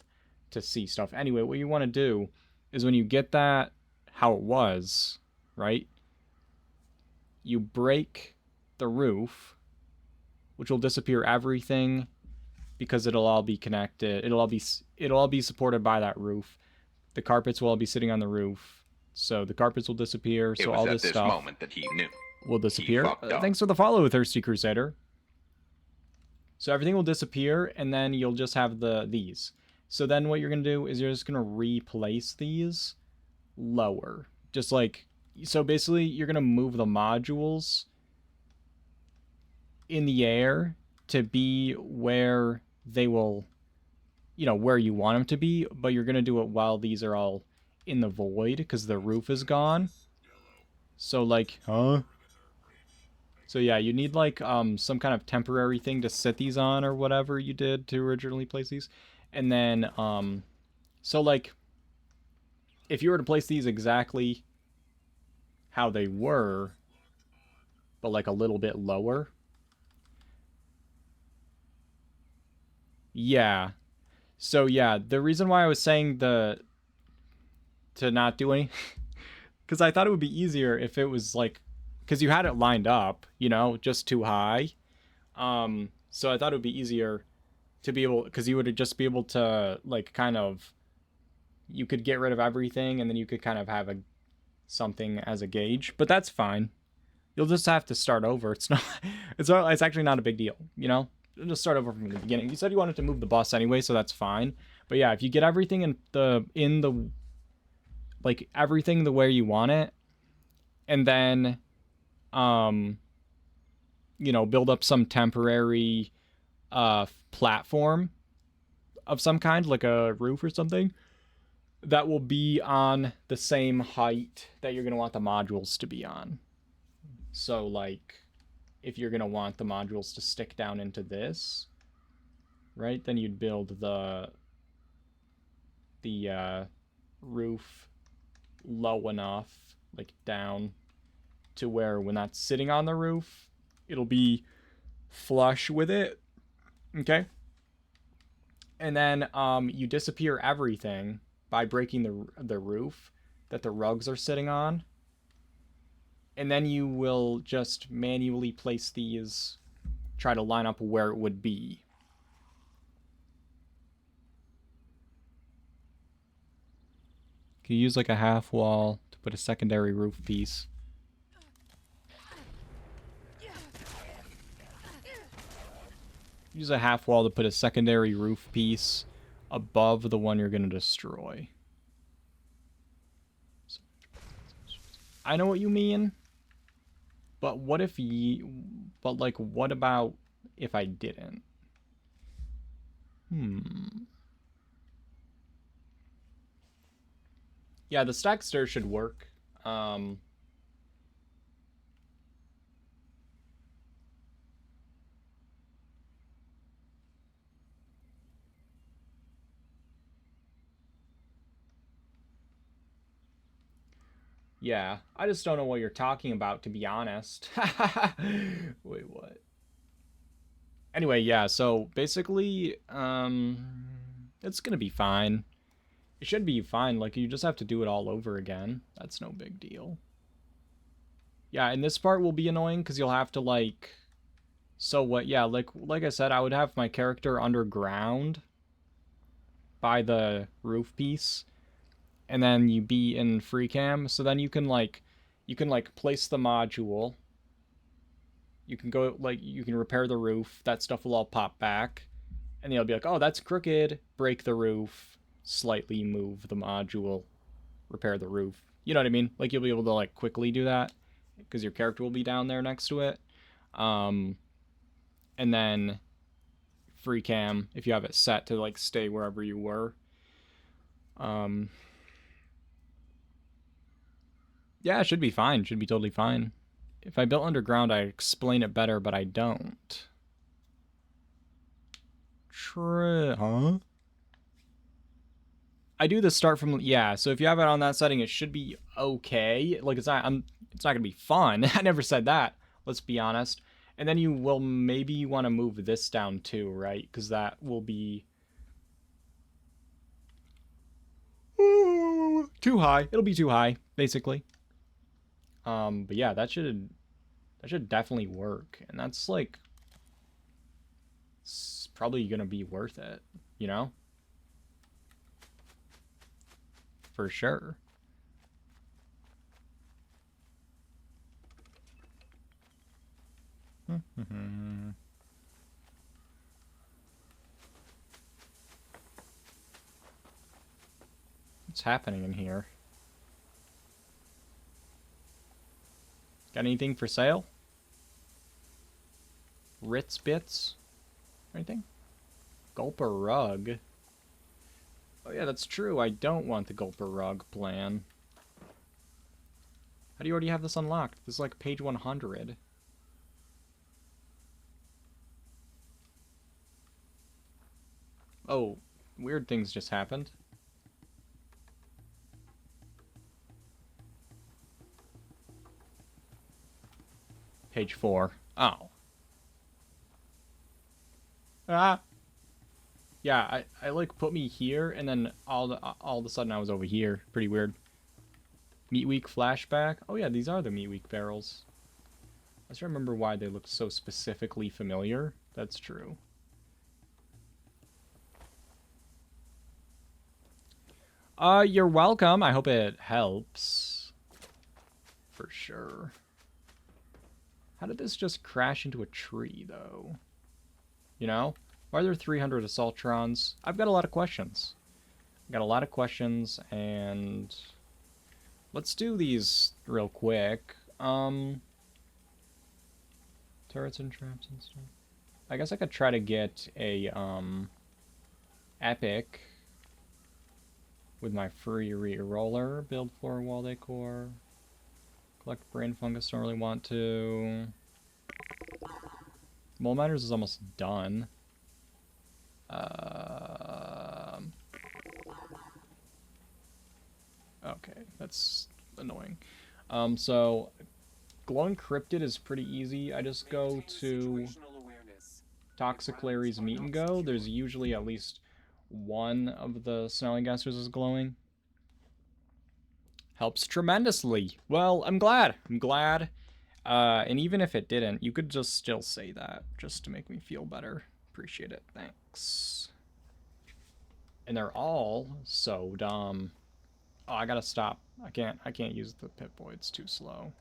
to see stuff. Anyway, what you want to do is when you get that how it was, right? You break the roof, which will disappear everything because it'll all be connected. It'll all be supported by that roof. The carpets will all be sitting on the roof. So the carpets will disappear. So all this stuff. It was at this moment that he knew. Will disappear. Thanks for the follow, Thirsty Crusader. So everything will disappear, and then you'll just have these. So then what you're going to do is you're just going to replace these lower. Just like, so basically you're going to move the modules in the air to be where they will, you know, where you want them to be, but you're going to do it while these are all in the void because the roof is gone. So like, so yeah, you need like some kind of temporary thing to set these on or whatever you did to originally place these. And then so like if you were to place these exactly how they were, but like a little bit lower. Yeah. So yeah, the reason why I was saying to not do any because I thought it would be easier if it was like, because you had it lined up, you know, just too high. So I thought it would be easier to be able, because you would just be able to like kind of, you could get rid of everything and then you could kind of have something as a gauge, but that's fine. You'll just have to start over. It's actually not a big deal, you know? You'll just start over from the beginning. You said you wanted to move the bus anyway, so that's fine. But yeah, if you get everything in the like everything the way you want it, and then you know, build up some temporary platform of some kind, like a roof or something, that will be on the same height that you're going to want the modules to be on. So like if you're going to want the modules to stick down into this, right, then you'd build the roof low enough, like down to where when that's sitting on the roof, it'll be flush with it. Okay. And then you disappear everything by breaking the roof that the rugs are sitting on. And then you will just manually place these, try to line up where it would be. You use like a half wall to put a secondary roof piece. Use a half wall to put a secondary roof piece above the one you're going to destroy. I know what you mean. But what if but like, what about if I didn't? Yeah, the stack stair should work. Yeah, I just don't know what you're talking about, to be honest. Wait, what? Anyway, yeah, so basically, it's gonna be fine. It should be fine, like, you just have to do it all over again. That's no big deal. Yeah, and this part will be annoying, because you'll have to, like... So what, yeah, like I said, I would have my character underground by the roof piece, and then you be in free cam, so then you can place the module. You can go, like, you can repair the roof, that stuff will all pop back, and you'll be like, oh, that's crooked, break the roof, slightly move the module, repair the roof. You know what I mean? Like, you'll be able to, like, quickly do that, because your character will be down there next to it. And then free cam, if you have it set to, like, stay wherever you were. Yeah, it should be fine. Should be totally fine. If I built underground, I'd explain it better, but I don't. Huh? I do the start from, yeah, so if you have it on that setting, it should be okay. Like, it's not gonna be fun. I never said that, let's be honest. And then you will maybe want to move this down too, right? Because that will be too high. It'll be too high, basically. But yeah, that should definitely work. And that's like, it's probably gonna be worth it, you know? For sure. What's happening in here? Got anything for sale? Ritz bits? Anything? Gulper rug? Oh yeah, that's true. I don't want the Gulper rug plan. How do you already have this unlocked? This is like page 100. Oh, weird things just happened. Page 4. Oh. Ah. Yeah, I like put me here, and then all of a sudden I was over here. Pretty weird. Meat Week flashback. Oh yeah, these are the Meat Week barrels. I just remember why they look so specifically familiar. That's true. You're welcome. I hope it helps. For sure. How did this just crash into a tree, though? You know? Why are there 300 Assaultrons? I've got a lot of questions. I've got a lot of questions, and let's do these real quick. Turrets and traps and stuff. I guess I could try to get a, epic with my free re-roller. Build floor wall decor. Collect brain fungus, don't really want to. Mole Miners is almost done. Okay, that's annoying. So Glowing Cryptid is pretty easy. I just go to Toxic Larry's Meet and Go. There's usually at least one of the Snellingasters is glowing. Helps tremendously. Well, I'm glad. I'm glad. And even if it didn't, you could just still say that just to make me feel better. Appreciate it. Thanks. And they're all so dumb. Oh, I gotta stop. I can't use the Pip-Boy. It's too slow.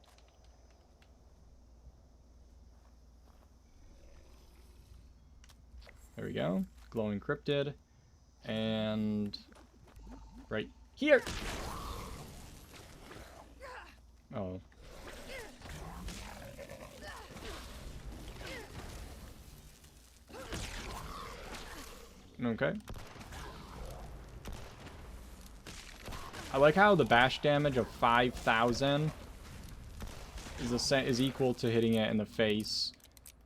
There we go. Glowing Cryptid. And right here. Oh. Okay. I like how the bash damage of 5,000 is equal to hitting it in the face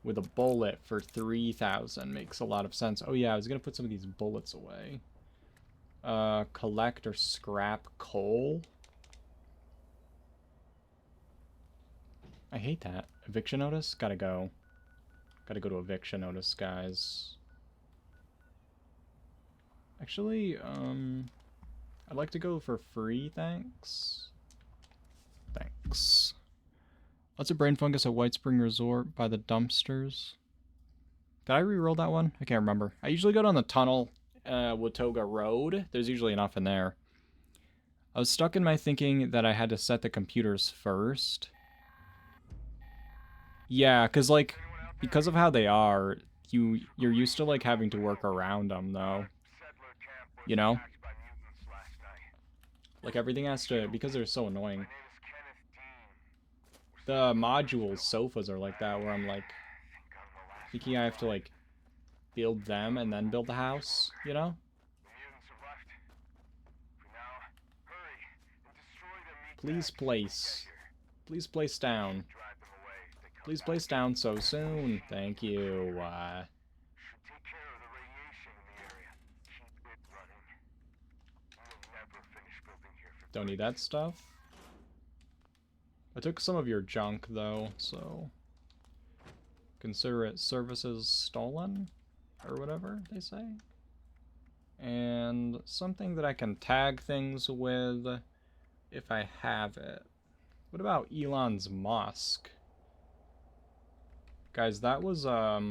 with a bullet for 3,000. Makes a lot of sense. Oh yeah, I was gonna put some of these bullets away. Collect or scrap coal. I hate that. Eviction notice? Gotta go. Gotta go to eviction notice, guys. Actually, I'd like to go for free, thanks. Thanks. Lots of brain fungus at White Spring Resort by the dumpsters. Did I re-roll that one? I can't remember. I usually go down the tunnel, Watoga Road. There's usually enough in there. I was stuck in my thinking that I had to set the computers first. Yeah, because, like, because of how they are, you're used to, like, having to work around them, though. You know? Like, everything has to, because they're so annoying. The module sofas are like that, where I'm, like, thinking I have to, like, build them and then build the house, you know? Please place. Please place down. Please place down so soon. Thank you. Don't need that stuff. I took some of your junk, though, so... Consider it services stolen? Or whatever they say. And something that I can tag things with if I have it. What about Elon's Musk? Guys, that was, a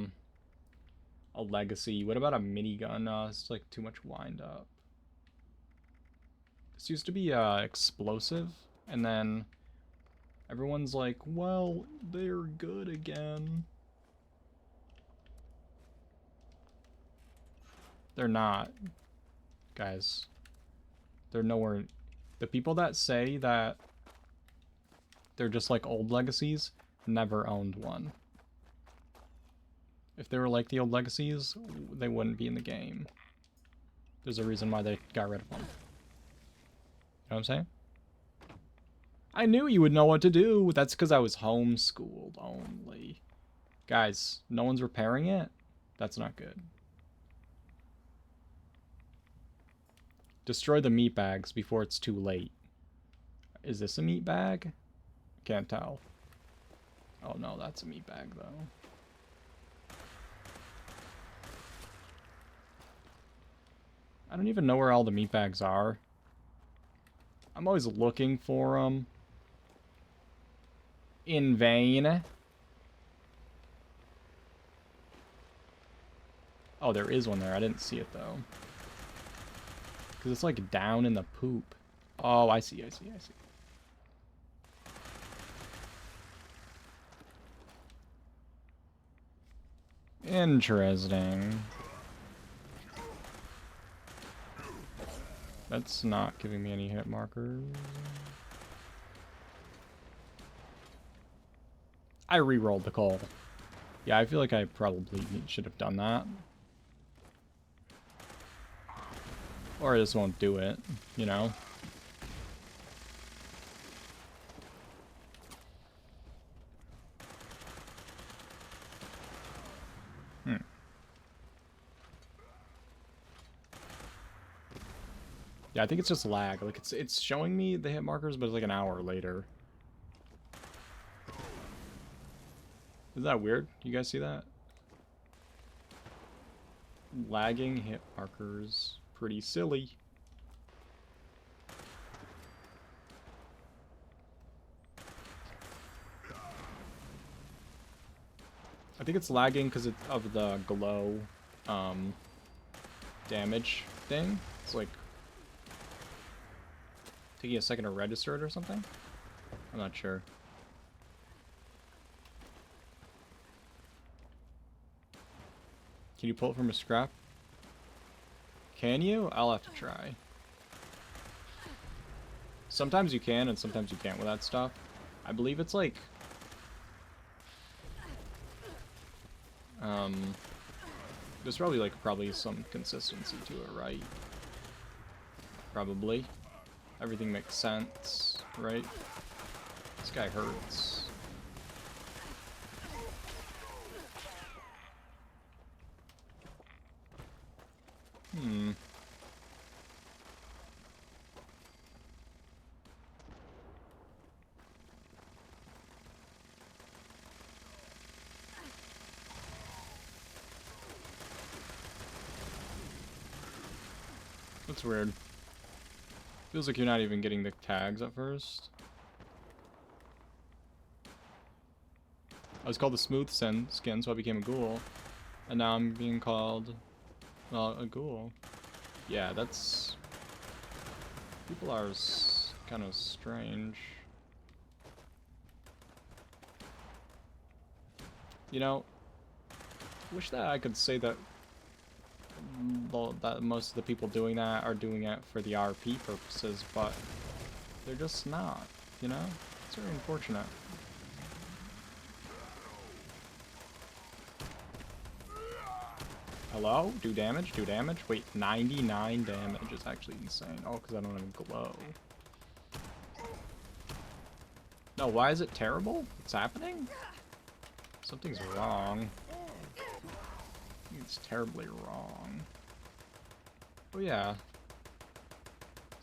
legacy. What about a minigun? It's like too much wind up. This used to be, explosive, and then everyone's like, well, they're good again. They're not, guys. They're nowhere... The people that say that they're just like old legacies never owned one. If they were like the old legacies, they wouldn't be in the game. There's a reason why they got rid of them. You know what I'm saying? I knew you would know what to do. That's because I was homeschooled only. Guys, no one's repairing it? That's not good. Destroy the meat bags before it's too late. Is this a meat bag? Can't tell. Oh no, that's a meat bag though. I don't even know where all the meat bags are. I'm always looking for them. In vain. Oh, there is one there. I didn't see it though. Because it's like down in the poop. Oh, I see. Interesting. That's not giving me any hit markers. I re-rolled the call. Yeah, I feel like I probably should have done that. Or I just won't do it, you know? Yeah, I think it's just lag. Like, it's showing me the hit markers, but it's like an hour later. Is that weird? You guys see that? Lagging hit markers. Pretty silly. I think it's lagging because of the glow damage thing. It's like taking a second to register it or something. I'm not sure. Can you pull it from a scrap? Can you? I'll have to try. Sometimes you can and sometimes you can't with that stuff. I believe it's like... there's probably some consistency to it, right? Probably. Everything makes sense, right? This guy hurts. That's weird. Feels like you're not even getting the tags at first. I was called the smooth skin, so I became a ghoul. And now I'm being called, well, a ghoul. Yeah, that's... People are kind of strange. You know, wish that I could say that most of the people doing that are doing it for the RP purposes, but they're just not, you know? It's very unfortunate. Hello? Do damage? Do damage? Wait, 99 damage is actually insane. Oh, because I don't have glow. No, why is it terrible? What's happening? Something's wrong. It's terribly wrong. Oh yeah.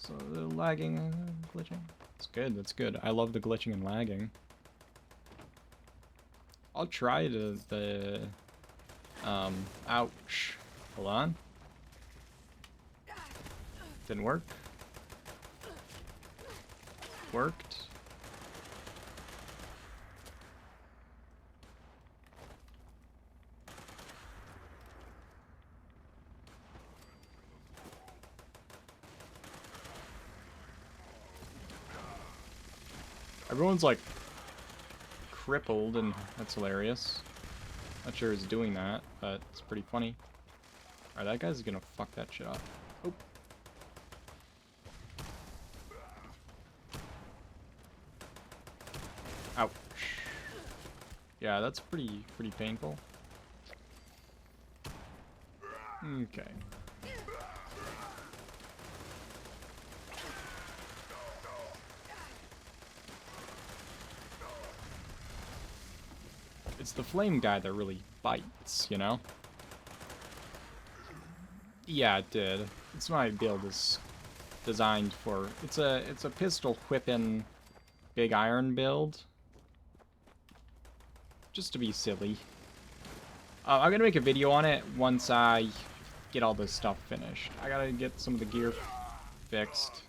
So the lagging, glitching. That's good. That's good. I love the glitching and lagging. I'll try the ouch. Hold on. Didn't work. Worked. Everyone's like crippled, and that's hilarious. Not sure who's doing that, but it's pretty funny. Alright, that guy's gonna fuck that shit up. Oh. Ouch. Yeah, that's pretty painful. Okay. It's the flame guy that really bites, you know? Yeah, it did. It's my build is designed for. It's a pistol whipping big iron build. Just to be silly. I'm gonna make a video on it once I get all this stuff finished. I gotta get some of the gear fixed.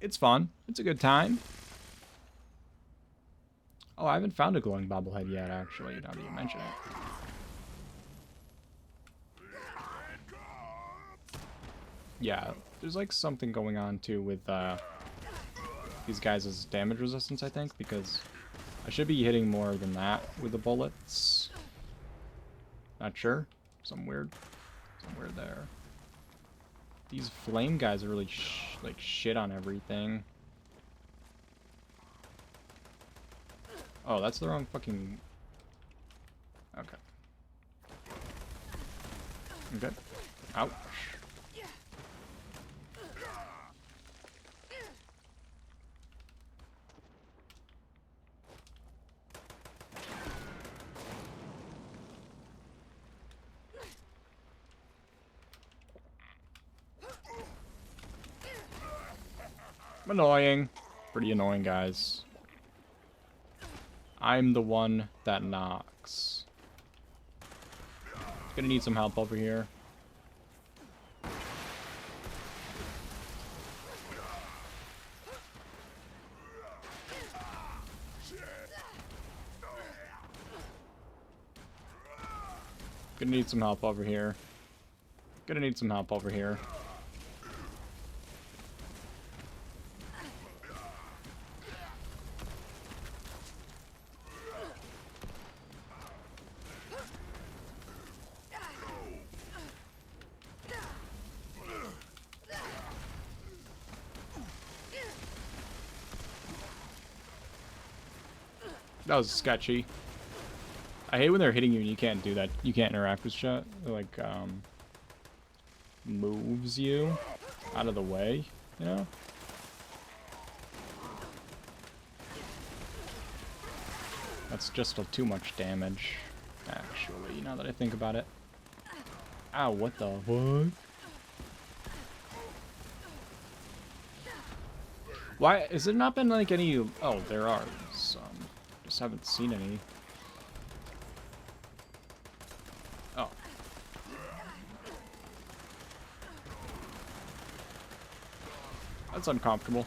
It's fun. It's a good time. Oh, I haven't found a glowing bobblehead yet, actually, now that you mention it. Yeah, there's like something going on too with these guys' damage resistance, I think, because I should be hitting more than that with the bullets. Not sure. Somewhere there. These flame guys are really like shit on everything. Oh, that's the wrong fucking... Okay. Okay. Ouch. Annoying. Pretty annoying, guys. I'm the one that knocks. Gonna need some help over here. Gonna need some help over here. Gonna need some help over here. That was sketchy. I hate when they're hitting you and you can't do that. You can't interact with shit. It, like, moves you out of the way, you know? That's just too much damage, actually, now that I think about it. Ow, what the fuck? Why, has there not been, like, any... Oh, there are some. Just haven't seen any. Oh. That's uncomfortable.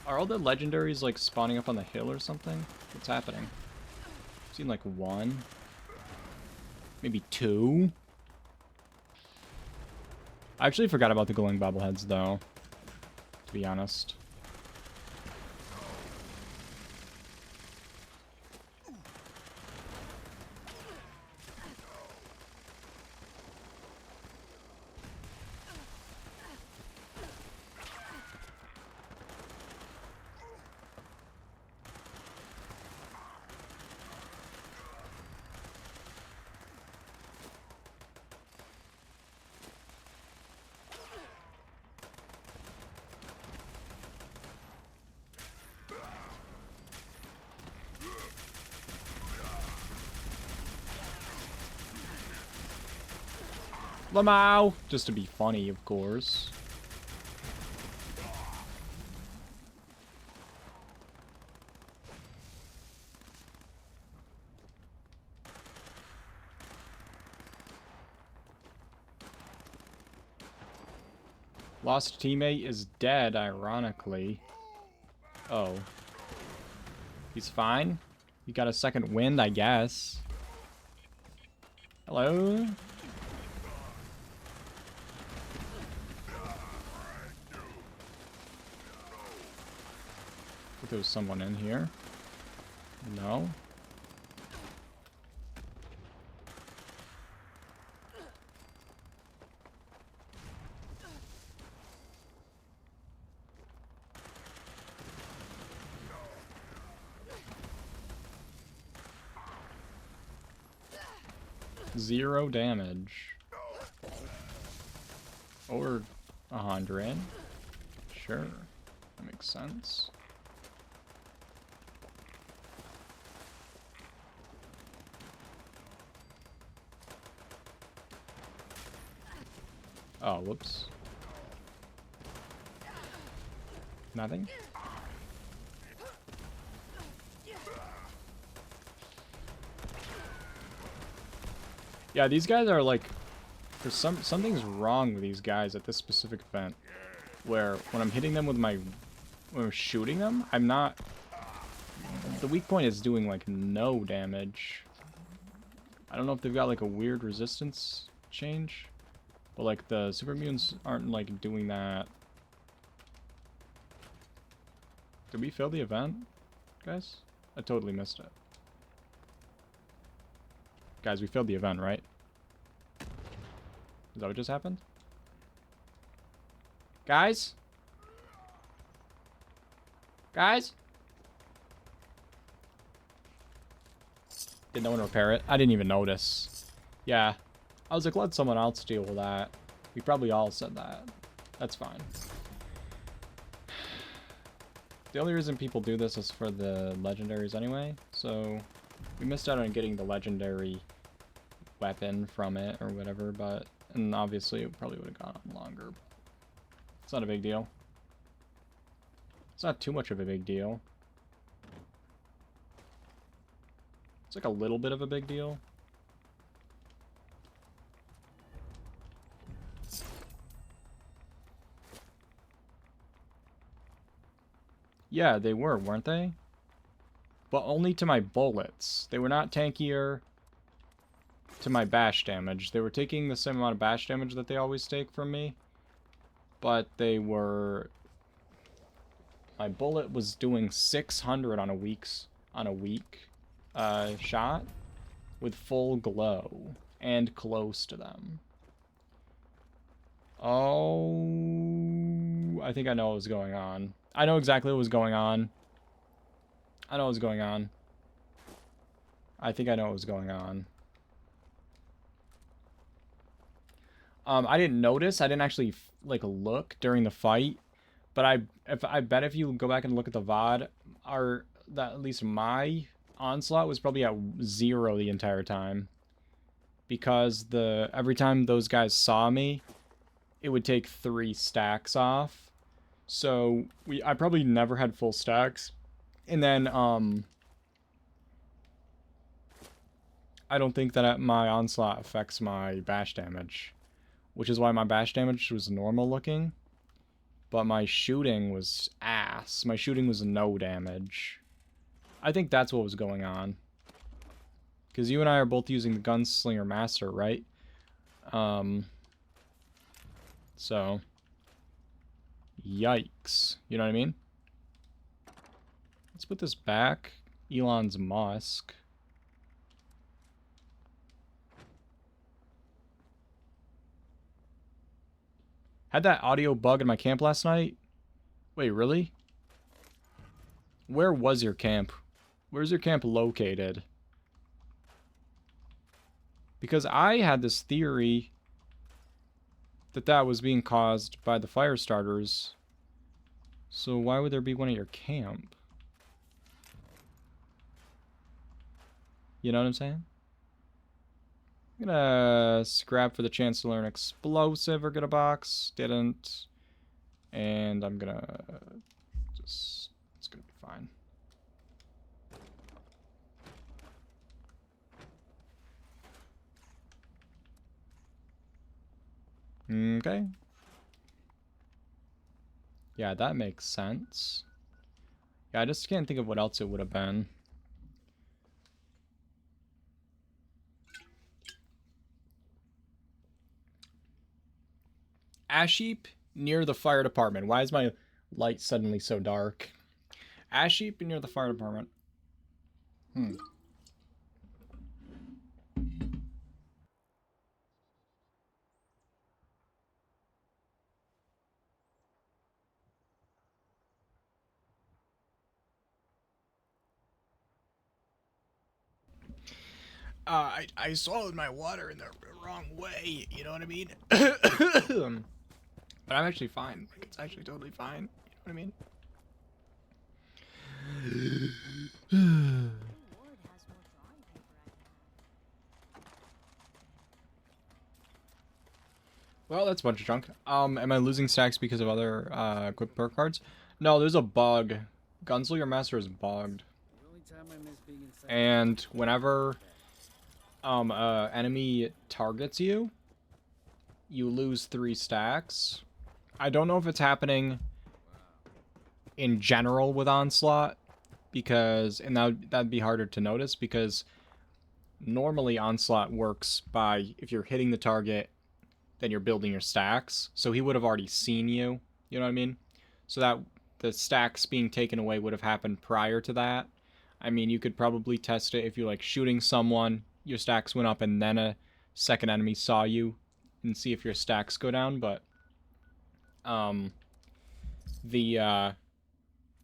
Are all the legendaries, like, spawning up on the hill or something? What's happening? I've seen, like, one. Maybe two? I actually forgot about the glowing bobbleheads, though. To be honest. Lamau! Just to be funny, of course. Lost teammate is dead, ironically. Oh. He's fine? He got a second wind, I guess. Hello? I think there was someone in here. No? Zero damage. Or 100. Sure. That makes sense. Oh, whoops. Nothing? Yeah, these guys are like, there's something's wrong with these guys at this specific event, where when I'm hitting them with when I'm shooting them, I'm not, the weak point is doing like no damage. I don't know if they've got like a weird resistance change, but like the super mutants aren't like doing that. Did we fail the event, guys? I totally missed it. Guys, we failed the event, right? Is that what just happened? Guys? Guys? Did no one repair it? I didn't even notice. Yeah. I was like, let someone else deal with that. We probably all said that. That's fine. The only reason people do this is for the legendaries anyway, so we missed out on getting the legendary weapon from it or whatever, but, and obviously it probably would have gone on longer. It's not a big deal. It's not too much of a big deal. It's like a little bit of a big deal. Yeah, they were, weren't they? But only to my bullets. They were not tankier to my bash damage. They were taking the same amount of bash damage that they always take from me. But they were... My bullet was doing 600 on a weak shot with full glow and close to them. Oh, I think I know what was going on. I know exactly what was going on. I know what was going on. I think I know what was going on. I didn't notice. I didn't actually like look during the fight, but I bet if you go back and look at the VOD, at least my onslaught was probably at 0 the entire time, because every time those guys saw me, it would take 3 stacks off. So I probably never had full stacks. And then I don't think that my onslaught affects my bash damage, which is why my bash damage was normal looking, but my shooting was ass. My shooting was no damage. I think that's what was going on. Because you and I are both using the Gunslinger Master, right? So, yikes. You know what I mean? Let's put this back. Elon's Musk. Had that audio bug in my camp last night? Wait, really? Where was your camp? Where's your camp located? Because I had this theory that was being caused by the fire starters. So why would there be one at your camp? You know what I'm saying? I'm gonna scrap for the chance to learn explosive or get a box. Didn't. And I'm gonna just, it's gonna be fine. Okay. Yeah, that makes sense. Yeah, I just can't think of what else it would have been. Ash heap near the fire department. Why is my light suddenly so dark? Ash heap near the fire department. I swallowed my water in the wrong way. You know what I mean? But I'm actually fine. Like, it's actually totally fine. You know what I mean? Well, that's a bunch of junk. Am I losing stacks because of other equipped perk cards? No, there's a bug. Gunslinger Master is bugged. And whenever enemy targets you, you lose 3 stacks. I don't know if it's happening in general with Onslaught, because, and that'd be harder to notice, because normally Onslaught works by, if you're hitting the target, then you're building your stacks. So he would have already seen you, you know what I mean? So that the stacks being taken away would have happened prior to that. I mean, you could probably test it if you're like shooting someone, your stacks went up, and then a second enemy saw you, and see if your stacks go down. But the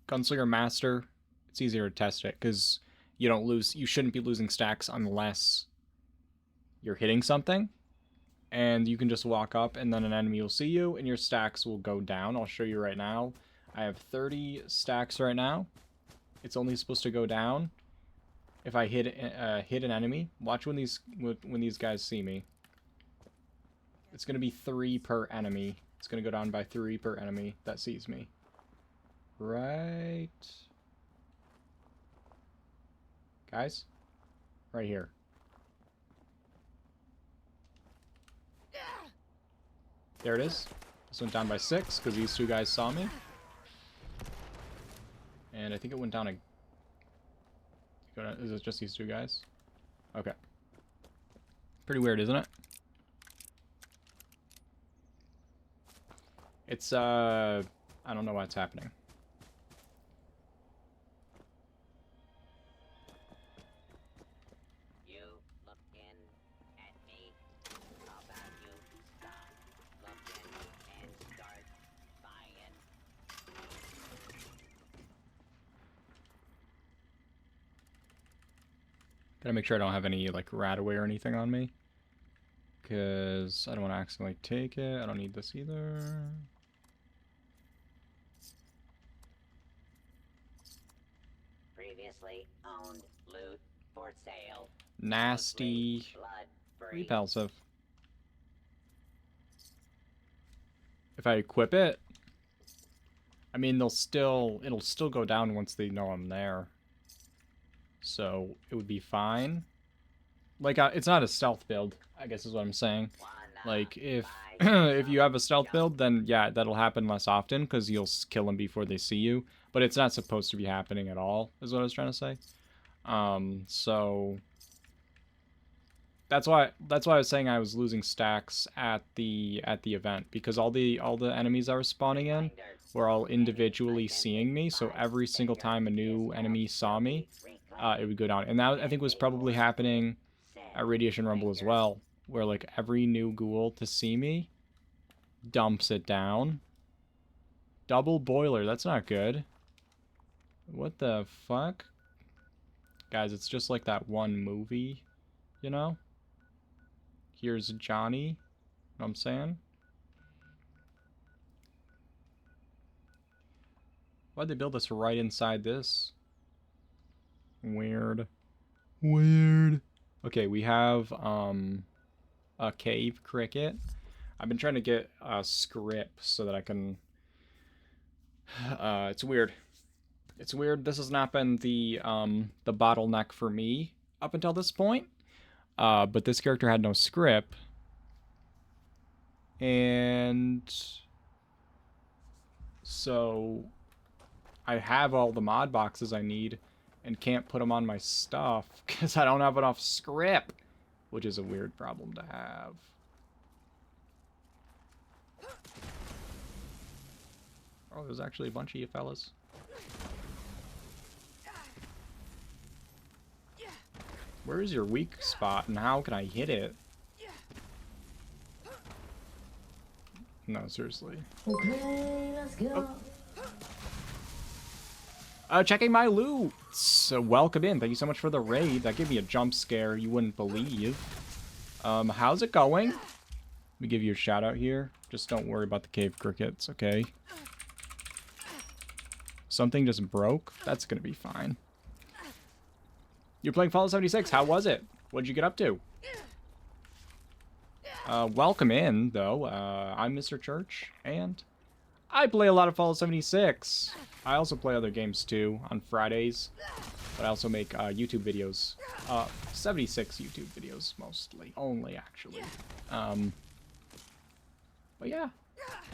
Gunslinger Master, it's easier to test it because you shouldn't be losing stacks unless you're hitting something. And you can just walk up, and then an enemy will see you, and your stacks will go down. I'll show you right now. I have 30 stacks right now. It's only supposed to go down if I hit an enemy. Watch when these guys see me. It's gonna be 3 per enemy. It's gonna go down by 3 per enemy that sees me. Right, guys, right here. There it is. This went down by 6 because these 2 guys saw me. And I think it went down is it just these 2 guys? Okay. Pretty weird, isn't it? It's, I don't know why it's happening. Gotta make sure I don't have any, like, rat-away or anything on me. Because I don't want to accidentally take it. I don't need this either. Previously owned loot for sale. Nasty. Repulsive. If I equip it, I mean, it'll still go down once they know I'm there. So it would be fine. Like, it's not a stealth build, I guess is what I'm saying. Like, if if you have a stealth build, then yeah, that'll happen less often because you'll kill them before they see you. But it's not supposed to be happening at all, is what I was trying to say. So that's why I was saying I was losing stacks at the event, because all the enemies I was spawning in were all individually seeing me. So every single time a new enemy saw me, it would go down. And that, I think, was probably happening at Radiation Rumble as well, where like every new ghoul to see me dumps it down. Double boiler, that's not good. What the fuck? Guys, it's just like that one movie, you know? Here's Johnny, you know what I'm saying? Why'd they build this right inside this? Weird. Weird. Okay, we have, a cave cricket. I've been trying to get a script so that I can... it's weird. It's weird. This has not been the bottleneck for me up until this point. But this character had no script. And so I have all the mod boxes I need and can't put them on my stuff because I don't have enough script, which is a weird problem to have. Oh, there's actually a bunch of you fellas. Where is your weak spot and how can I hit it? No, seriously. Okay, let's go. Checking my loot. So welcome in. Thank you so much for the raid. That gave me a jump scare you wouldn't believe. How's it going? Let me give you a shout out here. Just don't worry about the cave crickets, okay? Something just broke? That's gonna be fine. You're playing Fallout 76. How was it? What'd you get up to? Welcome in, though. I'm Mr. Church, and I play a lot of Fallout 76. I also play other games, too, on Fridays. But I also make YouTube videos. 76 YouTube videos, mostly. Only, actually. But yeah.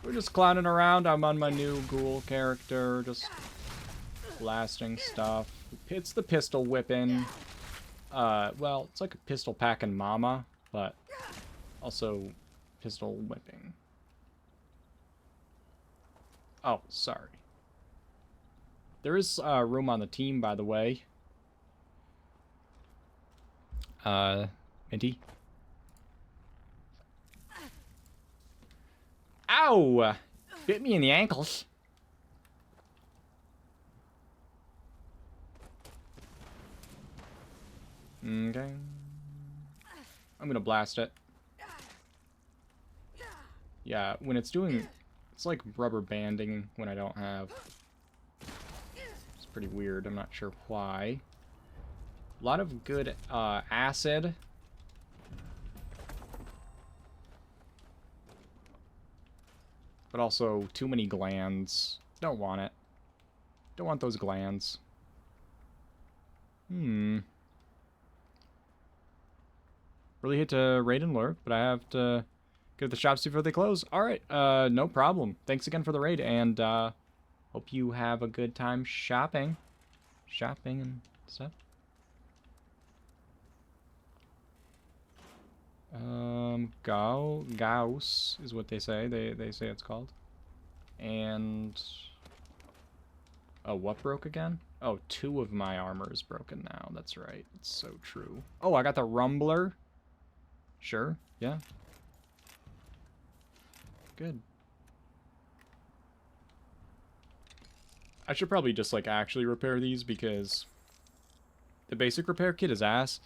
We're just clowning around. I'm on my new ghoul character. Just blasting stuff. It's the pistol whipping. Well, it's like a pistol packing mama, but also pistol whipping. Oh, sorry. There is room on the team, by the way. Minty? Ow! Bit me in the ankles. Okay. I'm gonna blast it. Yeah, when it's doing... It's like rubber banding when I don't have... It's pretty weird. I'm not sure why. A lot of good acid. But also too many glands. Don't want it. Don't want those glands. Really hate to raid and lurk, but I have to go to the shops before they close. Alright, no problem. Thanks again for the raid, and hope you have a good time shopping. Shopping and stuff. Gauss is what they say. They say it's called. And... Oh, what broke again? Oh, 2 of my armor is broken now. That's right. It's so true. Oh, I got the Rumbler. Sure, yeah. Good. I should probably just, like, actually repair these because the basic repair kit is ass.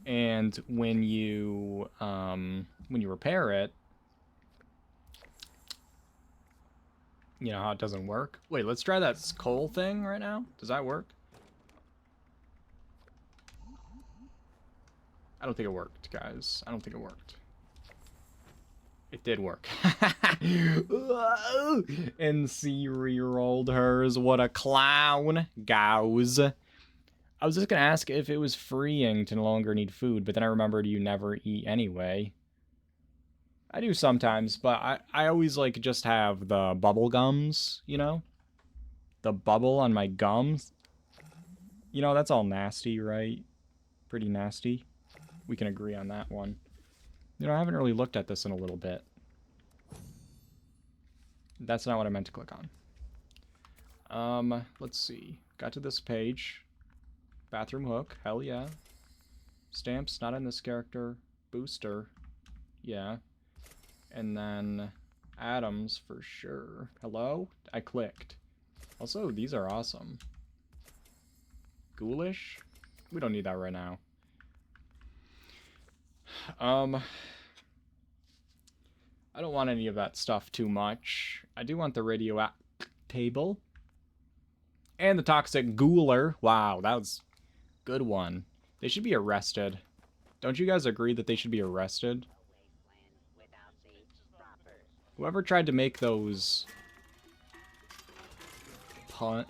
And when you repair it, you know how it doesn't work? Wait, let's try that coal thing right now. Does that work? I don't think it worked, guys. I don't think it worked. It did work. NC re-rolled hers. What a clown. Gauze. I was just going to ask if it was freeing to no longer need food, but then I remembered you never eat anyway. I do sometimes, but I always, like, just have the bubble gums, you know? The bubble on my gums. You know, that's all nasty, right? Pretty nasty. We can agree on that one. You know, I haven't really looked at this in a little bit. That's not what I meant to click on. Let's see. Got to this page. Bathroom hook. Hell yeah. Stamps, not in this character. Booster. Yeah. And then atoms for sure. Hello? I clicked. Also, these are awesome. Ghoulish? We don't need that right now. I don't want any of that stuff too much. I do want the radioactive table. And the toxic ghouler. Wow, that was a good one. They should be arrested. Don't you guys agree that they should be arrested? Whoever tried to make those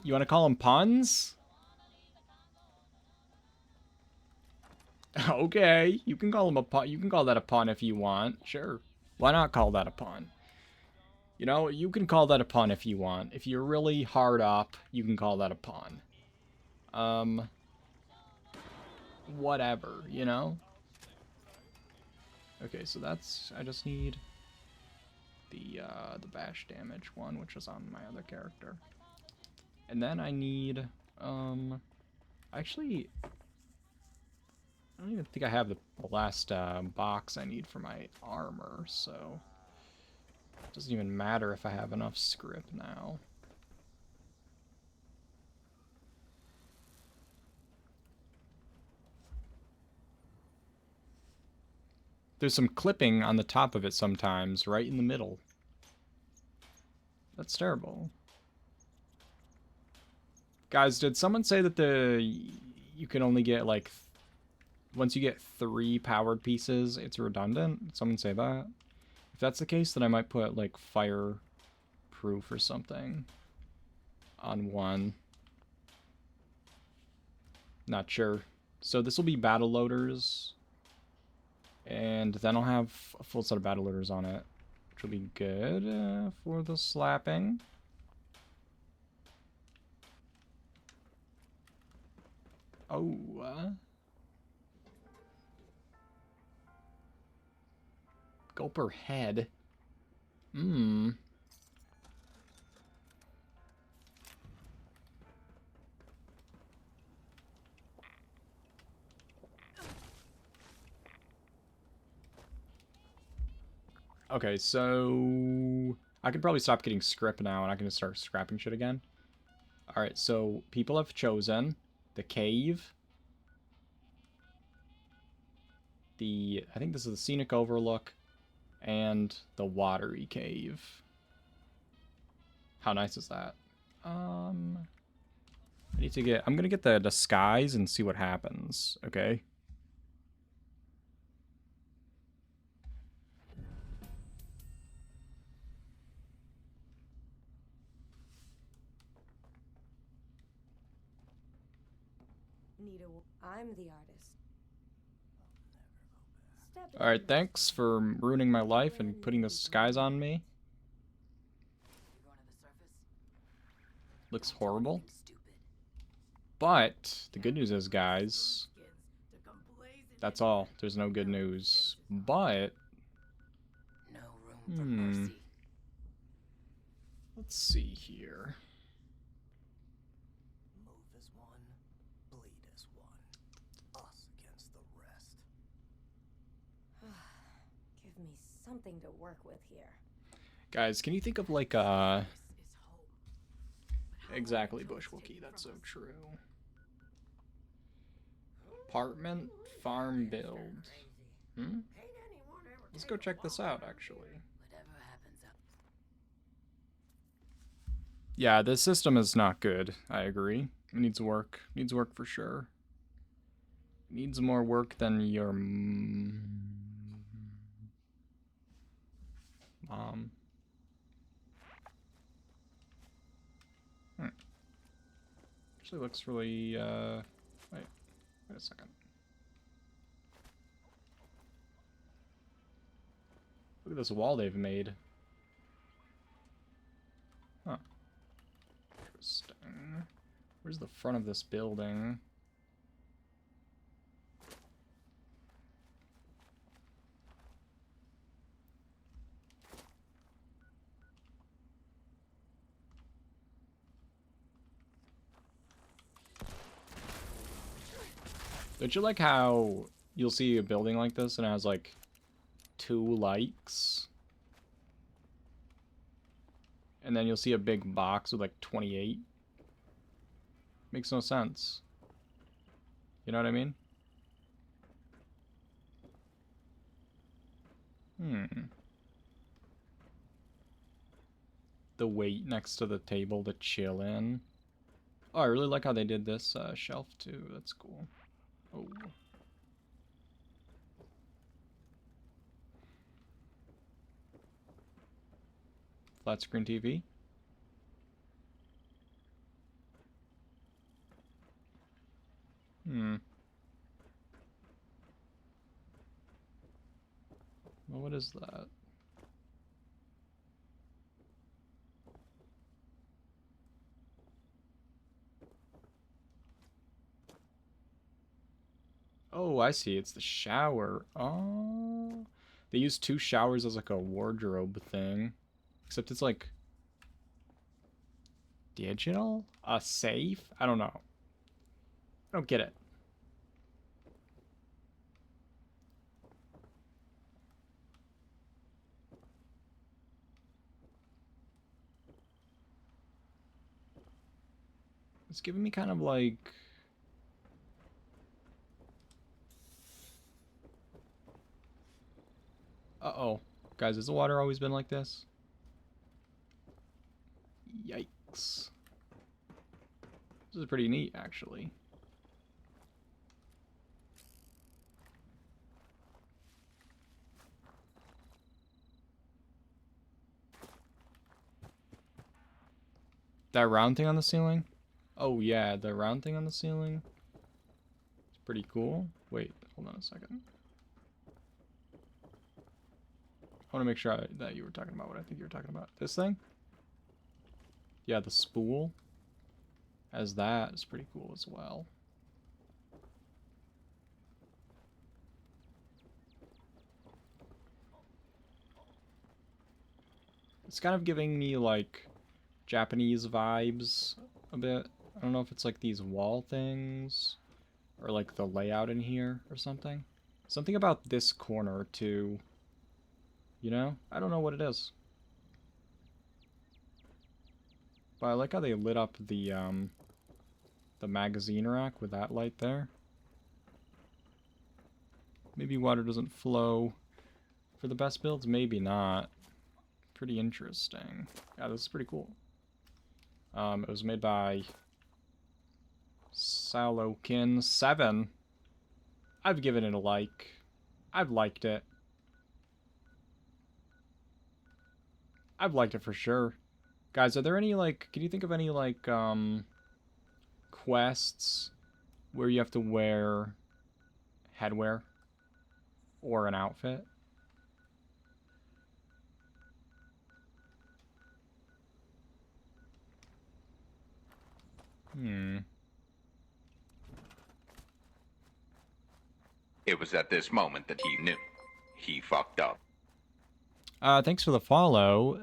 you want to call them puns? Okay, you can call them a pun. You can call that a pun if you want. Sure. Why not call that a pun? You know, you can call that a pun if you want. If you're really hard up, you can call that a pun. Whatever, you know? Okay, so that's... I just need the bash damage one, which is on my other character. And then I need, actually, I don't even think I have the last box I need for my armor, so it doesn't even matter if I have enough script now. There's some clipping on the top of it sometimes, right in the middle. That's terrible. Guys, did someone say that you can only get, like, once you get 3 powered pieces, it's redundant? Did someone say that? If that's the case, then I might put, like, fireproof or something on one. Not sure. So this will be battle loaders. And then I'll have a full set of battle loaders on it, which will be good for the slapping. Oh, Gulper head. Okay, so I can probably stop getting script now and I can just start scrapping shit again. Alright, so people have chosen the cave. I think this is the scenic overlook and the watery cave. How nice is that? I need to get, I'm gonna get the disguise and see what happens, okay? I'm the artist. Alright, thanks for ruining my life and putting this disguise on me. Looks horrible. But the good news is, guys, that's all. There's no good news. But let's see here. Move as one, bleed as one. Us against the rest. Give me something to work with here. Guys, can you think of like exactly, Bush Wookie, that's so true. Apartment farm build. Let's go check this out, actually. Yeah, this system is not good. I agree. It needs work. It needs work for sure. It needs more work than your mom. Actually looks really, wait a second. Look at this wall they've made. Huh. Interesting. Where's the front of this building? Don't you like how you'll see a building like this and it has like 2 likes? And then you'll see a big box with like 28. Makes no sense. You know what I mean? The weight next to the table to chill in. Oh, I really like how they did this shelf too. That's cool. Oh. Flat screen TV. Well, what is that? Oh, I see. It's the shower. Oh. They use 2 showers as like a wardrobe thing. Except it's like digital? A safe? I don't know. I don't get it. It's giving me kind of like... Uh-oh. Guys, has the water always been like this? Yikes. This is pretty neat, actually. That round thing on the ceiling? Oh yeah, the round thing on the ceiling. It's pretty cool. Wait, hold on a second. I want to make sure that you were talking about what I think you were talking about. This thing? Yeah, the spool. As that is pretty cool as well. It's kind of giving me like Japanese vibes a bit. I don't know if it's like these wall things or like the layout in here or something. Something about this corner too. You know? I don't know what it is. But I like how they lit up the magazine rack with that light there. Maybe water doesn't flow for the best builds, maybe not. Pretty interesting. Yeah, this is pretty cool. It was made by Salokin7. I've given it a like. I've liked it. I've liked it for sure. Guys, are there any, like, can you think of any, like, quests where you have to wear headwear or an outfit? It was at this moment that he knew. He fucked up. Thanks for the follow.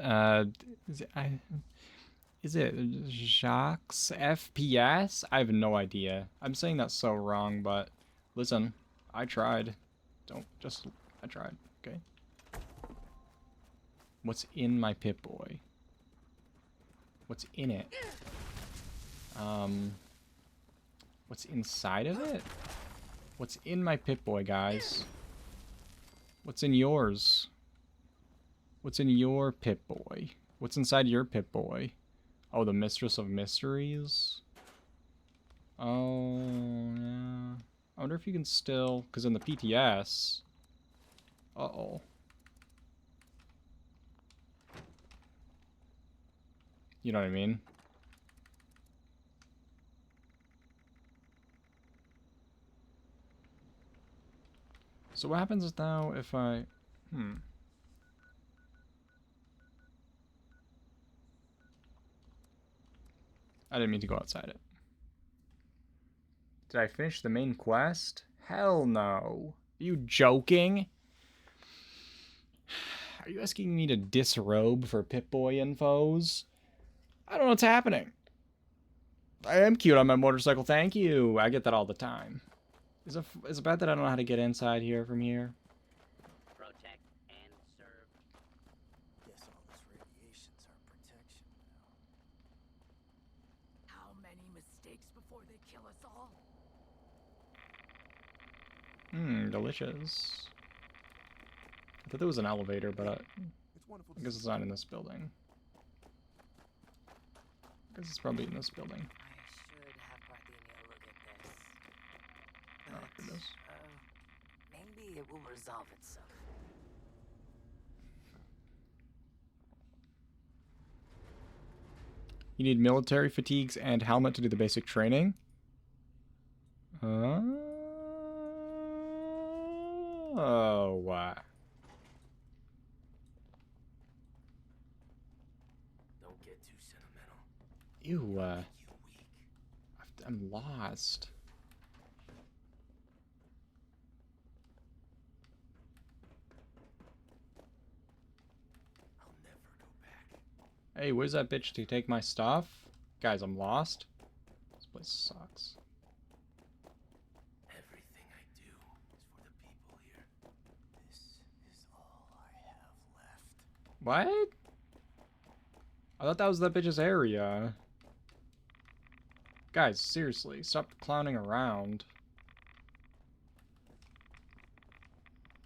Is it Jacques FPS? I have no idea. I'm saying that so wrong, but listen, I tried. I tried, okay? What's in my Pip-Boy? What's in it? What's inside of it? What's in my Pip-Boy, guys? What's in yours? What's in your Pip-Boy? What's inside your Pip-Boy? Oh, the Mistress of Mysteries? Oh, yeah. I wonder if you can still... Because in the PTS... Uh-oh. You know what I mean? So what happens now if I... I didn't mean to go outside it. Did I finish the main quest? Hell no. Are you joking? Are you asking me to disrobe for Pip-Boy infos? I don't know what's happening. I am cute on my motorcycle, thank you. I get that all the time. Is it bad that I don't know how to get inside here from here? Protect and serve. Guess all this radiation's our protection now. How many mistakes before they kill us all? Delicious. I thought there was an elevator, but I guess it's not in this building. I guess it's probably in this building. I should have Parthenia look at this. Oh, But, goodness. maybe it will resolve itself. You need military fatigues and helmet to do the basic training. Oh, wow. Don't get too sentimental. Ew, You weak. I'm lost. I'll never go back. Hey, where's that bitch to take my stuff? Guys, I'm lost. This place sucks. Everything I do is for the people here. This is all I have left. What? I thought that was that bitch's area. Guys, seriously, stop clowning around.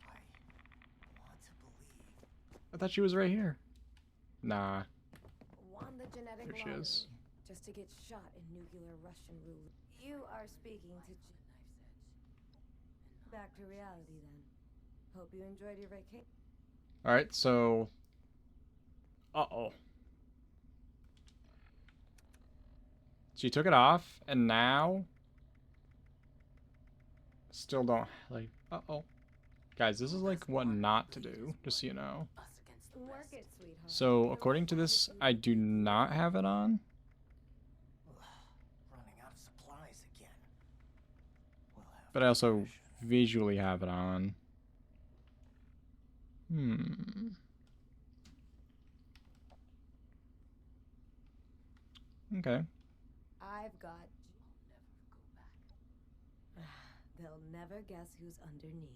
I want to believe. I thought she was right here. Nah. Won the genetic There she lottery is. just to get shot in nuclear Russian roulette. You are speaking to back to reality then. Hope you enjoyed your vacation. Alright, so... Uh-oh. She took it off, and now... Still don't... Like, uh-oh. Guys, this is like what not to do, just so you know. Us against the Work rest. it, sweetheart. So, according to this, I do not have it on. Running out of supplies again. We'll have But I also ration. visually have it on. Hmm. Okay. I've got. They'll never guess who's underneath.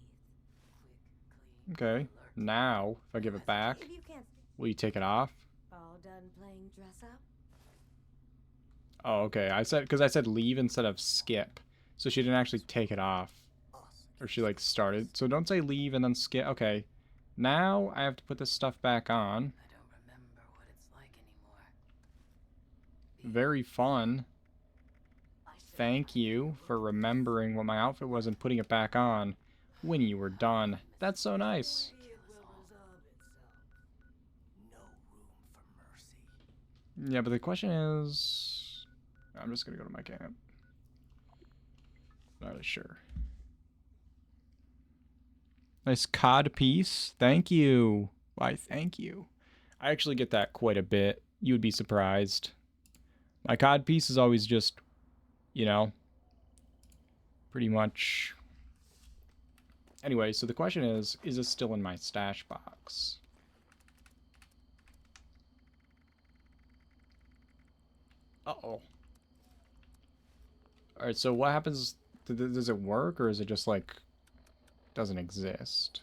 Quick, clean, Okay. alert. Now, if I give it back, If you can't. will you take it off? All done playing dress up? Oh, okay. I said, because I said leave instead of skip. So she didn't actually take it off. Us Or she like started. So don't say leave and then skip. Okay. Now I have to put this stuff back on. I don't remember what it's like anymore. Very fun. Thank you for remembering what my outfit was and putting it back on when you were done. That's so nice. No room for mercy. Yeah, but the question is... I'm just going to go to my camp. Not really sure. Nice cod piece. Thank you. Why, thank you. I actually get that quite a bit. You would be surprised. My cod piece is always just, you know, pretty much... Anyway, so the question is it still in my stash box? Uh-oh. Alright, so what happens? Does it work, or is it just, like, doesn't exist?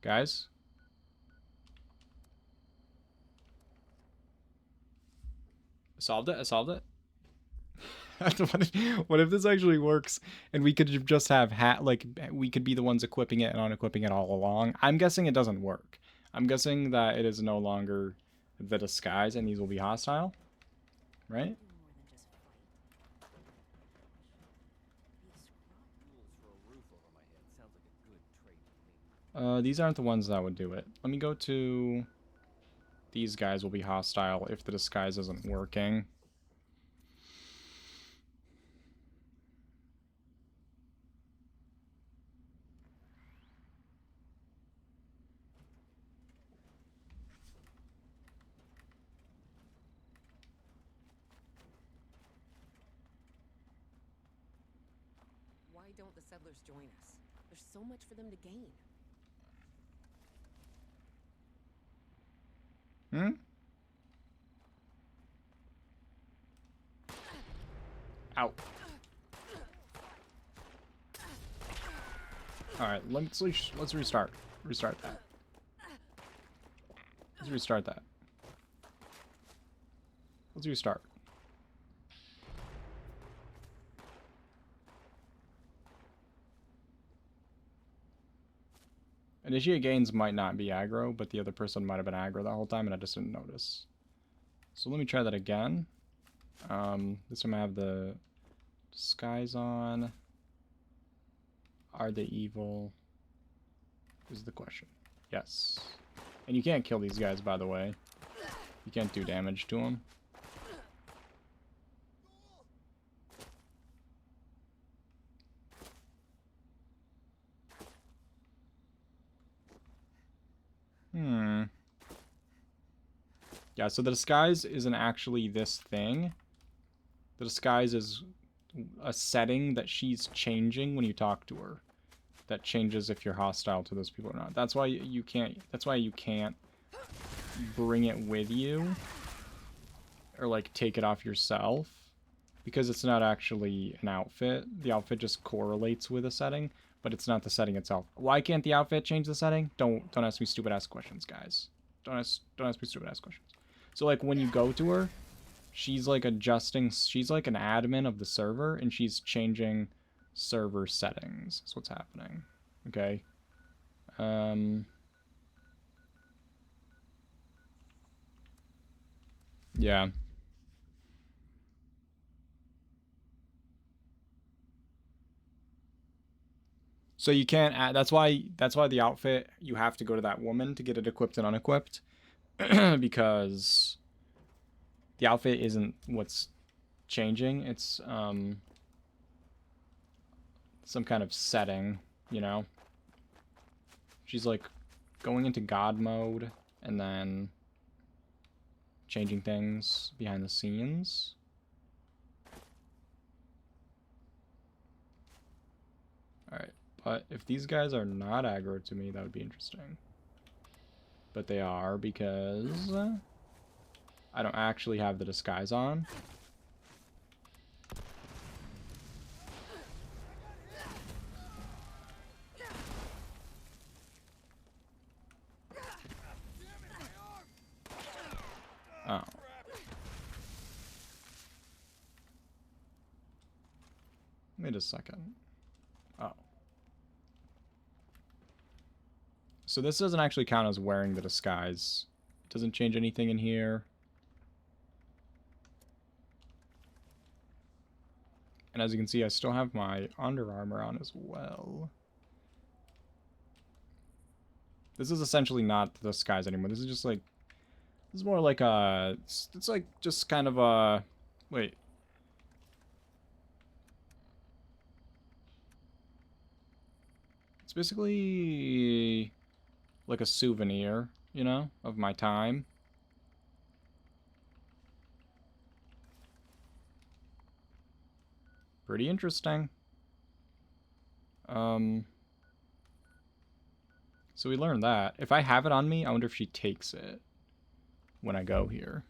Guys? I solved it? I solved it? What if this actually works and we could just have we could be the ones equipping it and unequipping it all along? I'm guessing it doesn't work. I'm guessing that it is no longer the disguise and these will be hostile. Right? These aren't the ones that would do it. Let me go to... These guys will be hostile if the disguise isn't working. Why don't the settlers join us? There's so much for them to gain. Hmm? Ow. Alright, let's restart. Restart that. Let's restart that. Let's restart. Initiate gains might not be aggro, but the other person might have been aggro the whole time and I just didn't notice. So let me try that again. This time I have the disguise on. Are they evil? is the question. Yes. And you can't kill these guys, by the way. You can't do damage to them. Yeah, so the disguise isn't actually this thing. The disguise is a setting that she's changing when you talk to her. That changes if you're hostile to those people or not. That's why you can't bring it with you or like take it off yourself, because it's not actually an outfit. The outfit just correlates with a setting, but it's not the setting itself. Why can't the outfit change the setting? Don't ask me stupid ass questions, guys. Don't ask me stupid ass questions. So like when you go to her, she's like adjusting, she's like an admin of the server, and she's changing server settings. That's what's happening. Okay. Yeah. So you can't add, that's why the outfit, you have to go to that woman to get it equipped and unequipped. Because the outfit isn't what's changing. It's some kind of setting, you know? She's like going into God mode and then changing things behind the scenes. Alright, but if these guys are not aggro to me, that would be interesting. But they are, because I don't actually have the disguise on. Oh. Wait a second. Oh. So this doesn't actually count as wearing the disguise. It doesn't change anything in here. And as you can see, I still have my Under Armour on as well. This is essentially not the disguise anymore. This is just like, this is more like a, it's like just kind of a, wait. It's basically like a souvenir, you know, of my time. Pretty interesting. So we learned that. If I have it on me, I wonder if she takes it when I go here.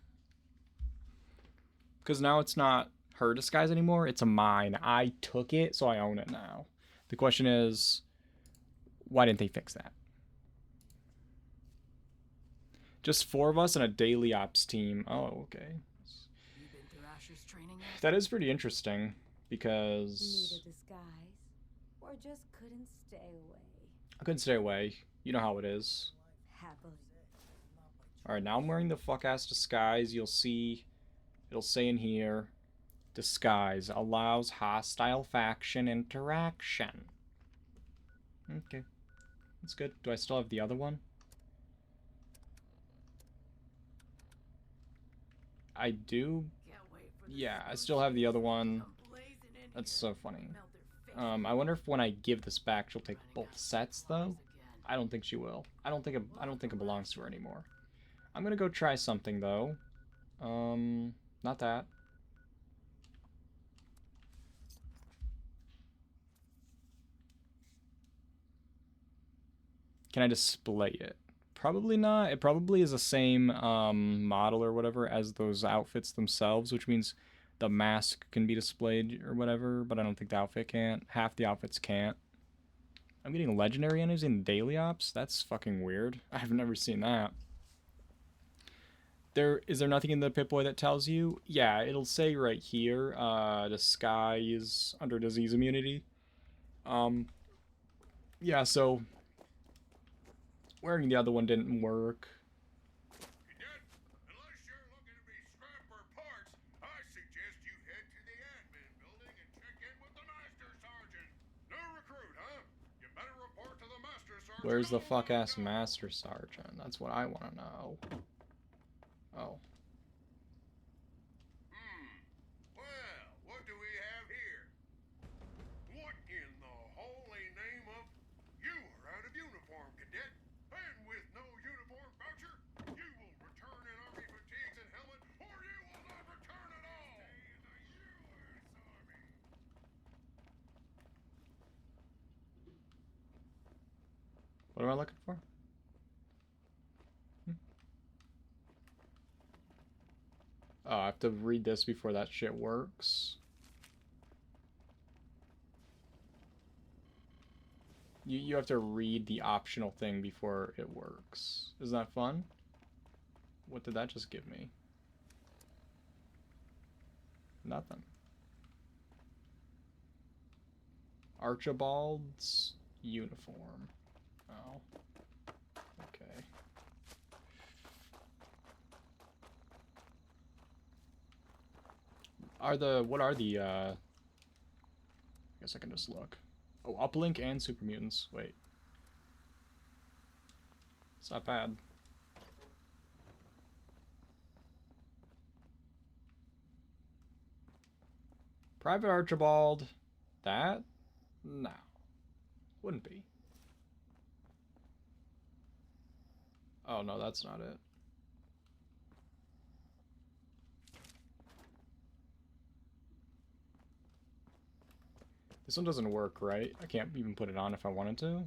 Because now it's not her disguise anymore, it's a mine. I took it, so I own it now. The question is, why didn't they fix that? Just 4 of us and a daily ops team. Oh, okay. You've been through Asher's training yet? That is pretty interesting, because... Need a disguise? Or just couldn't stay away? I couldn't stay away. You know how it is. Happily. Alright, now I'm wearing the fuck-ass disguise. You'll see, it'll say in here, disguise allows hostile faction interaction. Okay. That's good. Do I still have the other one? I do. Yeah, I still have the other one. That's so funny. I wonder if when I give this back, she'll take both sets, though. I don't think she will. I don't think it belongs to her anymore. I'm gonna go try something, though. Not that. Can I display it? Probably not. It probably is the same model or whatever as those outfits themselves, which means the mask can be displayed or whatever, but I don't think the outfit can't. Half the outfits can't. I'm getting legendary enemies in daily ops? That's fucking weird. I've never seen that. Is there nothing in the Pip-Boy that tells you? Yeah, it'll say right here, disguise under disease immunity. Yeah, so wearing the other one didn't work. Unless you're looking to be scrap for parts, I suggest you head to the admin building and check in with the Master Sergeant. New recruit, huh? You better report to the Master Sergeant Where's the fuck-ass Master Sergeant? That's what I want to know. Oh. Well, what do we have here? What in the holy name of... You are out of uniform, cadet. And with no uniform voucher, you will return in Army fatigues and helmet, or you will not return at all. Stay in the U.S. Army. What am I looking for? Oh, I have to read this before that shit works. You have to read the optional thing before it works. Isn't that fun? What did that just give me? Nothing. Archibald's uniform. Oh. Okay. What are the, I guess I can just look. Oh, uplink and super mutants. Wait. It's not bad. Private Archibald. That? No. Wouldn't be. Oh, no, that's not it. This one doesn't work, right? I can't even put it on if I wanted to.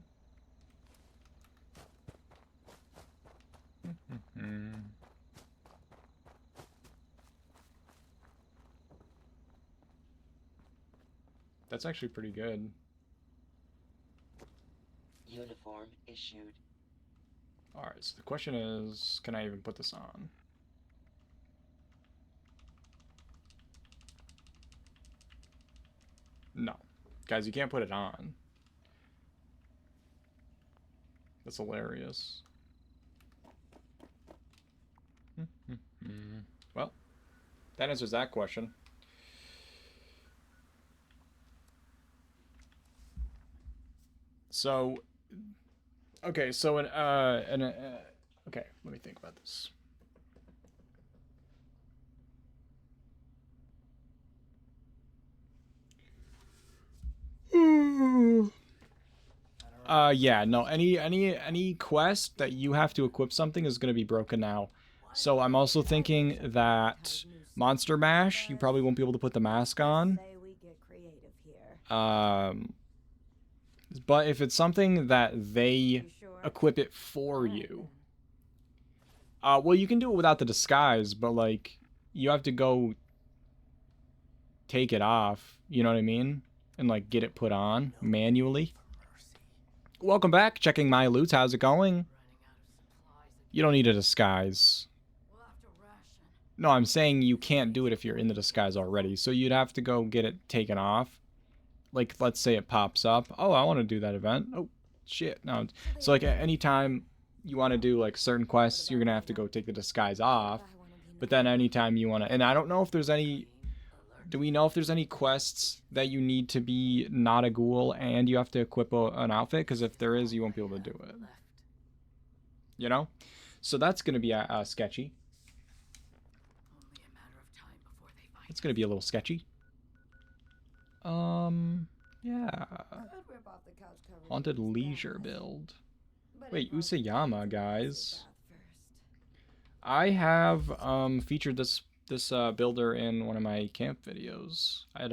That's actually pretty good. Uniform issued. Alright, so the question is, can I even put this on? No. Guys, you can't put it on. That's hilarious. Well, that answers that question. So, okay, so okay, let me think about this. Yeah, no, any quest that you have to equip something is going to be broken now. So I'm also thinking that Monster Mash, you probably won't be able to put the mask on. But if it's something that they equip it for you, well, you can do it without the disguise, but like you have to go take it off. You know what I mean? And like get it put on manually. Welcome back, checking my loot. How's it going? You don't need a disguise. No, I'm saying you can't do it if you're in the disguise already. So you'd have to go get it taken off. Like, let's say it pops up. Oh, I want to do that event. Oh, shit. No. So, like, at any time you want to do, like, certain quests, you're going to have to go take the disguise off. But then anytime you want to... And I don't know if there's any... Do we know if there's any quests that you need to be not a ghoul and you have to equip an outfit? Because if there is, you won't be able to do it. You know? So that's going to be sketchy. It's going to be a little sketchy. Yeah. Haunted Leisure build. Wait, Usayama, guys. I have featured this builder in one of my camp videos. I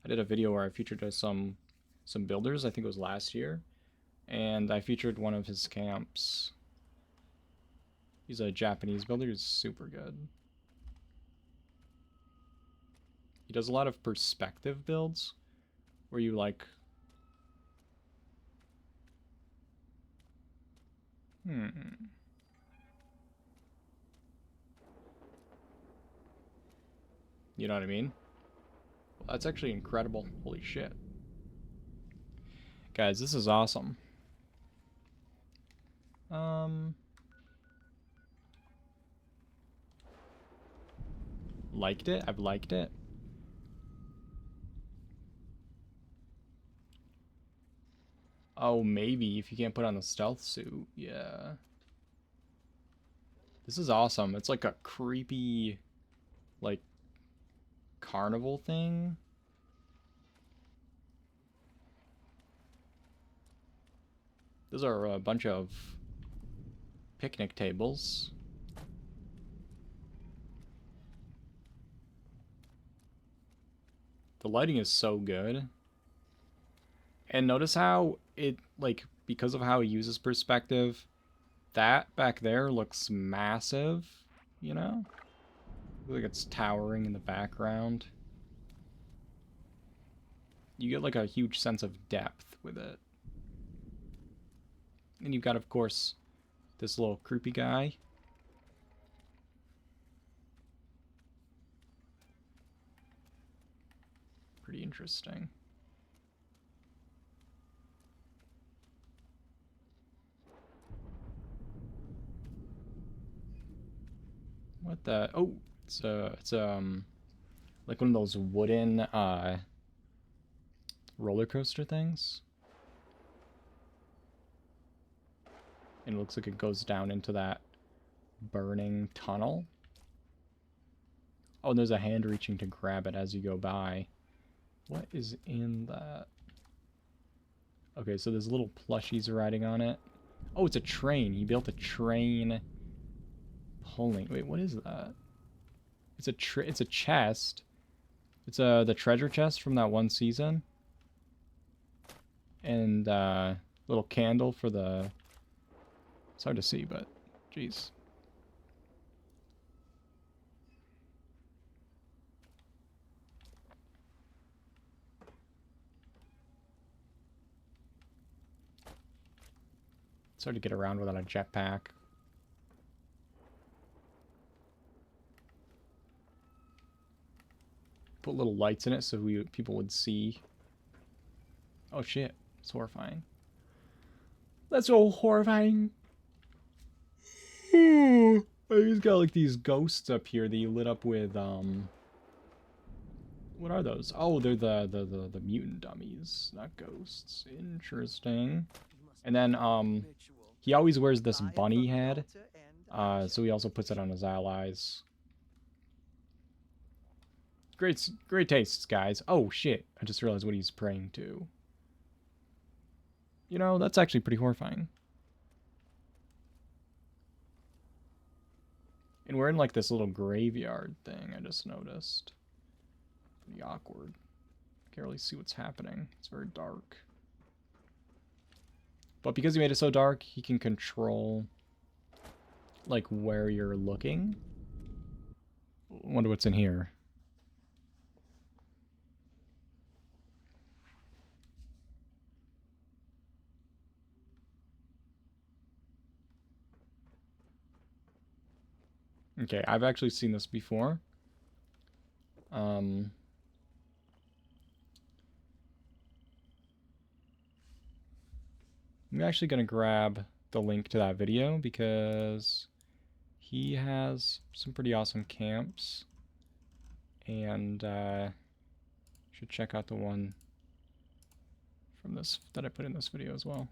did a video where I featured some builders. I think it was last year, and I featured one of his camps. He's a Japanese builder. He's super good. He does a lot of perspective builds where you like You know what I mean? Well, that's actually incredible. Holy shit. Guys, this is awesome. Liked it? I've liked it. Oh, maybe if you can't put on the stealth suit. Yeah. This is awesome. It's like a creepy, like, carnival thing. Those are a bunch of picnic tables. The lighting is so good. And notice how it, like, because of how he uses perspective, that back there looks massive, you know? Like it's towering in the background. You get like a huge sense of depth with it. And you've got, of course, this little creepy guy. Pretty interesting. What the? Oh, it's like one of those wooden roller coaster things. And it looks like it goes down into that burning tunnel. Oh, and there's a hand reaching to grab it as you go by. What is in that? Okay, so there's little plushies riding on it. Oh, it's a train. He built a train pulling. Wait, what is that? It's a chest. It's the treasure chest from that one season. And little candle for the... It's hard to see, but jeez. It's hard to get around without a jetpack. Put little lights in it so people would see. Oh shit, it's horrifying. That's so horrifying. He's got like these ghosts up here that you lit up with what are those? Oh, they're the mutant dummies, not ghosts. Interesting. And then he always wears this bunny head. So he also puts it on his allies. Great tastes, guys. Oh shit, I just realized what he's praying to. You know, that's actually pretty horrifying. And we're in like this little graveyard thing, I just noticed. Pretty awkward. Can't really see what's happening. It's very dark. But because he made it so dark, he can control like where you're looking. Wonder what's in here. Okay, I've actually seen this before. I'm actually going to grab the link to that video because he has some pretty awesome camps. And should check out the one from this that I put in this video as well.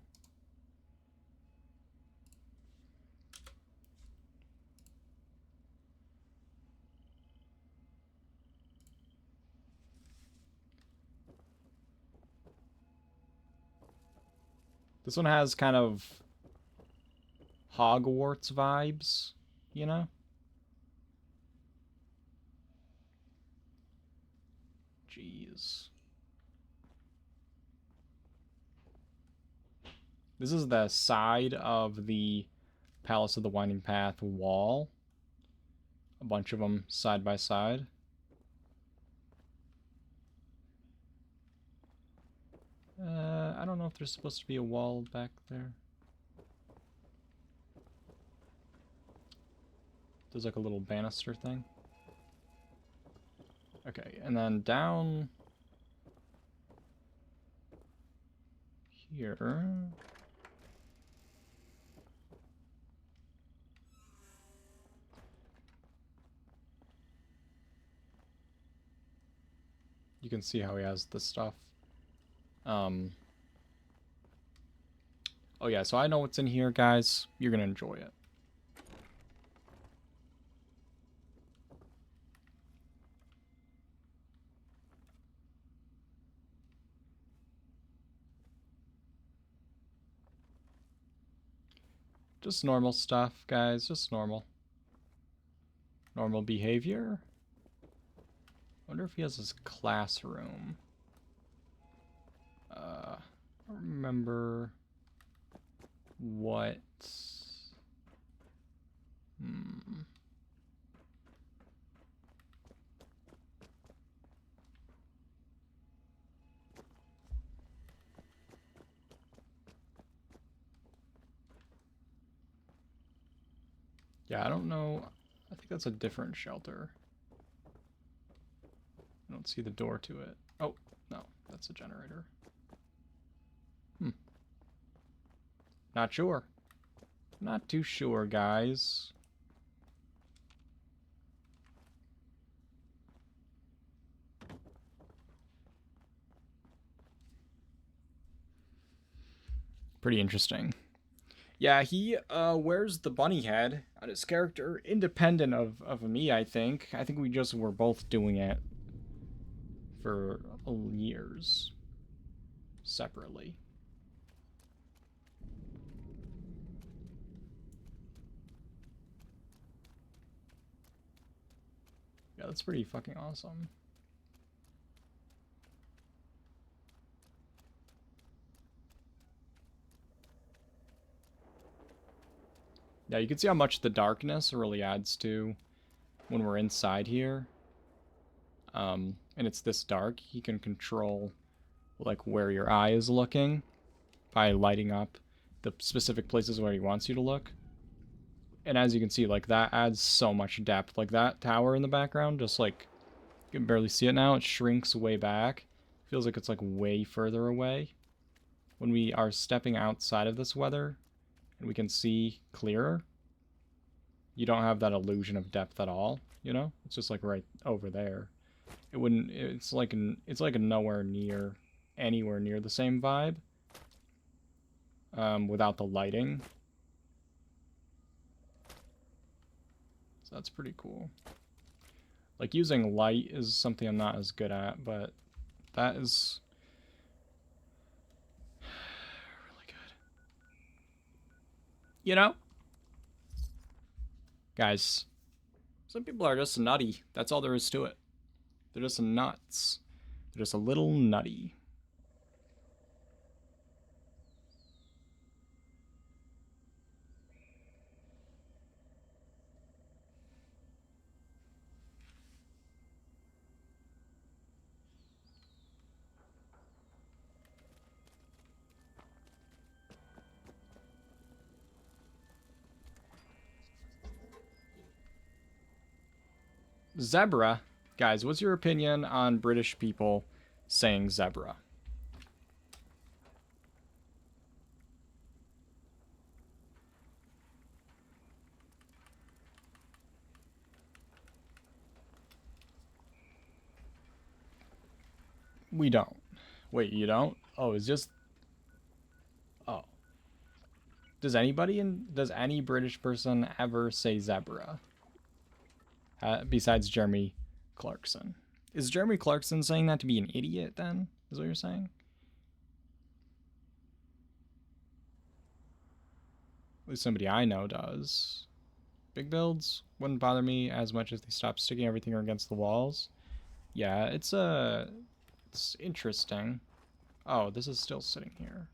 This one has kind of Hogwarts vibes, you know? Jeez. This is the side of the Palace of the Winding Path wall. A bunch of them side by side. I don't know if there's supposed to be a wall back there. There's like a little banister thing. Okay, and then down here. You can see how he has the stuff. Oh yeah, so I know what's in here, guys. You're gonna enjoy it. Just normal stuff, guys. Just normal. Normal behavior. Wonder if he has his classroom. I don't remember what. Yeah, I don't know. I think that's a different shelter. I don't see the door to it. Oh, no, that's a generator. Not sure. Not too sure, guys. Pretty interesting. Yeah, he wears the bunny head on his character, independent of me, I think. I think we just were both doing it for years. Separately. Yeah, that's pretty fucking awesome. Yeah, you can see how much the darkness really adds to when we're inside here. And it's this dark, he can control like where your eye is looking by lighting up the specific places where he wants you to look. And as you can see, like that adds so much depth. Like that tower in the background, just like you can barely see it now. It shrinks way back. Feels like it's like way further away. When we are stepping outside of this weather and we can see clearer, you don't have that illusion of depth at all, you know? It's just like right over there. It wouldn't, it's like a nowhere near, anywhere near the same vibe. Without the lighting. So that's pretty cool. Like using light is something I'm not as good at, but that is really good. You know? Guys, some people are just nutty. That's all there is to it. They're just nuts. They're just a little nutty. Zebra. Guys, what's your opinion on British people saying zebra? We don't. Wait, you don't? Oh, it's just... Oh. Does any British person ever say zebra? Besides Jeremy Clarkson. Is Jeremy Clarkson saying that to be an idiot, then? Is what you're saying? At least somebody I know does. Big builds wouldn't bother me as much if they stopped sticking everything against the walls. Yeah, it's interesting. Oh, this is still sitting here.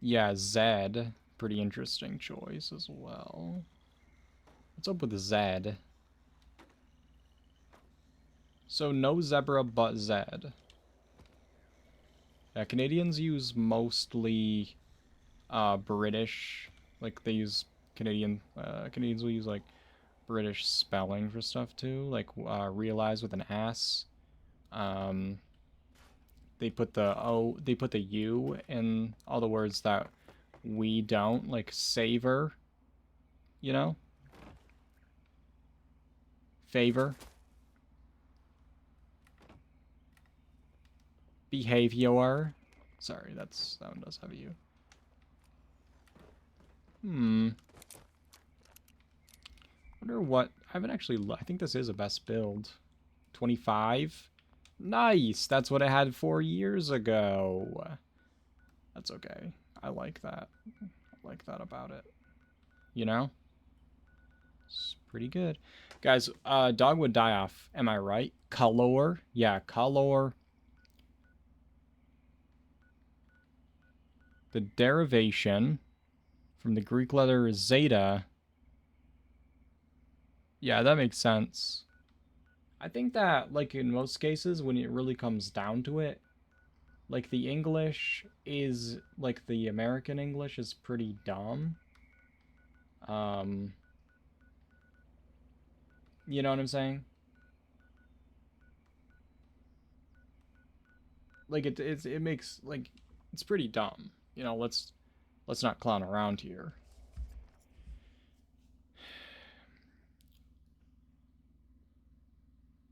Yeah, Zed. Pretty interesting choice as well. What's up with Zed? So no zebra but Zed. Yeah, Canadians use mostly British, like they use Canadians will use like British spelling for stuff too, like realize with an S. They put the U in all the words that we don't, like savor, you know? Favor. Behavior. Sorry, that one does have you. Wonder what... I haven't actually... I think this is a best build. 25? Nice! That's what I had 4 years ago. That's okay. I like that. I like that about it. You know? It's pretty good. Guys, dog would die off. Am I right? Color? Yeah, color. The derivation from the Greek letter zeta. Yeah, that makes sense. I think that, like, in most cases, when it really comes down to it, like, the English is, like, the American English is pretty dumb. You know what I'm saying? Like, it makes, like, it's pretty dumb. You know, let's not clown around here.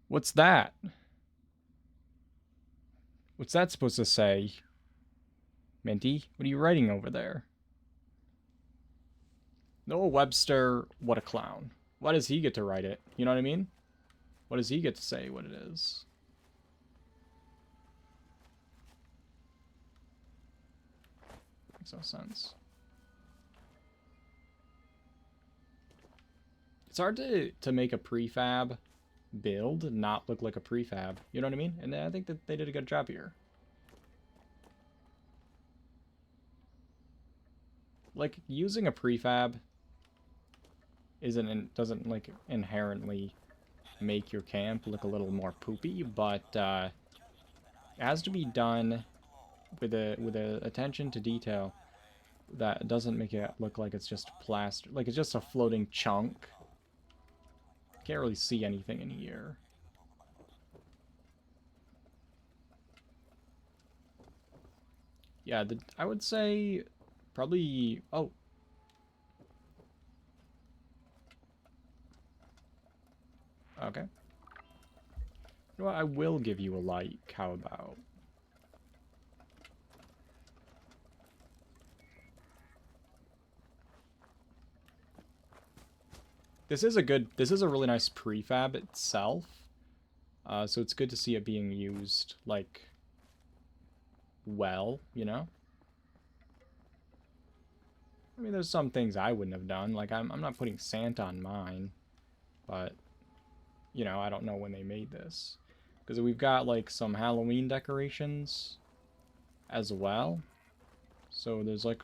What's that? What's that supposed to say? Minty, what are you writing over there? Noah Webster, what a clown. Why does he get to write it? You know what I mean? What does he get to say what it is? Makes no sense. It's hard to make a prefab build not look like a prefab. You know what I mean? And I think that they did a good job here. Like, using a prefab doesn't like inherently make your camp look a little more poopy, but it has to be done with a attention to detail that doesn't make it look like it's just plaster, like it's just a floating chunk. Can't really see anything in here. Yeah, I would say probably... Oh. Okay. You know what? I will give you a like. How about? This is a really nice prefab itself. So it's good to see it being used, like, well, you know? I mean, there's some things I wouldn't have done. Like, I'm not putting Santa on mine. But, you know, I don't know when they made this. Because we've got, like, some Halloween decorations as well. So there's, like,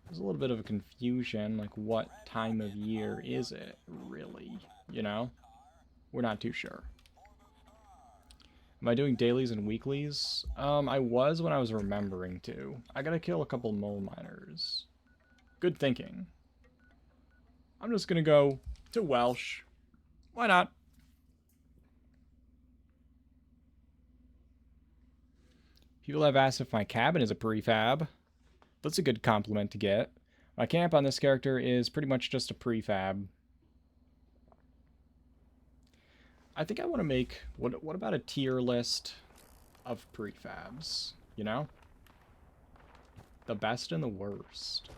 there's a little bit of a confusion. Like, what time of year is it, really? You know? We're not too sure. Am I doing dailies and weeklies? I was when I was remembering to. I gotta kill a couple mole miners. Good thinking. I'm just gonna go to Welsh. Why not? People have asked if my cabin is a prefab. That's a good compliment to get. My camp on this character is pretty much just a prefab. I think I want to make... What about a tier list of prefabs? You know? The best and the worst.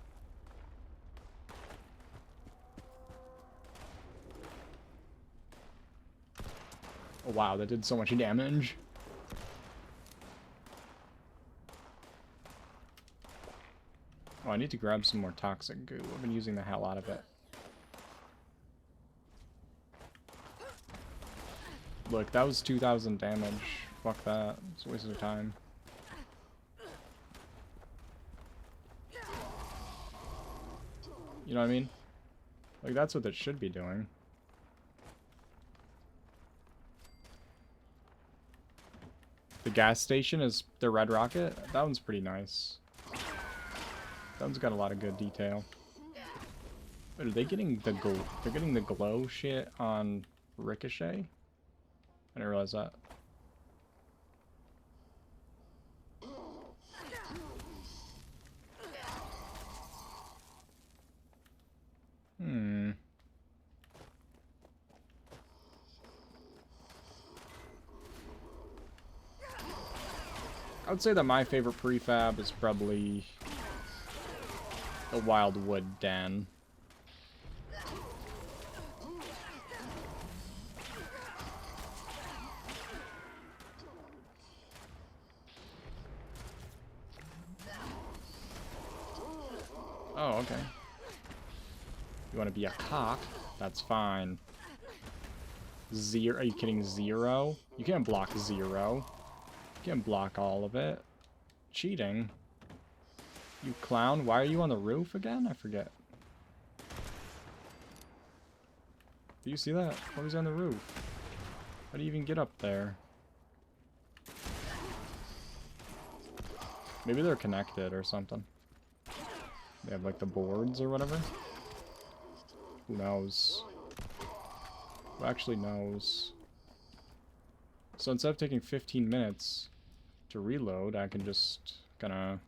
Oh wow, that did so much damage. Oh, I need to grab some more toxic goo. I've been using the hell out of it. Look, that was 2,000 damage. Fuck that. It's a waste of time. You know what I mean? Like, that's what it should be doing. The gas station is the Red Rocket. That one's pretty nice. That one's got a lot of good detail. Wait, are they getting the glow? They're getting the glow shit on Ricochet? I didn't realize that. would say that my favorite prefab is probably the Wildwood Den. Oh, okay. You want to be a cock? That's fine. Zero? Are you kidding? Zero? You can't block zero. You can't block all of it. Cheating. You clown. Why are you on the roof again? I forget. Do you see that? Why was he on the roof? How do you even get up there? Maybe they're connected or something. They have like the boards or whatever. Who knows? Who actually knows? So instead of taking 15 minutes to reload, I can just kinda...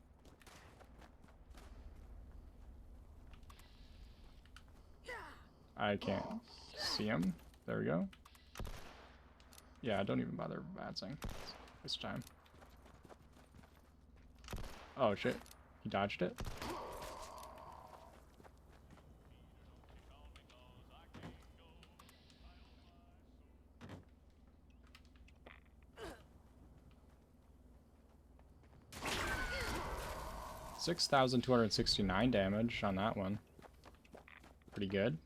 I can't see him. There we go. Yeah, don't even bother advancing. This time. Oh shit. He dodged it. $6,269 damage on that one. Pretty good.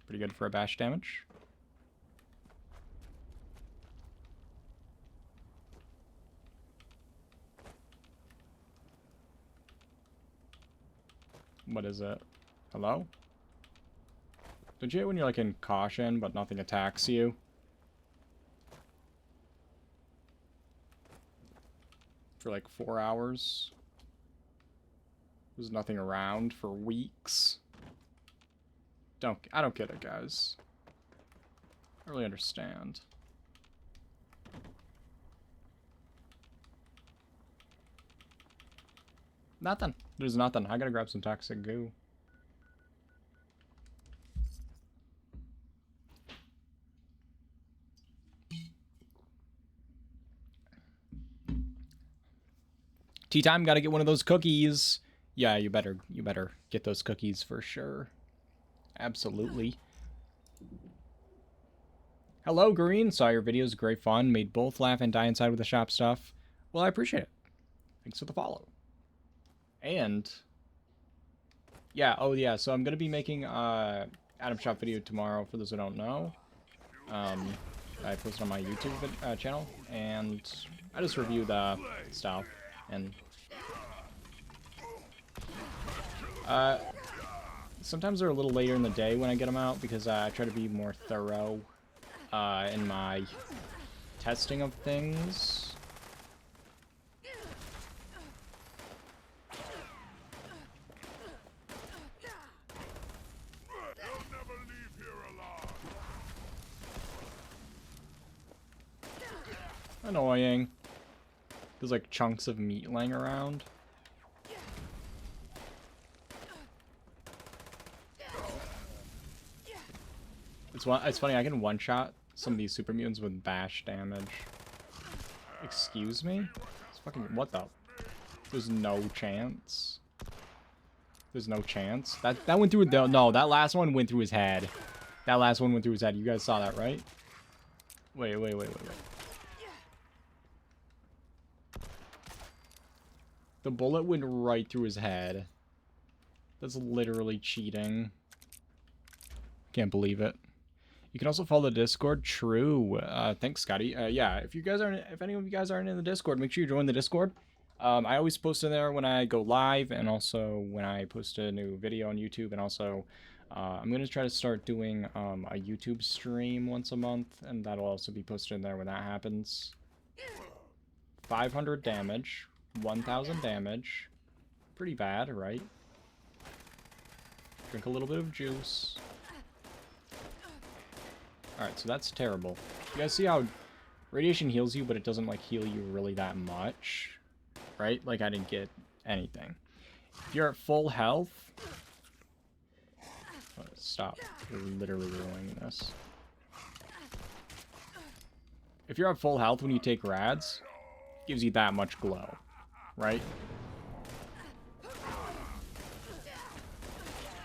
Pretty good for a bash damage. What is it? Hello? Don't you hate when you're like in caution but nothing attacks you? For like 4 hours. There's nothing around for weeks. I don't get it, guys. I really understand. Nothing. There's nothing. I gotta grab some toxic goo. Tea time, gotta get one of those cookies. Yeah, you better get those cookies for sure. Absolutely. Hello, Green. Saw your videos. Great fun. Made both laugh and die inside with the shop stuff. Well, I appreciate it. Thanks for the follow. And yeah, oh yeah, so I'm gonna be making Adam Shop video tomorrow. For those who don't know, I post on my YouTube channel, and I just review the stuff. And sometimes they're a little later in the day when I get them out because I try to be more thorough in my testing of things. Annoying. There's like chunks of meat laying around. It's funny, I can one-shot some of these super mutants with bash damage. Excuse me? It's fucking... What the... There's no chance. There's no chance. That went through... No, that last one went through his head. That last one went through his head. You guys saw that, right? Wait. The bullet went right through his head. That's literally cheating. Can't believe it. You can also follow the Discord. True. Thanks, Scotty. Yeah, if any of you guys aren't in the Discord, make sure you join the Discord. I always post in there when I go live, and also when I post a new video on YouTube, and also I'm gonna try to start doing a YouTube stream once a month, and that'll also be posted in there when that happens. 500 damage, 1,000 damage. Pretty bad, right? Drink a little bit of juice. Alright, so that's terrible. You guys see how radiation heals you, but it doesn't, like, heal you really that much? Right? Like, I didn't get anything. If you're at full health... Oh, stop. You're literally ruining this. If you're at full health when you take rads, it gives you that much glow. right?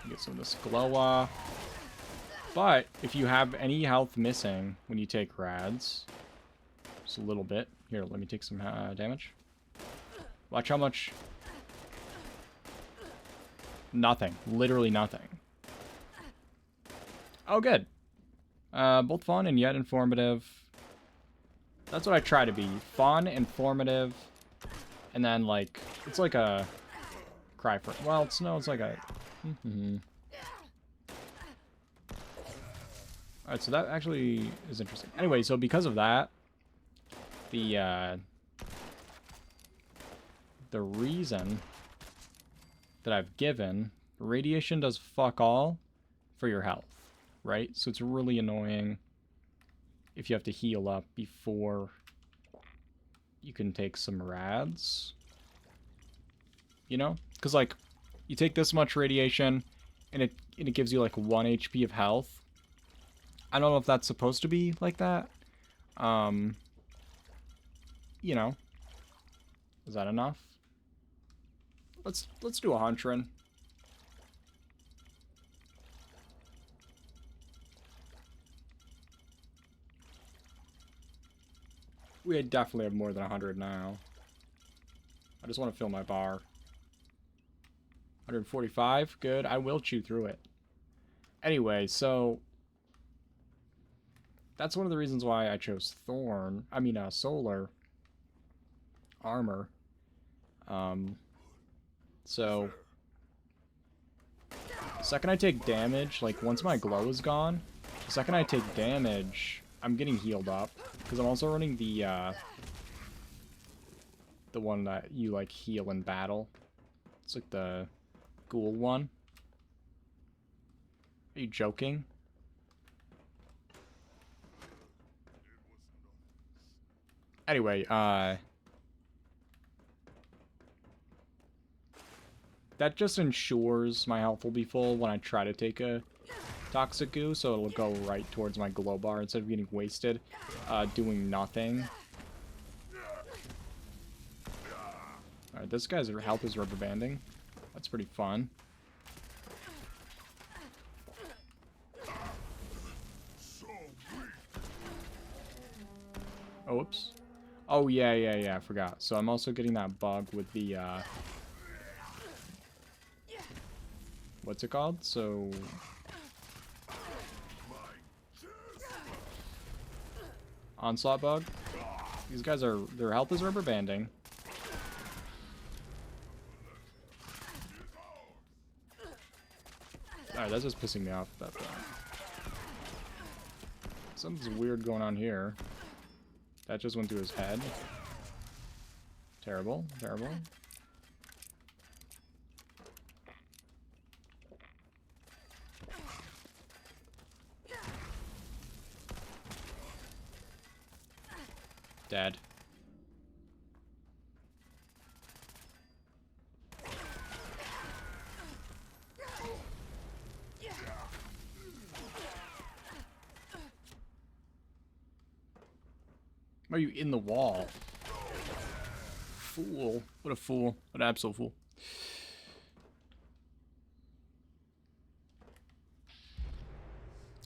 Get some of this glow off. But if you have any health missing when you take rads, just a little bit. Here, let me take some damage. Watch how much. Nothing. Literally nothing. Oh, good. Both fun and yet informative. That's what I try to be. Fun, informative, and then, like, it's like a cry for... Well, it's like a... Alright, so that actually is interesting. Anyway, so because of that, the reason that I've given, radiation does fuck all for your health, right? So it's really annoying if you have to heal up before you can take some rads. You know? Because, like, you take this much radiation, and it gives you, like, 1 HP of health. I don't know if that's supposed to be like that. You know. Is that enough? Let's do a Huntrin. We definitely have more than 100 now. I just want to fill my bar. 145, good. I will chew through it. Anyway, so that's one of the reasons why I chose solar armor. So the second I take damage, like once my glow is gone, the second I take damage, I'm getting healed up. Because I'm also running the one that you like heal in battle. It's like the ghoul one. Are you joking? Anyway, that just ensures my health will be full when I try to take a toxic goo, so it'll go right towards my glow bar instead of getting wasted doing nothing. Alright, this guy's health is rubber banding. That's pretty fun. Oh, whoops. Oh, yeah, I forgot. So I'm also getting that bug with the, what's it called? So... Onslaught bug. These guys are... Their health is rubber banding. Alright, that's just pissing me off at that point. Something's weird going on here. That just went through his head. Terrible, terrible. Dead. Why are you in the wall? Fool. What a fool. What an absolute fool.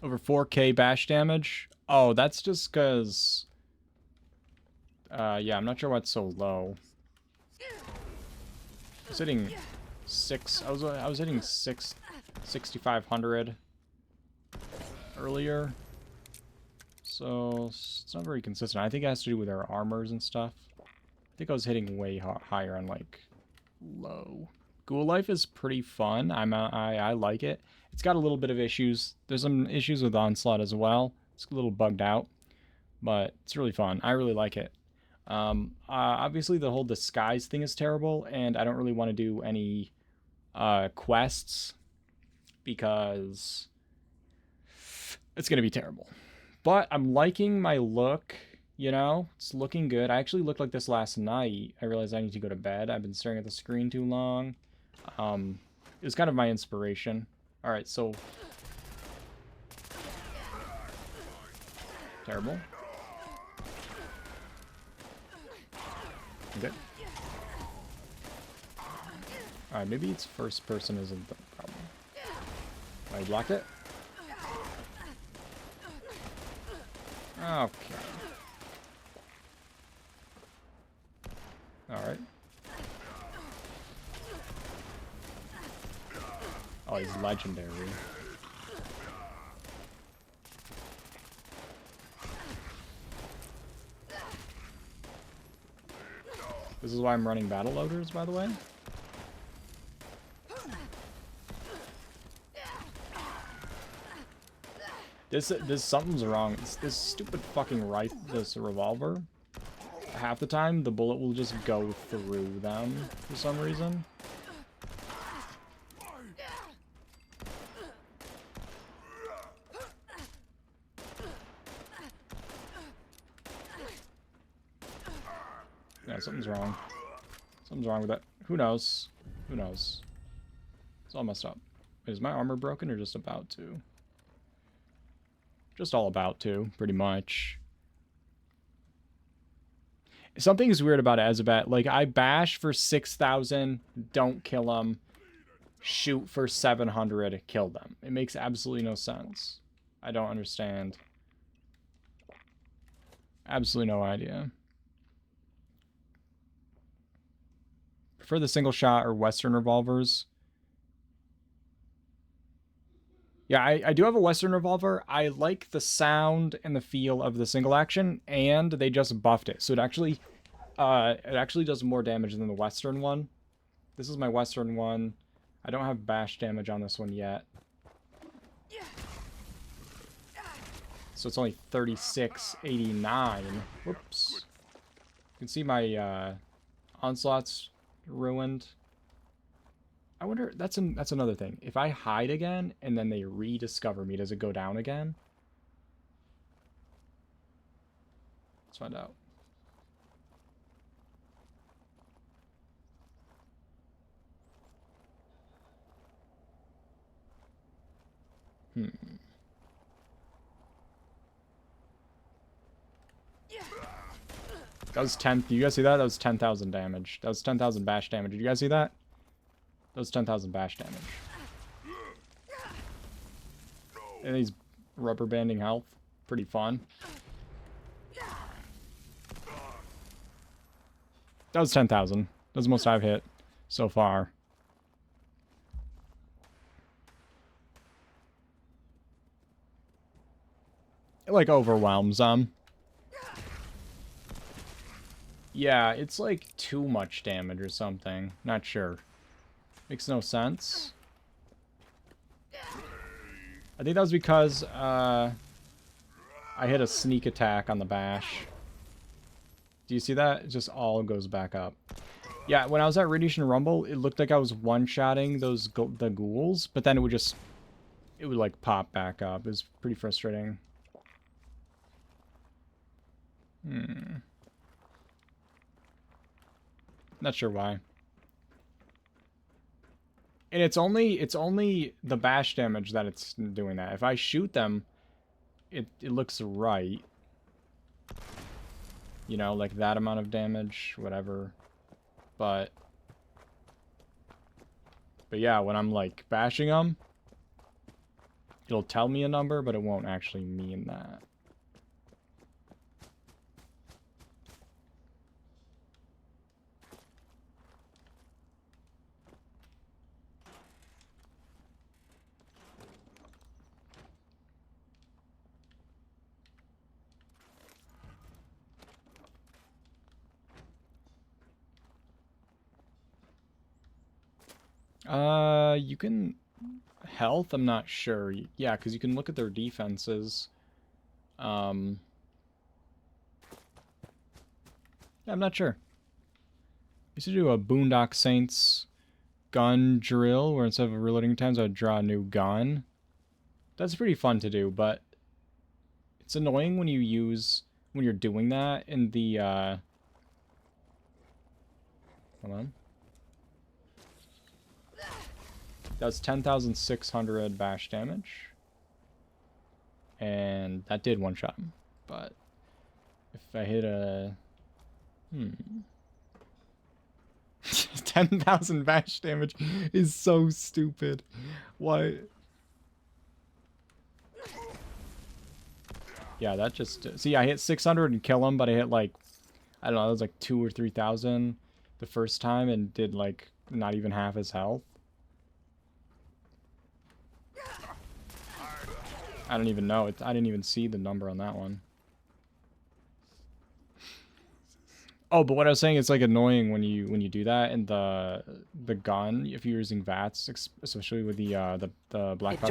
Over 4k bash damage? Oh, that's just because... yeah, I'm not sure why it's so low. I was hitting 6... I was hitting 6,500 earlier. So, it's not very consistent. I think it has to do with our armors and stuff. I think I was hitting way higher on, like, low. Ghoul Life is pretty fun. I like it. It's got a little bit of issues. There's some issues with Onslaught as well. It's a little bugged out. But it's really fun. I really like it. Obviously, the whole disguise thing is terrible. And I don't really want to do any quests. Because it's going to be terrible. But I'm liking my look, you know? It's looking good. I actually looked like this last night. I realized I need to go to bed. I've been staring at the screen too long. It was kind of my inspiration. Alright, so... Terrible. Okay. Alright, maybe it's first person isn't the problem. I blocked it? Okay. Alright. Oh, he's legendary. This is why I'm running battle loaders, by the way. This something's wrong. This stupid fucking this revolver. Half the time, the bullet will just go through them for some reason. Yeah, something's wrong. Something's wrong with that. Who knows? Who knows? It's all messed up. Wait, is my armor broken or just about to? Just all about to, pretty much. Something's weird about Azabat. Like, I bash for 6,000, don't kill them. Shoot for 700, kill them. It makes absolutely no sense. I don't understand. Absolutely no idea. Prefer the single shot or Western revolvers. Yeah, I do have a Western revolver. I like the sound and the feel of the single action, and they just buffed it. So it actually does more damage than the Western one. This is my Western one. I don't have bash damage on this one yet. So it's only 3689. Whoops. You can see my onslaught's ruined. I wonder, that's another thing. If I hide again and then they rediscover me, does it go down again? Let's find out. That was 10. Do you guys see that? That was 10,000 damage. That was 10,000 bash damage. Did you guys see that? That was 10,000 bash damage. And he's rubber banding health. Pretty fun. That was 10,000. That's the most I've hit so far. It, like, overwhelms them. Yeah, it's like too much damage or something. Not sure. Makes no sense. I think that was because I hit a sneak attack on the bash. Do you see that? It just all goes back up. Yeah, when I was at Radiation Rumble, it looked like I was one-shotting the ghouls, but then it would like pop back up. It was pretty frustrating. Not sure why. And it's only the bash damage that it's doing that. If I shoot them, it looks right. You know, like that amount of damage, whatever. But yeah, when I'm like bashing them, it'll tell me a number, but it won't actually mean that. You can... Health, I'm not sure. Yeah, because you can look at their defenses. Yeah, I'm not sure. I used to do a Boondock Saints gun drill, where instead of reloading times, I'd draw a new gun. That's pretty fun to do, but it's annoying when you're doing that in the, hold on. That's 10,600 bash damage. And that did one shot him. But if I hit a... 10,000 bash damage is so stupid. Why? Yeah, that just... See, I hit 600 and kill him, but I hit like... I don't know, it was like 2,000 or 3,000 the first time and did like not even half his health. I don't even know. I didn't even see the number on that one. Oh, but what I was saying, it's like annoying when you do that, and the gun, if you're using VATS, especially with the black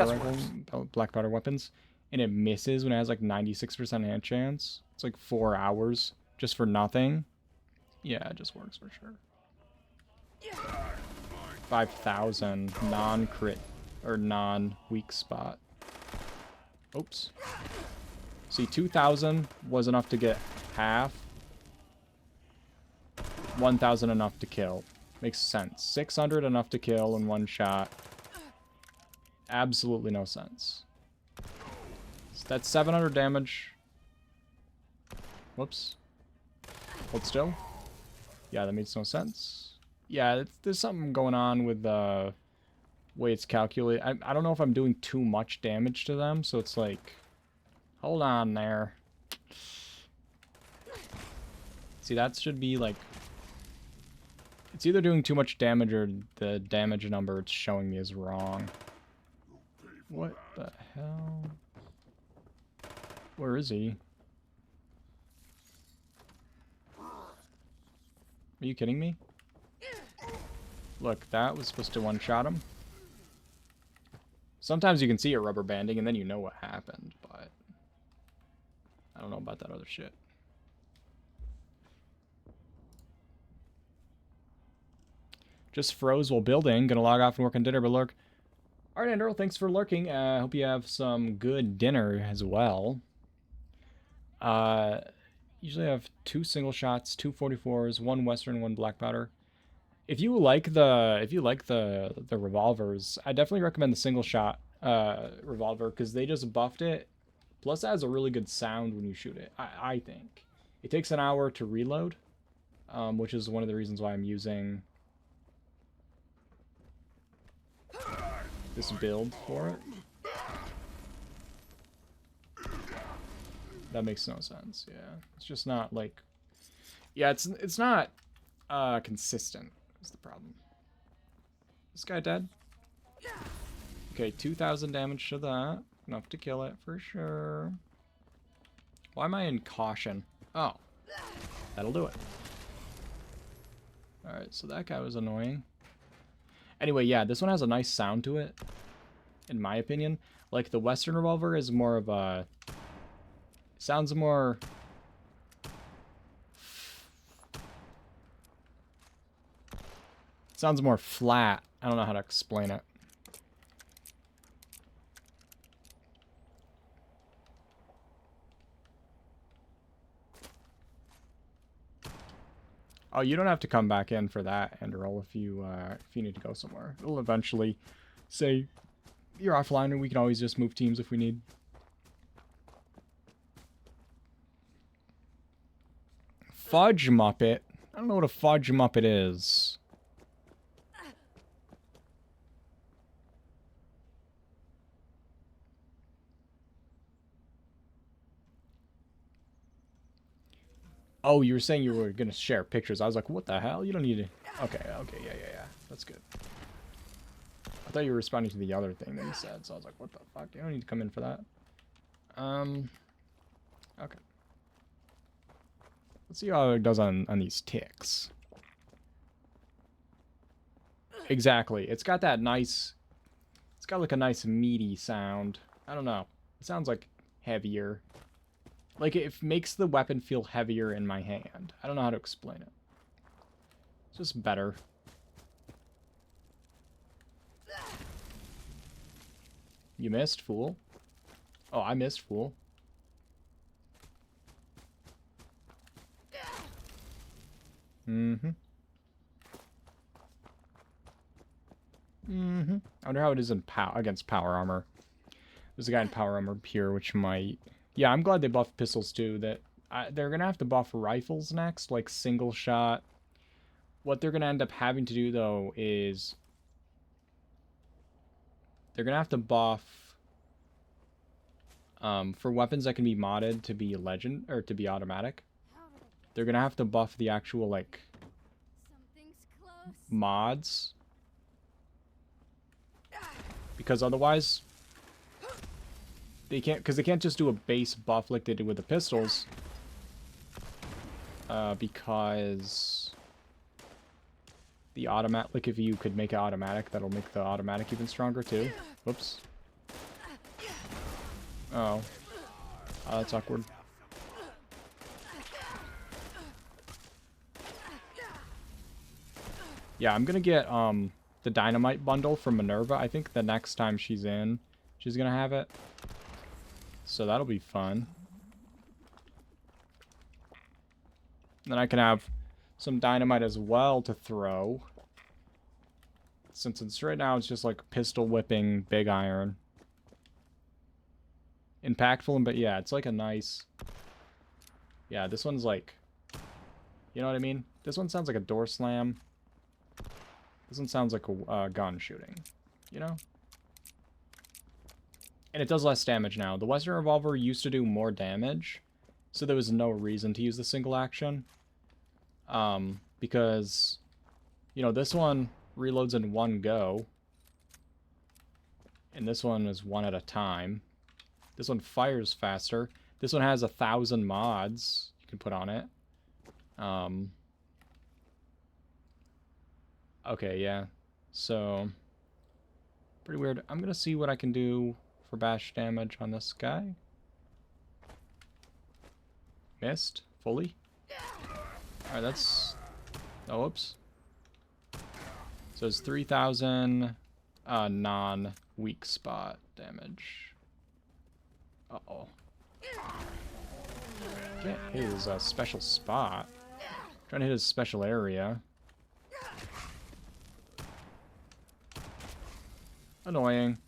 powder weapons, and it misses when it has like 96% hit chance. It's like 4 hours just for nothing. Yeah, it just works for sure. 5,000 non-crit or non-weak spot. Oops. See, 2,000 was enough to get half. 1,000 enough to kill. Makes sense. 600 enough to kill in one shot. Absolutely no sense. So that's 700 damage. Whoops. Hold still. Yeah, that makes no sense. Yeah, there's something going on with the way it's calculated. I don't know if I'm doing too much damage to them, so it's like... Hold on there. See, that should be like... It's either doing too much damage or the damage number it's showing me is wrong. What the hell? Where is he? Are you kidding me? Look, that was supposed to one-shot him. Sometimes you can see a rubber banding and then you know what happened, but... I don't know about that other shit. Just froze while building. Gonna log off and work on dinner, but lurk. Alright, Andrew, thanks for lurking. Hope you have some good dinner as well. Usually I have 2 single shots, 2 44s, 1 Western, 1 black powder. If you like the revolvers, I definitely recommend the single shot revolver because they just buffed it. Plus, it has a really good sound when you shoot it. I think it takes an hour to reload, which is one of the reasons why I'm using this build for it. That makes no sense. Yeah, it's just not like, yeah, it's not consistent. Is the problem. This guy dead? Okay, 2,000 damage to that. Enough to kill it for sure. Why am I in caution? Oh, that'll do it. All right, so that guy was annoying. Anyway, yeah, this one has a nice sound to it, in my opinion. Like the Western revolver is more of a... Sounds more... Sounds more flat. I don't know how to explain it. Oh, you don't have to come back in for that, Enderroll, if you need to go somewhere. It'll eventually say you're offline, and we can always just move teams if we need. Fudge Muppet? I don't know what a Fudge Muppet is. Oh, you were saying you were going to share pictures. I was like, what the hell? You don't need to... Okay, yeah. That's good. I thought you were responding to the other thing that you said, so I was like, what the fuck? You don't need to come in for that. Okay. Let's see how it does on these ticks. Exactly. It's got that nice... It's got like a nice meaty sound. I don't know. It sounds like heavier. Like, it makes the weapon feel heavier in my hand. I don't know how to explain it. It's just better. You missed, fool. Oh, I missed, fool. I wonder how it is in against power armor. There's a guy in power armor here, which might... Yeah, I'm glad they buffed pistols too. They're gonna have to buff rifles next, like single shot, what they're going to end up having to do, though, is they're going to have to buff for weapons that can be modded to be legend or to be automatic. They're going to have to buff the actual, like, mods. Because otherwise, they can't just do a base buff like they did with the pistols. Because the automatic, like if you could make it automatic, that'll make the automatic even stronger too. Whoops. Oh. Oh, that's awkward. Yeah, I'm gonna get the dynamite bundle from Minerva. I think the next time she's in, she's gonna have it. So that'll be fun. Then I can have some dynamite as well to throw. Since it's right now, it's just like pistol whipping big iron. Impactful, but yeah, it's like a nice... Yeah, this one's like... You know what I mean? This one sounds like a door slam. This one sounds like a gun shooting. You know? And it does less damage now. The Western Revolver used to do more damage, so there was no reason to use the single action. Because, you know, this one reloads in one go. And this one is one at a time. This one fires faster. This one has 1,000 mods you can put on it. Okay, yeah. So, pretty weird. I'm gonna see what I can do for bash damage on this guy. Missed. Fully. Alright, that's... Oh, whoops. So it's 3,000 non-weak spot damage. Uh-oh. Can't hit his special spot. Trying to hit his special area. Annoying.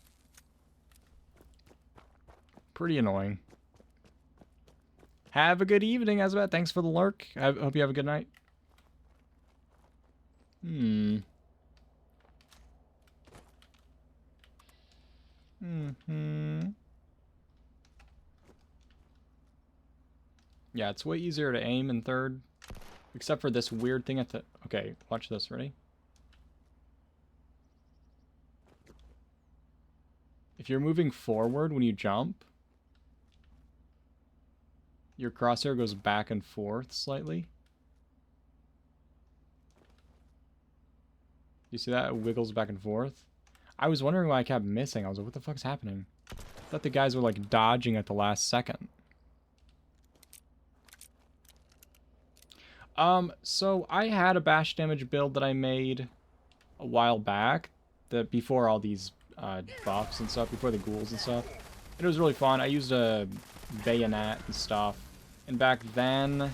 Pretty annoying. Have a good evening, Azabeth. Thanks for the lurk. I hope you have a good night. Yeah, it's way easier to aim in third. Except for this weird thing at the... Okay, watch this. Ready? If you're moving forward when you jump, your crosshair goes back and forth slightly. You see that? It wiggles back and forth. I was wondering why I kept missing. I was like, what the fuck's happening? I thought the guys were like dodging at the last second. So I had a bash damage build that I made a while back, that before all these buffs and stuff, before the ghouls and stuff. It was really fun. I used a bayonet and stuff. And back then,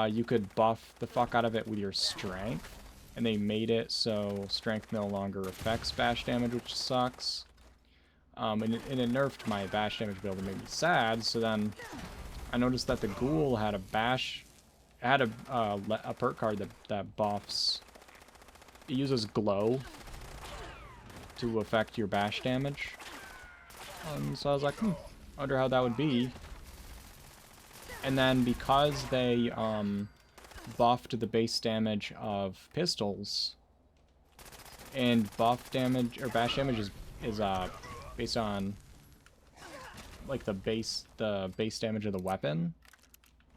you could buff the fuck out of it with your strength. And they made it so strength no longer affects bash damage, which sucks. And it nerfed my bash damage build and made me sad. So then I noticed that the ghoul had a bash... It had a perk card that buffs... It uses glow to affect your bash damage. So I was like, I wonder how that would be. And then because they buffed the base damage of pistols, and buff damage or bash damage is based on like the base damage of the weapon,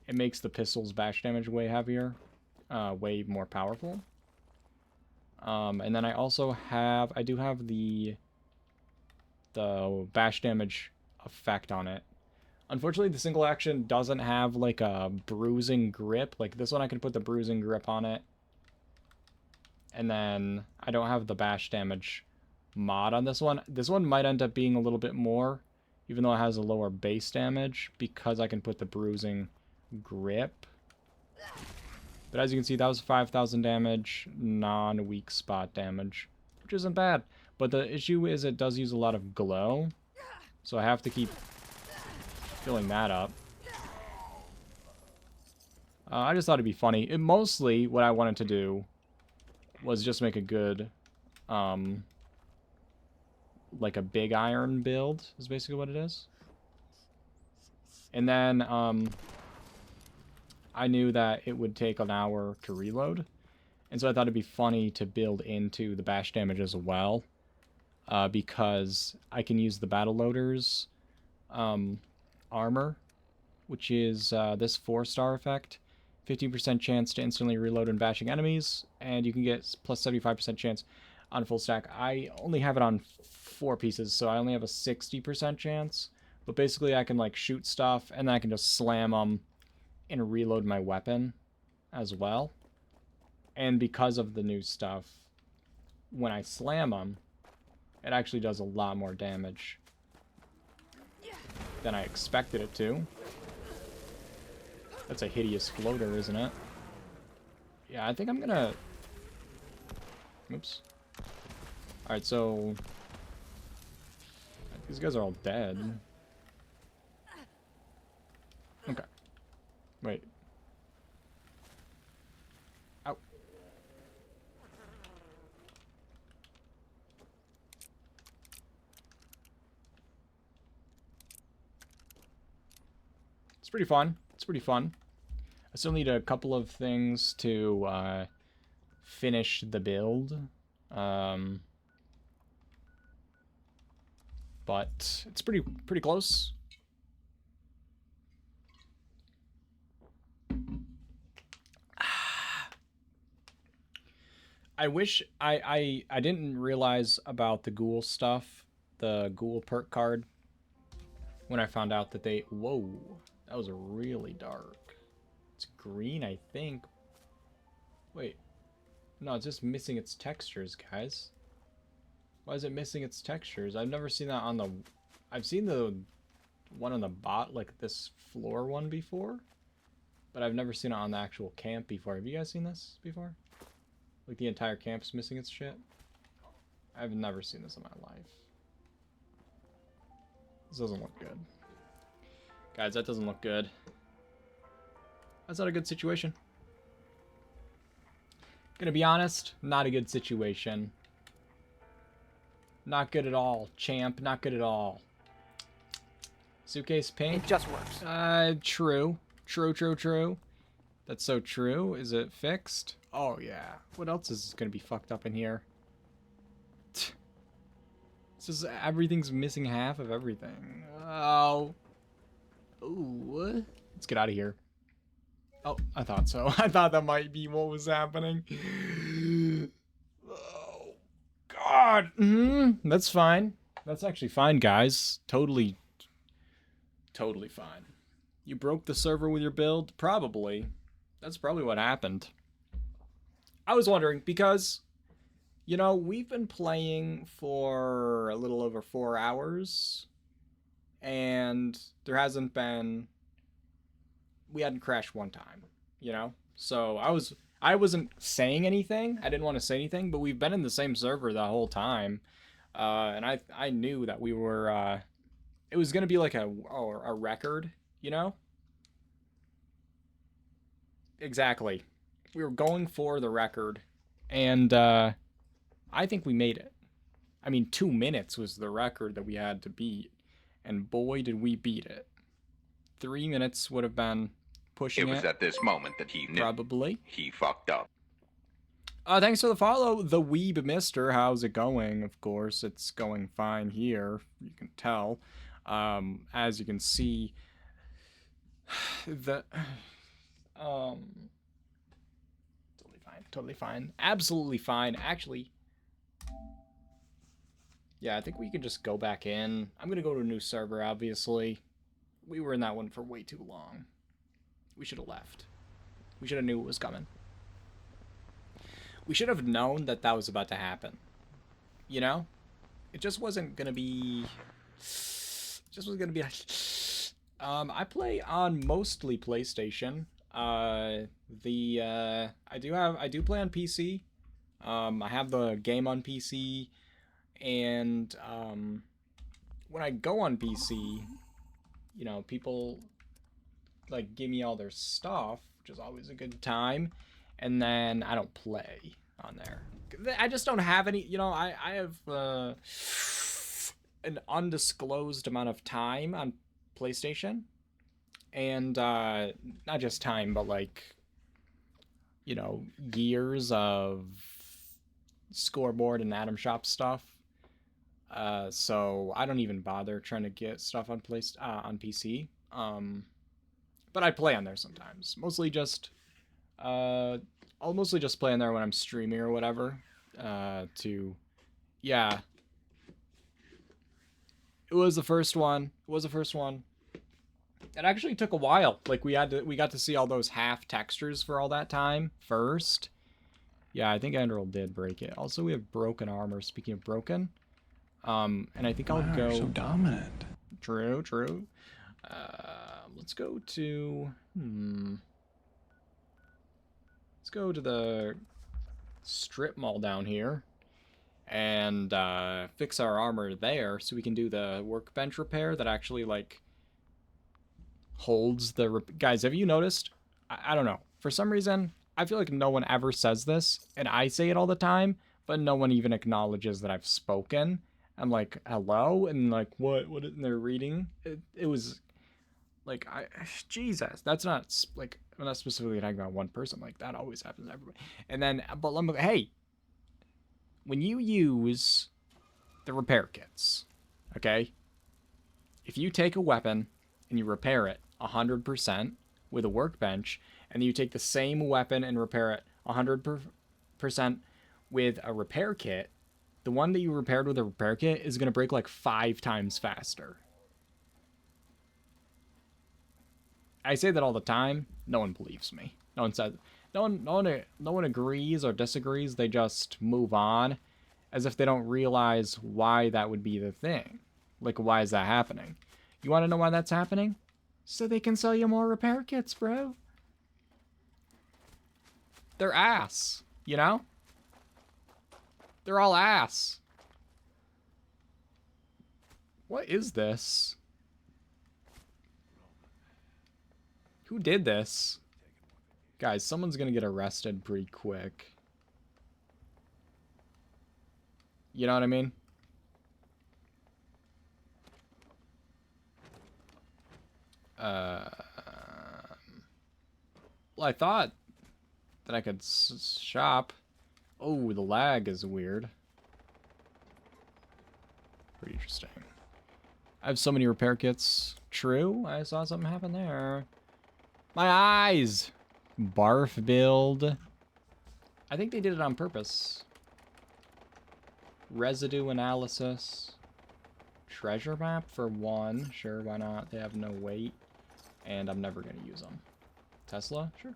it makes the pistol's bash damage way heavier, way more powerful. And then I also have, I do have the bash damage effect on it. Unfortunately, the single action doesn't have like a bruising grip. Like this one, I can put the bruising grip on it. And then I don't have the bash damage mod on this one. This one might end up being a little bit more, even though it has a lower base damage, because I can put the bruising grip. But as you can see, that was 5,000 damage, non-weak spot damage, which isn't bad. But the issue is it does use a lot of glow, so I have to keep filling that up. I just thought it'd be funny. Mostly what I wanted to do was just make a good, like a big iron build, is basically what it is. And then, I knew that it would take an hour to reload. And so I thought it'd be funny to build into the bash damage as well. Because I can use the battle loader's armor, which is this 4-star effect. 15% chance to instantly reload when bashing enemies, and you can get plus 75% chance on full stack. I only have it on 4 pieces, so I only have a 60% chance. But basically I can like shoot stuff, and then I can just slam them and reload my weapon as well. And because of the new stuff, when I slam them, it actually does a lot more damage than I expected it to. That's a hideous floater, isn't it? Yeah, I think I'm gonna... Oops. Alright, so... These guys are all dead. Okay. Wait. Ow. It's pretty fun. It's pretty fun. I still need a couple of things to finish the build. But it's pretty close. I wish I didn't realize about the ghoul stuff, the ghoul perk card, when I found out that they... Whoa, that was really dark. It's green, I think. Wait. No, it's just missing its textures, guys. Why is it missing its textures? I've never seen that on the... I've seen the one on the bot, like this floor one before. But I've never seen it on the actual camp before. Have you guys seen this before? Like the entire camp's missing its shit? I've never seen this in my life. This doesn't look good. Guys, that doesn't look good. That's not a good situation. Gonna be honest, not a good situation. Not good at all, champ. Not good at all. Suitcase pink? It just works. True. True. That's so true. Is it fixed? Oh, yeah. What else is gonna be fucked up in here? It's just everything's missing half of everything. Oh. Ooh. Let's get out of here. Oh, I thought so. I thought that might be what was happening. Oh, God. That's fine. That's actually fine, guys. Totally fine. You broke the server with your build? Probably. That's probably what happened. I was wondering, because, you know, we've been playing for a little over 4 hours, and there hasn't been... We hadn't crashed one time, you know? So I wasn't saying anything. I didn't want to say anything, but we've been in the same server the whole time. And I knew that we were, it was going to be like a record, you know? Exactly. We were going for the record, and I think we made it. I mean, 2 minutes was the record that we had to beat, and boy, did we beat it. 3 minutes would have been pushing it. It was at this moment that he knew. Probably. He fucked up. Thanks for the follow, the Weeb Mister. How's it going? Of course, it's going fine here. You can tell. As you can see, the... Totally fine. Absolutely fine. Actually, yeah, I think we can just go back in. I'm gonna go to a new server, obviously. We were in that one for way too long. We should have left. We should have knew it was coming. We should have known that that was about to happen. You know? It just wasn't gonna be... I play on mostly PlayStation. I do play on PC. I have the game on PC, and when I go on PC, you know, people like give me all their stuff, which is always a good time, and then I don't play on there. I just don't have any, you know, I have an undisclosed amount of time on PlayStation, and not just time, but like, you know, years of scoreboard and Atom Shop stuff. So I don't even bother trying to get stuff on on PC. But I play on there sometimes. Mostly just I'll mostly just play on there when I'm streaming or whatever. Yeah. It was the first one. It actually took a while. Like we got to see all those half textures for all that time first. Yeah, I think Andrel did break it. Also, we have broken armor. Speaking of broken, and I think I'll go. You're so dominant. True. Let's go to. Let's go to the strip mall down here, and fix our armor there, so we can do the workbench repair that actually like holds the. Guys, have you noticed? I don't know. For some reason, I feel like no one ever says this, and I say it all the time, but no one even acknowledges that I've spoken. I'm like, hello? And like, what? And they're reading. It was like, Jesus, that's not like, I'm not specifically talking about one person. Like, that always happens to everybody. And then, but let me, hey, when you use the repair kits, okay? If you take a weapon and you repair it 100% with a workbench, and you take the same weapon and repair it 100% with a repair kit, the one that you repaired with a repair kit is going to break like 5 times faster. I say that all the time. No one believes me. No one says. No one agrees or disagrees. They just move on, as if they don't realize why that would be the thing. Like, why is that happening? You want to know why that's happening? So they can sell you more repair kits, bro. They're ass, you know? They're all ass. What is this? Who did this? Guys, someone's gonna get arrested pretty quick. You know what I mean? Well, I thought that I could shop. Oh, the lag is weird. Pretty interesting. I have so many repair kits. True, I saw something happen there. My eyes! Barf build. I think they did it on purpose. Residue analysis. Treasure map for 1. Sure, why not? They have no weight. And I'm never going to use them. Tesla? Sure.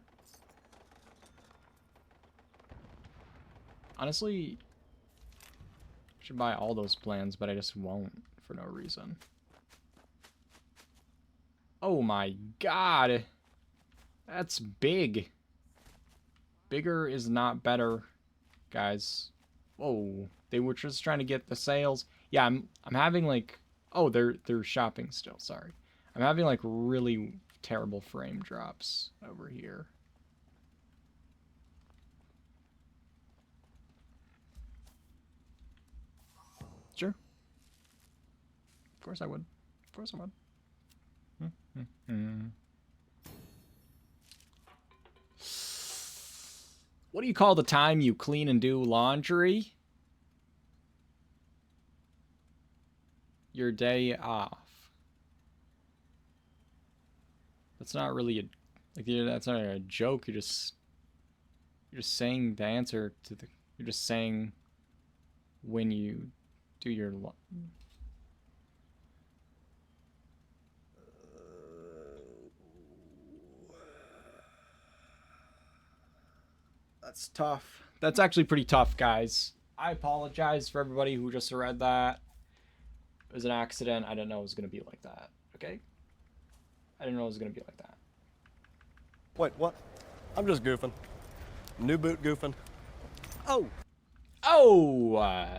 Honestly, I should buy all those plans, but I just won't for no reason. Oh my god! That's big. Bigger is not better, guys. Whoa, they were just trying to get the sales. Yeah, I'm having like, oh, they're shopping still. Sorry, I'm having like really terrible frame drops over here. Sure. Of course I would. Of course I would. What do you call the time you clean and do laundry? Your day off. That's not really a, like, that's not a joke. You're just saying the answer to the, you're just saying when you do your That's tough. That's actually pretty tough, guys. I apologize for everybody who just read that. It was an accident. I didn't know it was going to be like that. Okay? I didn't know it was going to be like that. Wait, what? I'm just goofing. New boot goofing. Oh! Oh!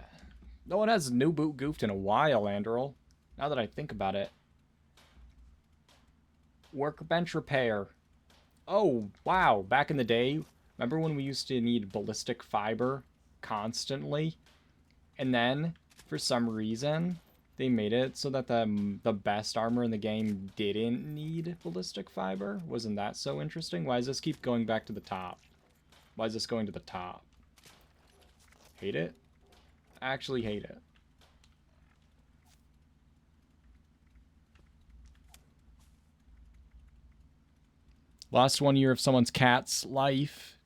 No one has new boot goofed in a while, Andrel. Now that I think about it. Workbench repair. Oh, wow. Back in the day, remember when we used to need ballistic fiber constantly? And then, for some reason, they made it so that the best armor in the game didn't need ballistic fiber? Wasn't that so interesting? Why does this keep going back to the top? Why is this going to the top? Hate it? I actually hate it. Lost 1 year of someone's cat's life.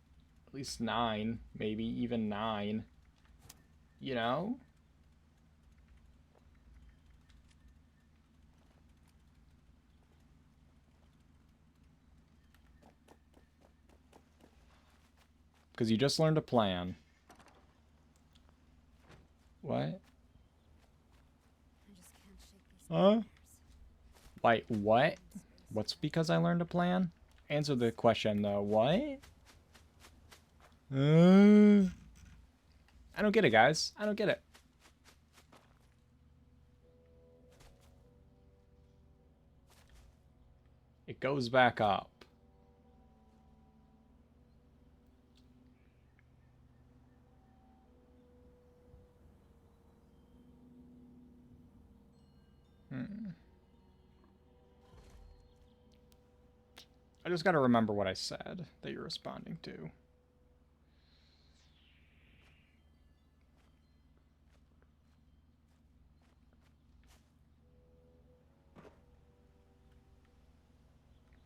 At least 9. Maybe even 9. You know? Because you just learned a plan. What? Huh? Wait, what? What's because I learned a plan? Answer the question, though. What? I don't get it, guys. I don't get it. It goes back up. I just gotta remember what I said that you're responding to.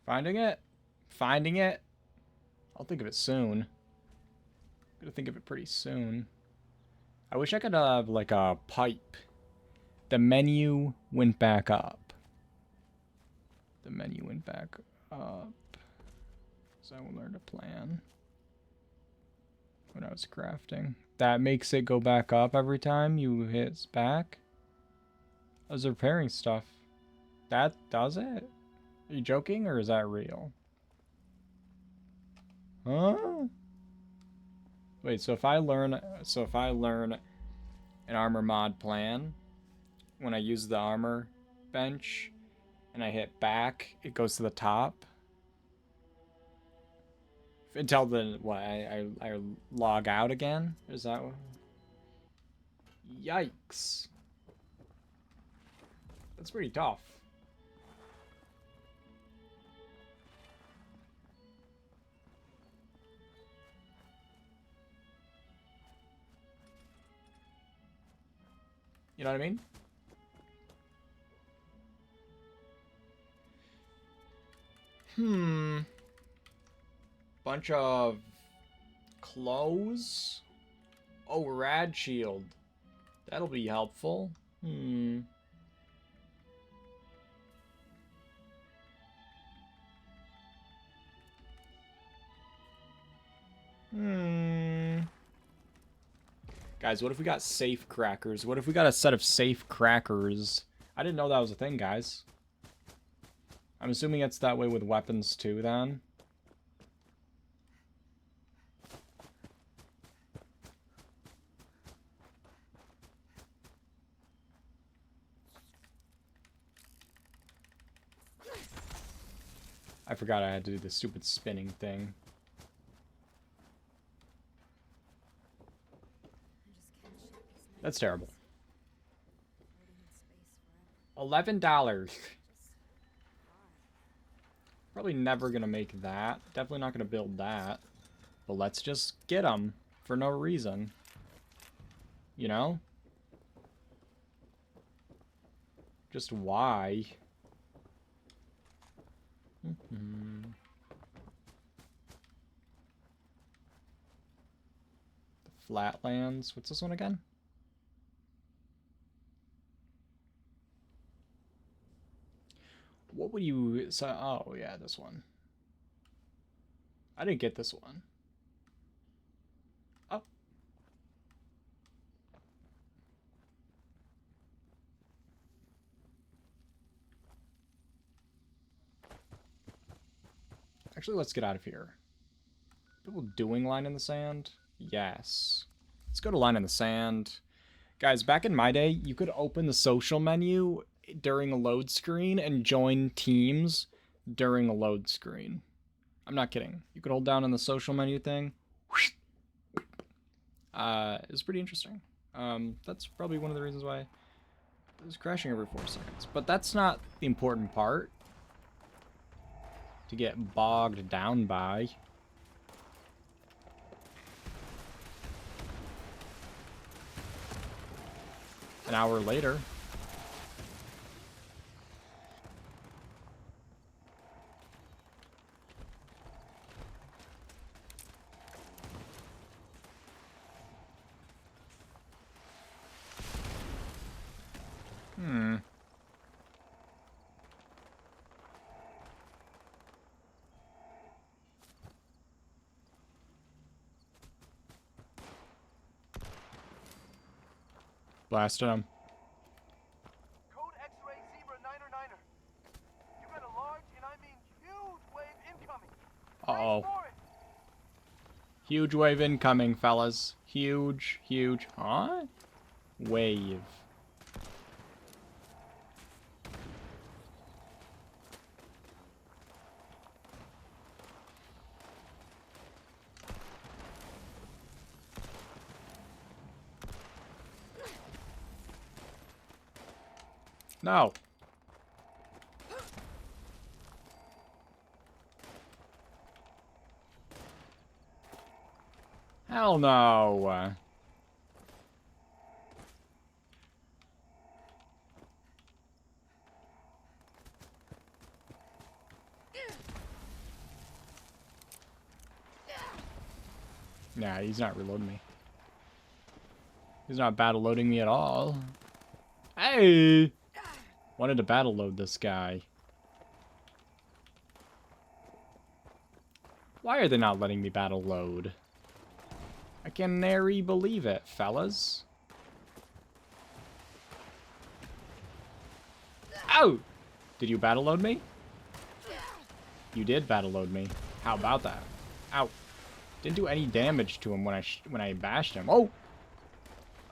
Finding it? Finding it? I'll think of it soon. I'm gonna think of it pretty soon. I wish I could have, like, a pipe. The menu went back up. The menu went back up. So I learned a plan. When I was crafting. That makes it go back up every time you hit back? I was repairing stuff. That does it? Are you joking or is that real? Huh? Wait, so if I learn an armor mod plan, when I use the armor bench and I hit back, it goes to the top. Until the what I log out again? Is that what? Yikes. That's pretty tough. You know what I mean? Bunch of clothes. Oh, rad shield. That'll be helpful. Guys, what if we got safe crackers? What if we got a set of safe crackers? I didn't know that was a thing, guys. I'm assuming it's that way with weapons too, then. I forgot I had to do the stupid spinning thing. That's terrible. $11. Probably never gonna make that. Definitely not gonna build that. But let's just get them for no reason. You know? Just why? The Flatlands. What's this one again? What would you say? Oh, yeah, this one. I didn't get this one. Oh. Actually, let's get out of here. People doing line in the sand? Yes. Let's go to line in the sand. Guys, back in my day, you could open the social menu during a load screen and join teams during a load screen. I'm not kidding. You could hold down on the social menu thing. It's pretty interesting. That's probably one of the reasons why it was crashing every 4 seconds. But that's not the important part to get bogged down by. An hour later. Blasted him. Code X-ray Zebra 9er 9er. You got a large, and I mean huge wave incoming. Uh-oh. Brace for it. Huge wave incoming, fellas. Huge, huge. Huh? Wave. No. Hell no. Nah, he's not reloading me. He's not battle loading me at all. Hey! Wanted to battle load this guy. Why are they not letting me battle load? I can nary believe it, fellas. Ow! Did you battle load me? You did battle load me. How about that? Ow. Didn't do any damage to him when I bashed him. Oh!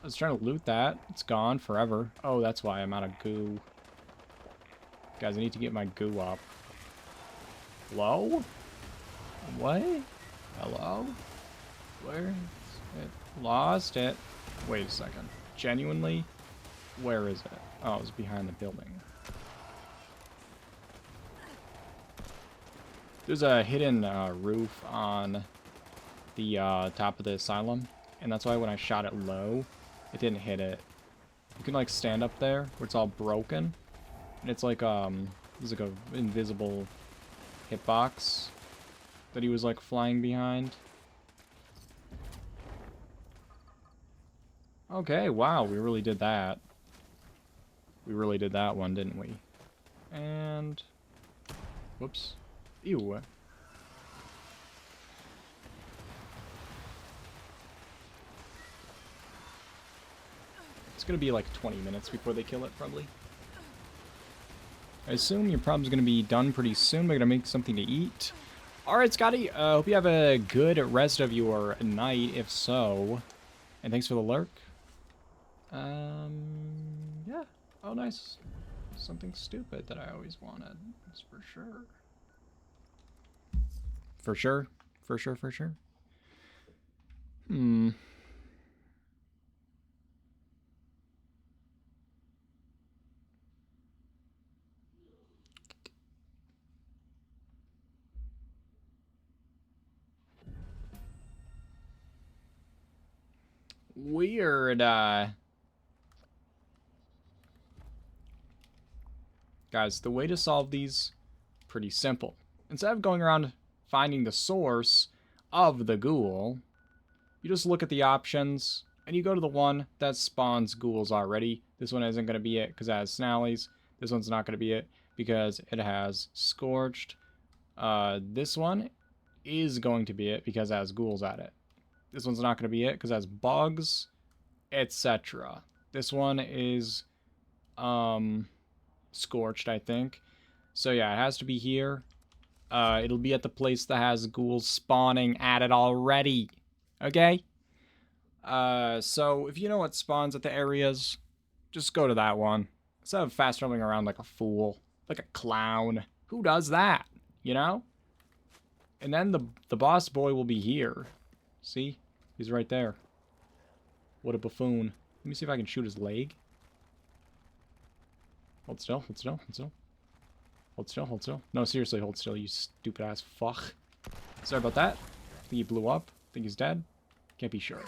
I was trying to loot that. It's gone forever. Oh, that's why I'm out of goo. Guys, I need to get my goo up. Hello? What? Hello? Where is it? Lost it. Wait a second. Genuinely? Where is it? Oh, it's behind the building. There's a hidden roof on the top of the asylum, and that's why when I shot it low, it didn't hit it. You can like stand up there where it's all broken, and it's like there's like a invisible hitbox that he was like flying behind. Okay, wow, we really did that. We really did that one, didn't we? And whoops. Ew. It's gonna be like 20 minutes before they kill it, probably. I assume your problem's gonna be done pretty soon. We're gonna make something to eat. Alright, Scotty. Hope you have a good rest of your night, if so. And thanks for the lurk. Yeah. Oh, nice. Something stupid that I always wanted. That's for sure. For sure? For sure, for sure. Weird, Guys, the way to solve these, pretty simple. Instead of going around finding the source of the ghoul, you just look at the options, and you go to the one that spawns ghouls already. This one isn't going to be it because it has Snallies. This one's not going to be it because it has Scorched. This one is going to be it because it has ghouls at it. This one's not going to be it because it has bugs, etc. This one is Scorched, I think. So yeah, it has to be here. It'll be at the place that has ghouls spawning at it already. Okay? So if you know what spawns at the areas, just go to that one. Instead of fast traveling around like a fool, like a clown. Who does that? You know? And then the boss boy will be here. See? He's right there. What a buffoon. Let me see if I can shoot his leg. Hold still, hold still, hold still. Hold still, hold still. No, seriously, hold still, you stupid ass fuck. Sorry about that. I think he blew up. I think he's dead. Can't be sure.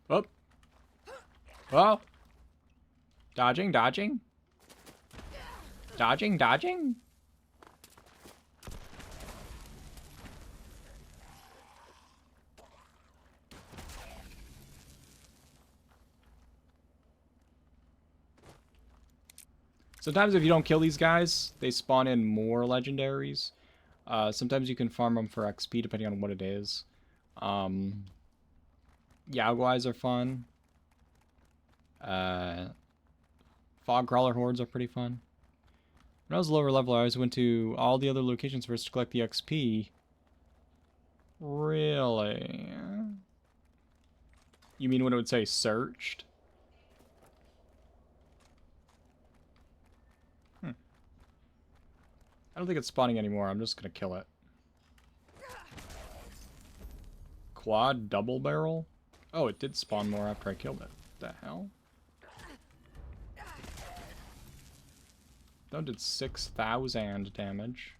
Oh. Oh. Dodging, dodging. Dodging, dodging. Sometimes if you don't kill these guys, they spawn in more legendaries. Sometimes you can farm them for XP depending on what it is. Yaguais are fun. Fog Crawler Hordes are pretty fun. When I was lower level, I always went to all the other locations first to collect the XP. Really? You mean when it would say searched? I don't think it's spawning anymore. I'm just gonna kill it. Quad double barrel? Oh, it did spawn more after I killed it. What the hell? That did 6,000 damage.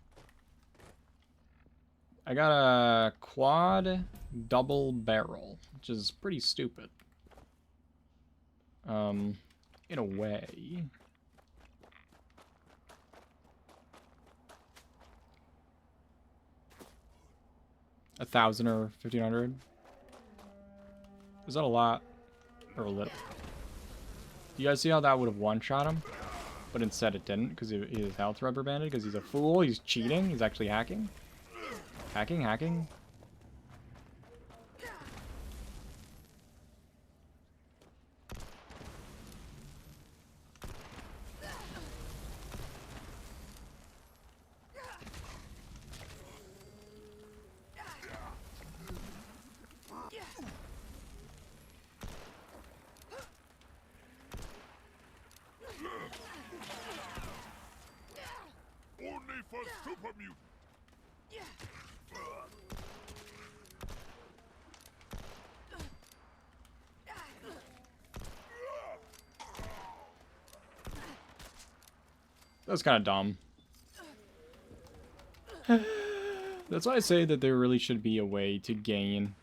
I got a quad double barrel, which is pretty stupid. In a way. $1,000 or 1,500. Is that a lot? Or a little? You guys see how that would have one-shot him? But instead it didn't, because his health rubber banded, because he's a fool, he's cheating, he's actually hacking. Hacking, hacking. Only for super mutant. That was kind of dumb. That's why I say that there really should be a way to gain,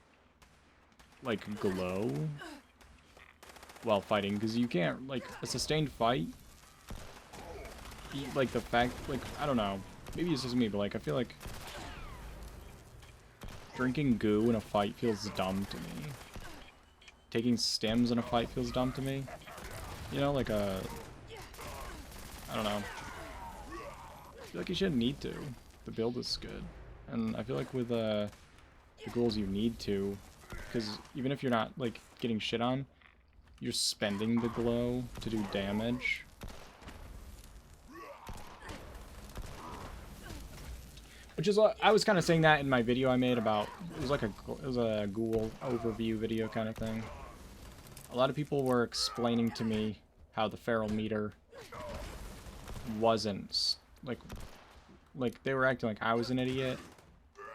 like, glow while fighting, because you can't, like, a sustained fight, like, the fact, like, I don't know, maybe it's just me, but, like, I feel like drinking goo in a fight feels dumb to me. Taking stims in a fight feels dumb to me. You know, like I don't know. I feel like you shouldn't need to. The build is good. And I feel like with the ghouls you need to, because even if you're not, like, getting shit on, you're spending the glow to do damage. Which is what I was kind of saying that in my video I made about, it was a ghoul overview video kind of thing. A lot of people were explaining to me how the feral meter wasn't, like they were acting like I was an idiot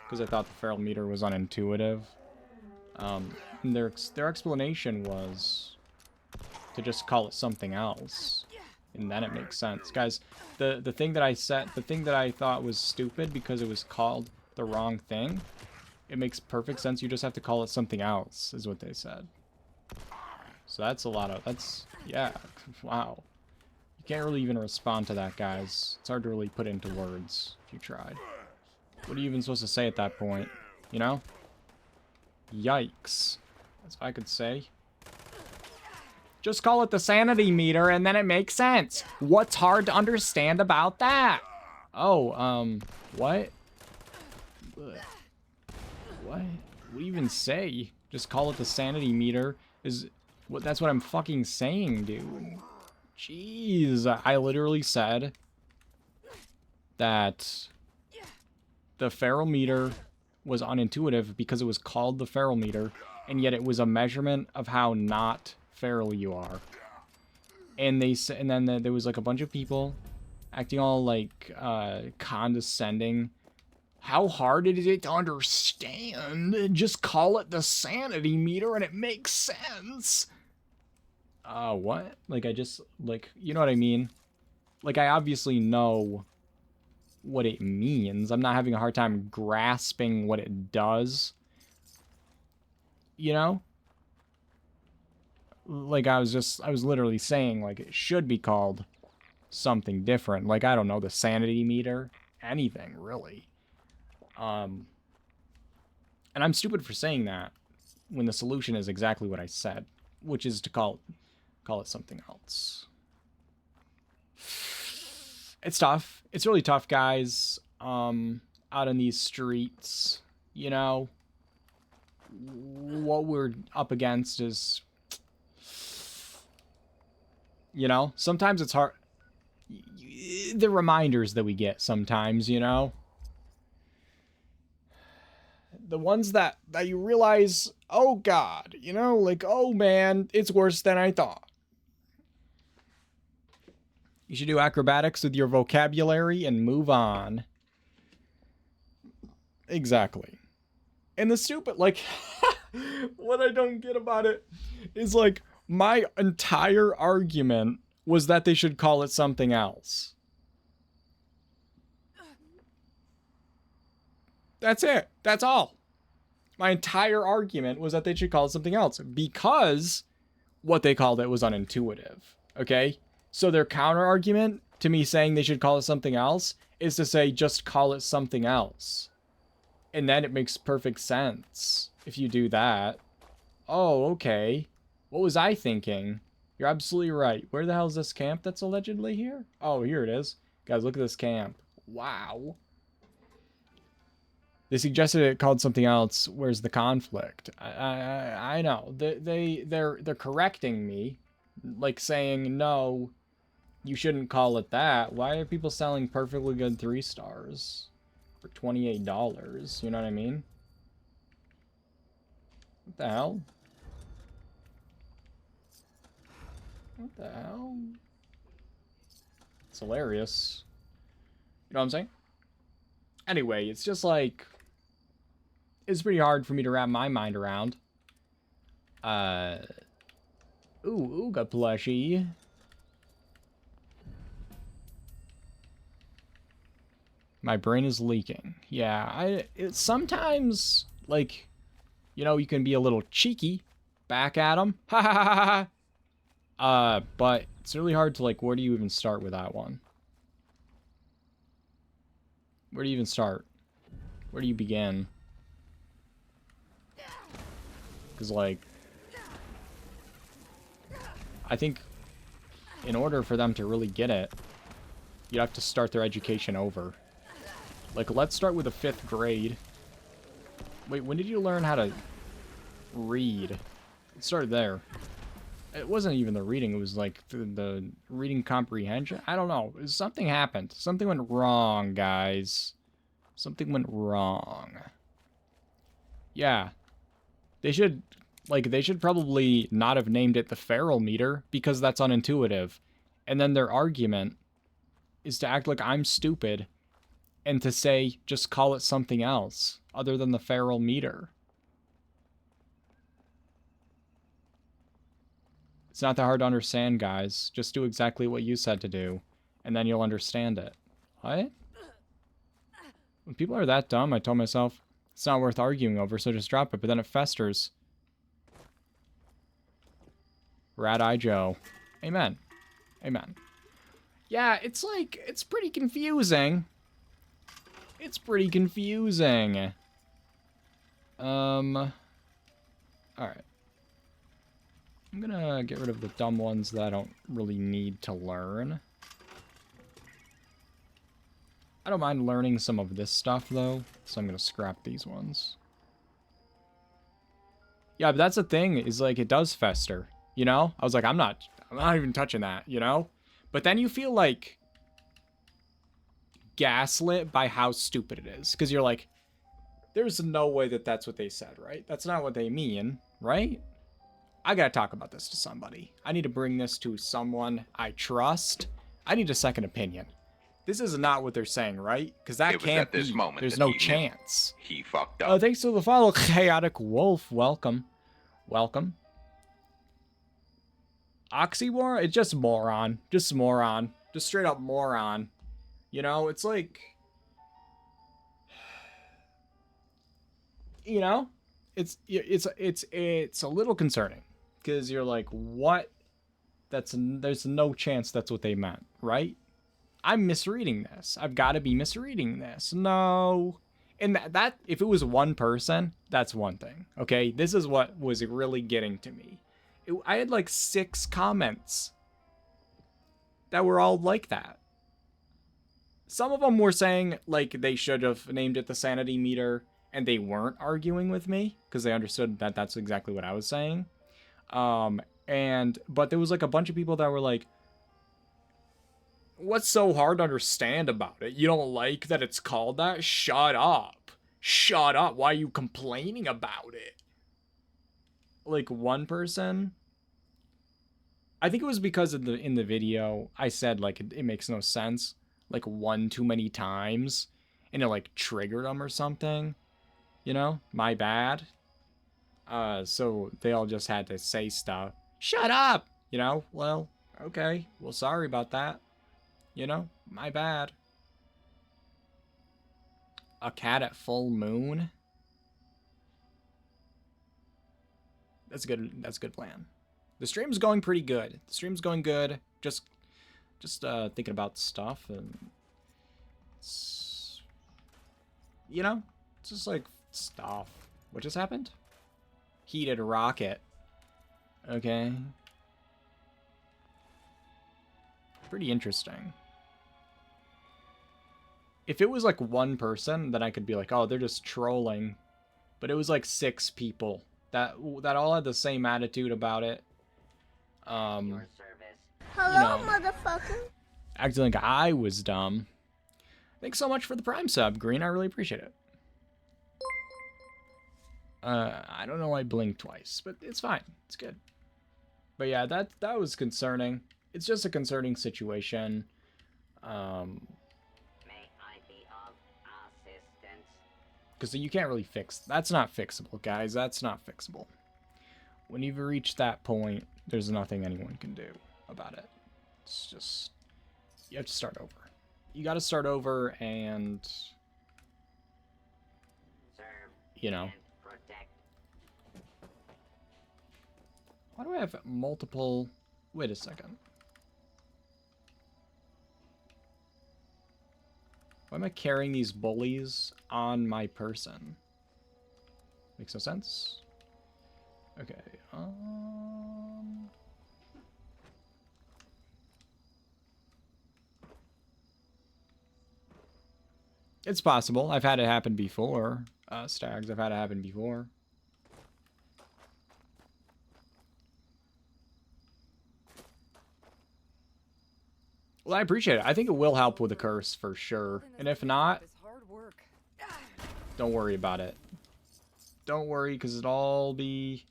because I thought the feral meter was unintuitive. And their explanation was to just call it something else, and then it makes sense. Guys, the thing that I thought was stupid because it was called the wrong thing, it makes perfect sense. You just have to call it something else, is what they said. So yeah, wow. You can't really even respond to that, guys. It's hard to really put into words if you tried. What are you even supposed to say at that point? You know? Yikes. That's what I could say. Just call it the sanity meter and then it makes sense. What's hard to understand about that? Oh, what? What? What do you even say? Just call it the sanity meter. That's what I'm fucking saying, dude. Jeez, I literally said that the ferrometer was unintuitive because it was called the ferrometer, and yet it was a measurement of how not feral you are. And then there was like a bunch of people acting all like condescending. How hard is it to understand? Just call it the sanity meter and it makes sense. What? Like, I just, like, you know what I mean? Like, I obviously know what it means. I'm not having a hard time grasping what it does. You know? Like, I was literally saying, like, it should be called something different. Like, I don't know, the sanity meter. Anything, really. And I'm stupid for saying that when the solution is exactly what I said, which is to call it something else. It's tough. It's really tough, guys. Out in these streets, you know, what we're up against is, you know, sometimes it's hard. The reminders that we get sometimes, you know, the ones that you realize, oh God, you know, like, oh man, it's worse than I thought. You should do acrobatics with your vocabulary and move on. Exactly. And the stupid, like, what I don't get about it is, like, my entire argument was that they should call it something else. That's it. That's all. My entire argument was that they should call it something else because what they called it was unintuitive. Okay? So their counter argument to me saying they should call it something else is to say just call it something else. And then it makes perfect sense if you do that. Oh, okay. What was I thinking? You're absolutely right. Where the hell is this camp that's allegedly here? Oh, here it is. Guys, look at this camp. Wow. They suggested it called something else. Where's the conflict? I know. They're correcting me. Like saying, no, you shouldn't call it that. Why are people selling perfectly good 3 stars for $28? You know what I mean? What the hell? What the hell? It's hilarious. You know what I'm saying? Anyway, it's just like, it's pretty hard for me to wrap my mind around. Ooh, Ooga plushie. My brain is leaking. Yeah, it's sometimes, like, you know, you can be a little cheeky back at them. Ha ha ha ha. But it's really hard to, like, where do you even start with that one? Where do you even start? Where do you begin? Because, like, I think in order for them to really get it, you have to start their education over. Like, let's start with the 5th grade. Wait, when did you learn how to read? It started there. It wasn't even the reading, it was like the reading comprehension. I don't know. Something happened. Something went wrong, guys. Something went wrong. Yeah. They should probably not have named it the feral meter because that's unintuitive. And then their argument is to act like I'm stupid and to say, just call it something else other than the feral meter. It's not that hard to understand, guys. Just do exactly what you said to do, and then you'll understand it. What? When people are that dumb, I told myself, it's not worth arguing over, so just drop it, but then it festers. Rat-Eye Joe. Amen. Amen. Yeah, it's like, it's pretty confusing. It's pretty confusing. Alright. I'm gonna get rid of the dumb ones that I don't really need to learn. I don't mind learning some of this stuff, though, so I'm gonna scrap these ones. Yeah, but that's the thing, is, like, it does fester. You know? I was like, I'm not even touching that, you know? But then you feel like gaslit by how stupid it is. Because you're like, there's no way that that's what they said, right? That's not what they mean, right? I gotta talk about this to somebody. I need to bring this to someone I trust. I need a second opinion. This is not what they're saying, right? Because that can't be. There's no chance. He fucked up. Thanks for the follow, Chaotic Wolf. Welcome. Welcome. Oxymoron? It's just moron. Just moron. Just straight up moron. You know, it's like... You know? It's a little concerning. Because you're like, what? There's no chance that's what they meant, right? I'm misreading this. I've got to be misreading this. No. And that if it was one person, that's one thing. Okay? This is what was really getting to me. I had like 6 comments that were all like that. Some of them were saying like they should have named it the sanity meter and they weren't arguing with me because they understood that that's exactly what I was saying. But there was like a bunch of people that were like, what's so hard to understand about it? You don't like that it's called that? Shut up. Shut up. Why are you complaining about it? Like one person, I think it was because of in the video I said like it makes no sense like one too many times and it like triggered them or something, you know, my bad. So they all just had to say stuff. Shut up, you know. Well, okay, well, sorry about that, you know, my bad. A cat at full moon. That's a good plan. The stream's going pretty good. The stream's going good. Just thinking about stuff and it's, you know, it's just like stuff. What just happened? Heated rocket. Okay. Pretty interesting. If it was like one person, then I could be like, oh, they're just trolling. But it was like 6 people that all had the same attitude about it. Hello, you know, motherfucker. Acting like I was dumb. Thanks so much for the Prime sub, Green. I really appreciate it. I don't know why I blinked twice, but it's fine. It's good. But yeah, that was concerning. It's just a concerning situation. May I be of assistance? Because you can't really fix... That's not fixable, guys. That's not fixable. When you've reached that point, there's nothing anyone can do about it. It's just... You have to start over. You gotta start over and... You know... Why do I have multiple... Wait a second. Why am I carrying these bullies on my person? Makes no sense. Okay. It's possible. I've had it happen before. Stags, I've had it happen before. Well, I appreciate it. I think it will help with the curse for sure. And if not, don't worry about it. Don't worry, because it'll all be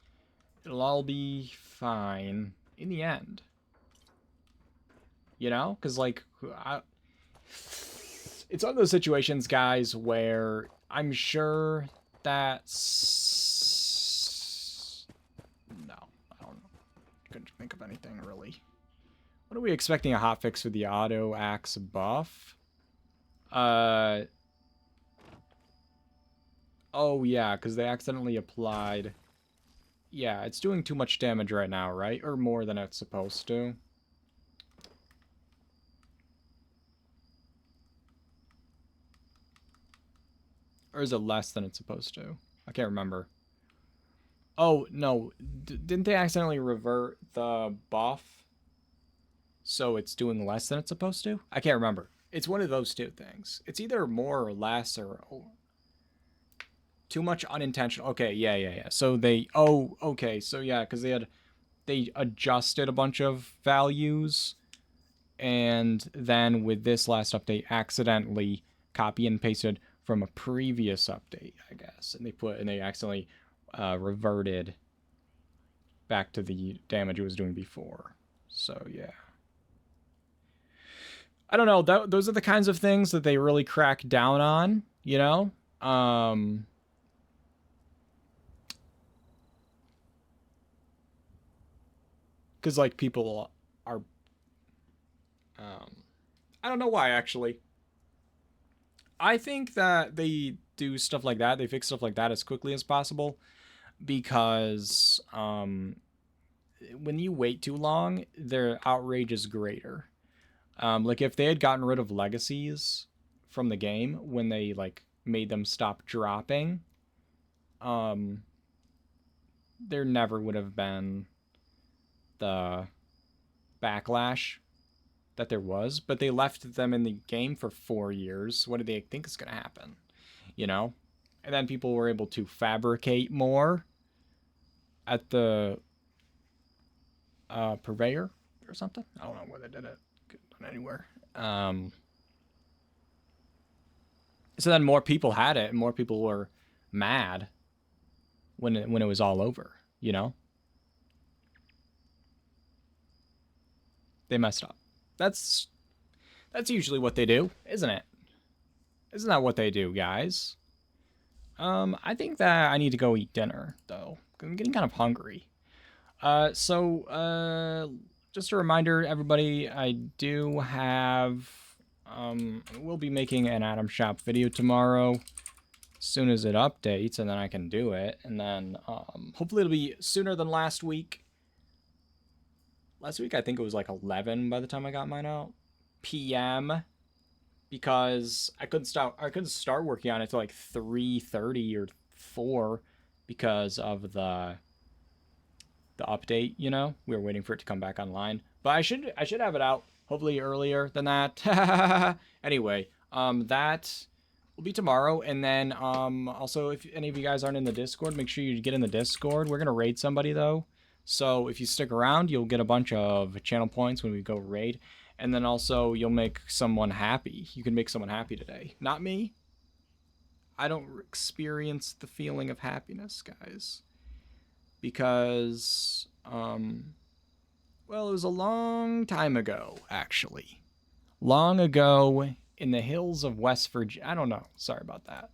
fine in the end. You know? Because, like, it's one of those situations, guys, where I'm sure that... No, I don't know. Couldn't think of anything, really. What are we expecting a hotfix for the auto axe buff? Oh, yeah, because they accidentally applied... Yeah, it's doing too much damage right now, right? Or more than it's supposed to. Or is it less than it's supposed to? I can't remember. Oh, no. Didn't they accidentally revert the buff? So it's doing less than it's supposed to? I can't remember. It's one of those two things. It's either more or less or... Too much unintentional. Okay, yeah. So they... Oh, okay. So yeah, because they had they adjusted a bunch of values, and then with this last update, accidentally copy and pasted from a previous update, I guess, and they accidentally reverted back to the damage it was doing before. So yeah, I don't know. Those are the kinds of things that they really crack down on, you know. Because like people are, I don't know why actually. I think that they do stuff like that. They fix stuff like that as quickly as possible because when you wait too long, their outrage is greater. Like if they had gotten rid of legacies from the game when they like made them stop dropping, there never would have been the backlash that there was, but they left them in the game for 4 years. What do they think is going to happen? You know? And then people were able to fabricate more at the purveyor or something. I don't know where they did it. Anywhere. So then more people had it, and more people were mad when it was all over, you know? They messed up. That's usually what they do, isn't it? Isn't that what they do, guys? I think that I need to go eat dinner, though. I'm getting kind of hungry. So just a reminder, everybody, I do have, we'll be making an Atom Shop video tomorrow as soon as it updates, and then I can do it. And then, hopefully it'll be sooner than last week. Last week, I think it was like 11 by the time I got mine out. PM. Because I couldn't start working on it till like 3:30 or 4 because of the update, you know? We were waiting for it to come back online. But I should have it out hopefully earlier than that. Anyway, that will be tomorrow. And then also if any of you guys aren't in the Discord, make sure you get in the Discord. We're going to raid somebody though. So if you stick around, you'll get a bunch of channel points when we go raid. And then also you'll make someone happy. You can make someone happy today. Not me. I don't experience the feeling of happiness, guys. Because, well, it was a long time ago, actually. Long ago in the hills of West Virginia. I don't know. Sorry about that.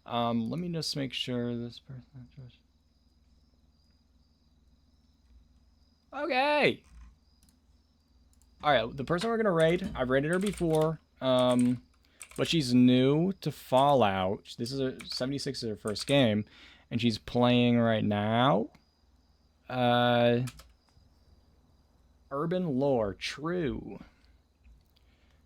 Let me just make sure this person... Okay. Alright, the person we're going to raid, I've raided her before, but she's new to Fallout. This is 76 is her first game, and she's playing right now. Urban Lore, true.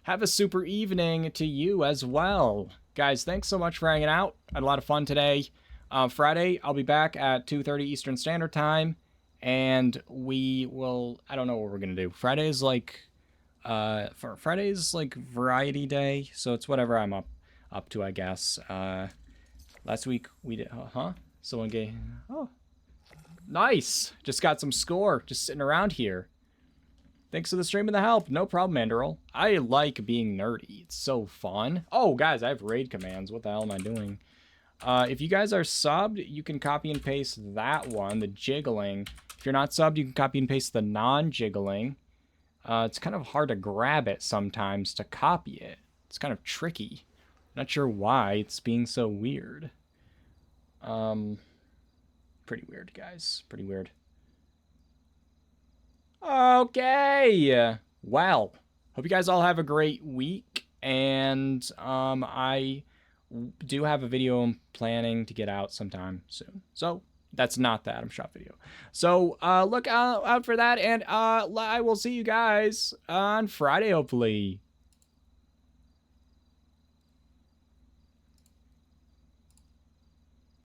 Have a super evening to you as well. Guys, thanks so much for hanging out. I had a lot of fun today. Friday, I'll be back at 2:30 Eastern Standard Time. And we will, I don't know what we're going to do. Friday is like variety day. So it's whatever I'm up to, I guess. Last week we did, someone gave, oh, nice. Just got some score, just sitting around here. Thanks for the stream and the help. No problem, Mandaryl. I like being nerdy. It's so fun. Oh, guys, I have raid commands. What the hell am I doing? If you guys are subbed, you can copy and paste that one, the jiggling. If you're not subbed, you can copy and paste the non-jiggling. It's kind of hard to grab it sometimes to copy it. It's kind of tricky. Not sure why it's being so weird. Pretty weird, guys. Pretty weird. Okay. Well, hope you guys all have a great week. And I do have a video I'm planning to get out sometime soon. So that's not the Atom Shop video. So look out for that, and I will see you guys on Friday, hopefully.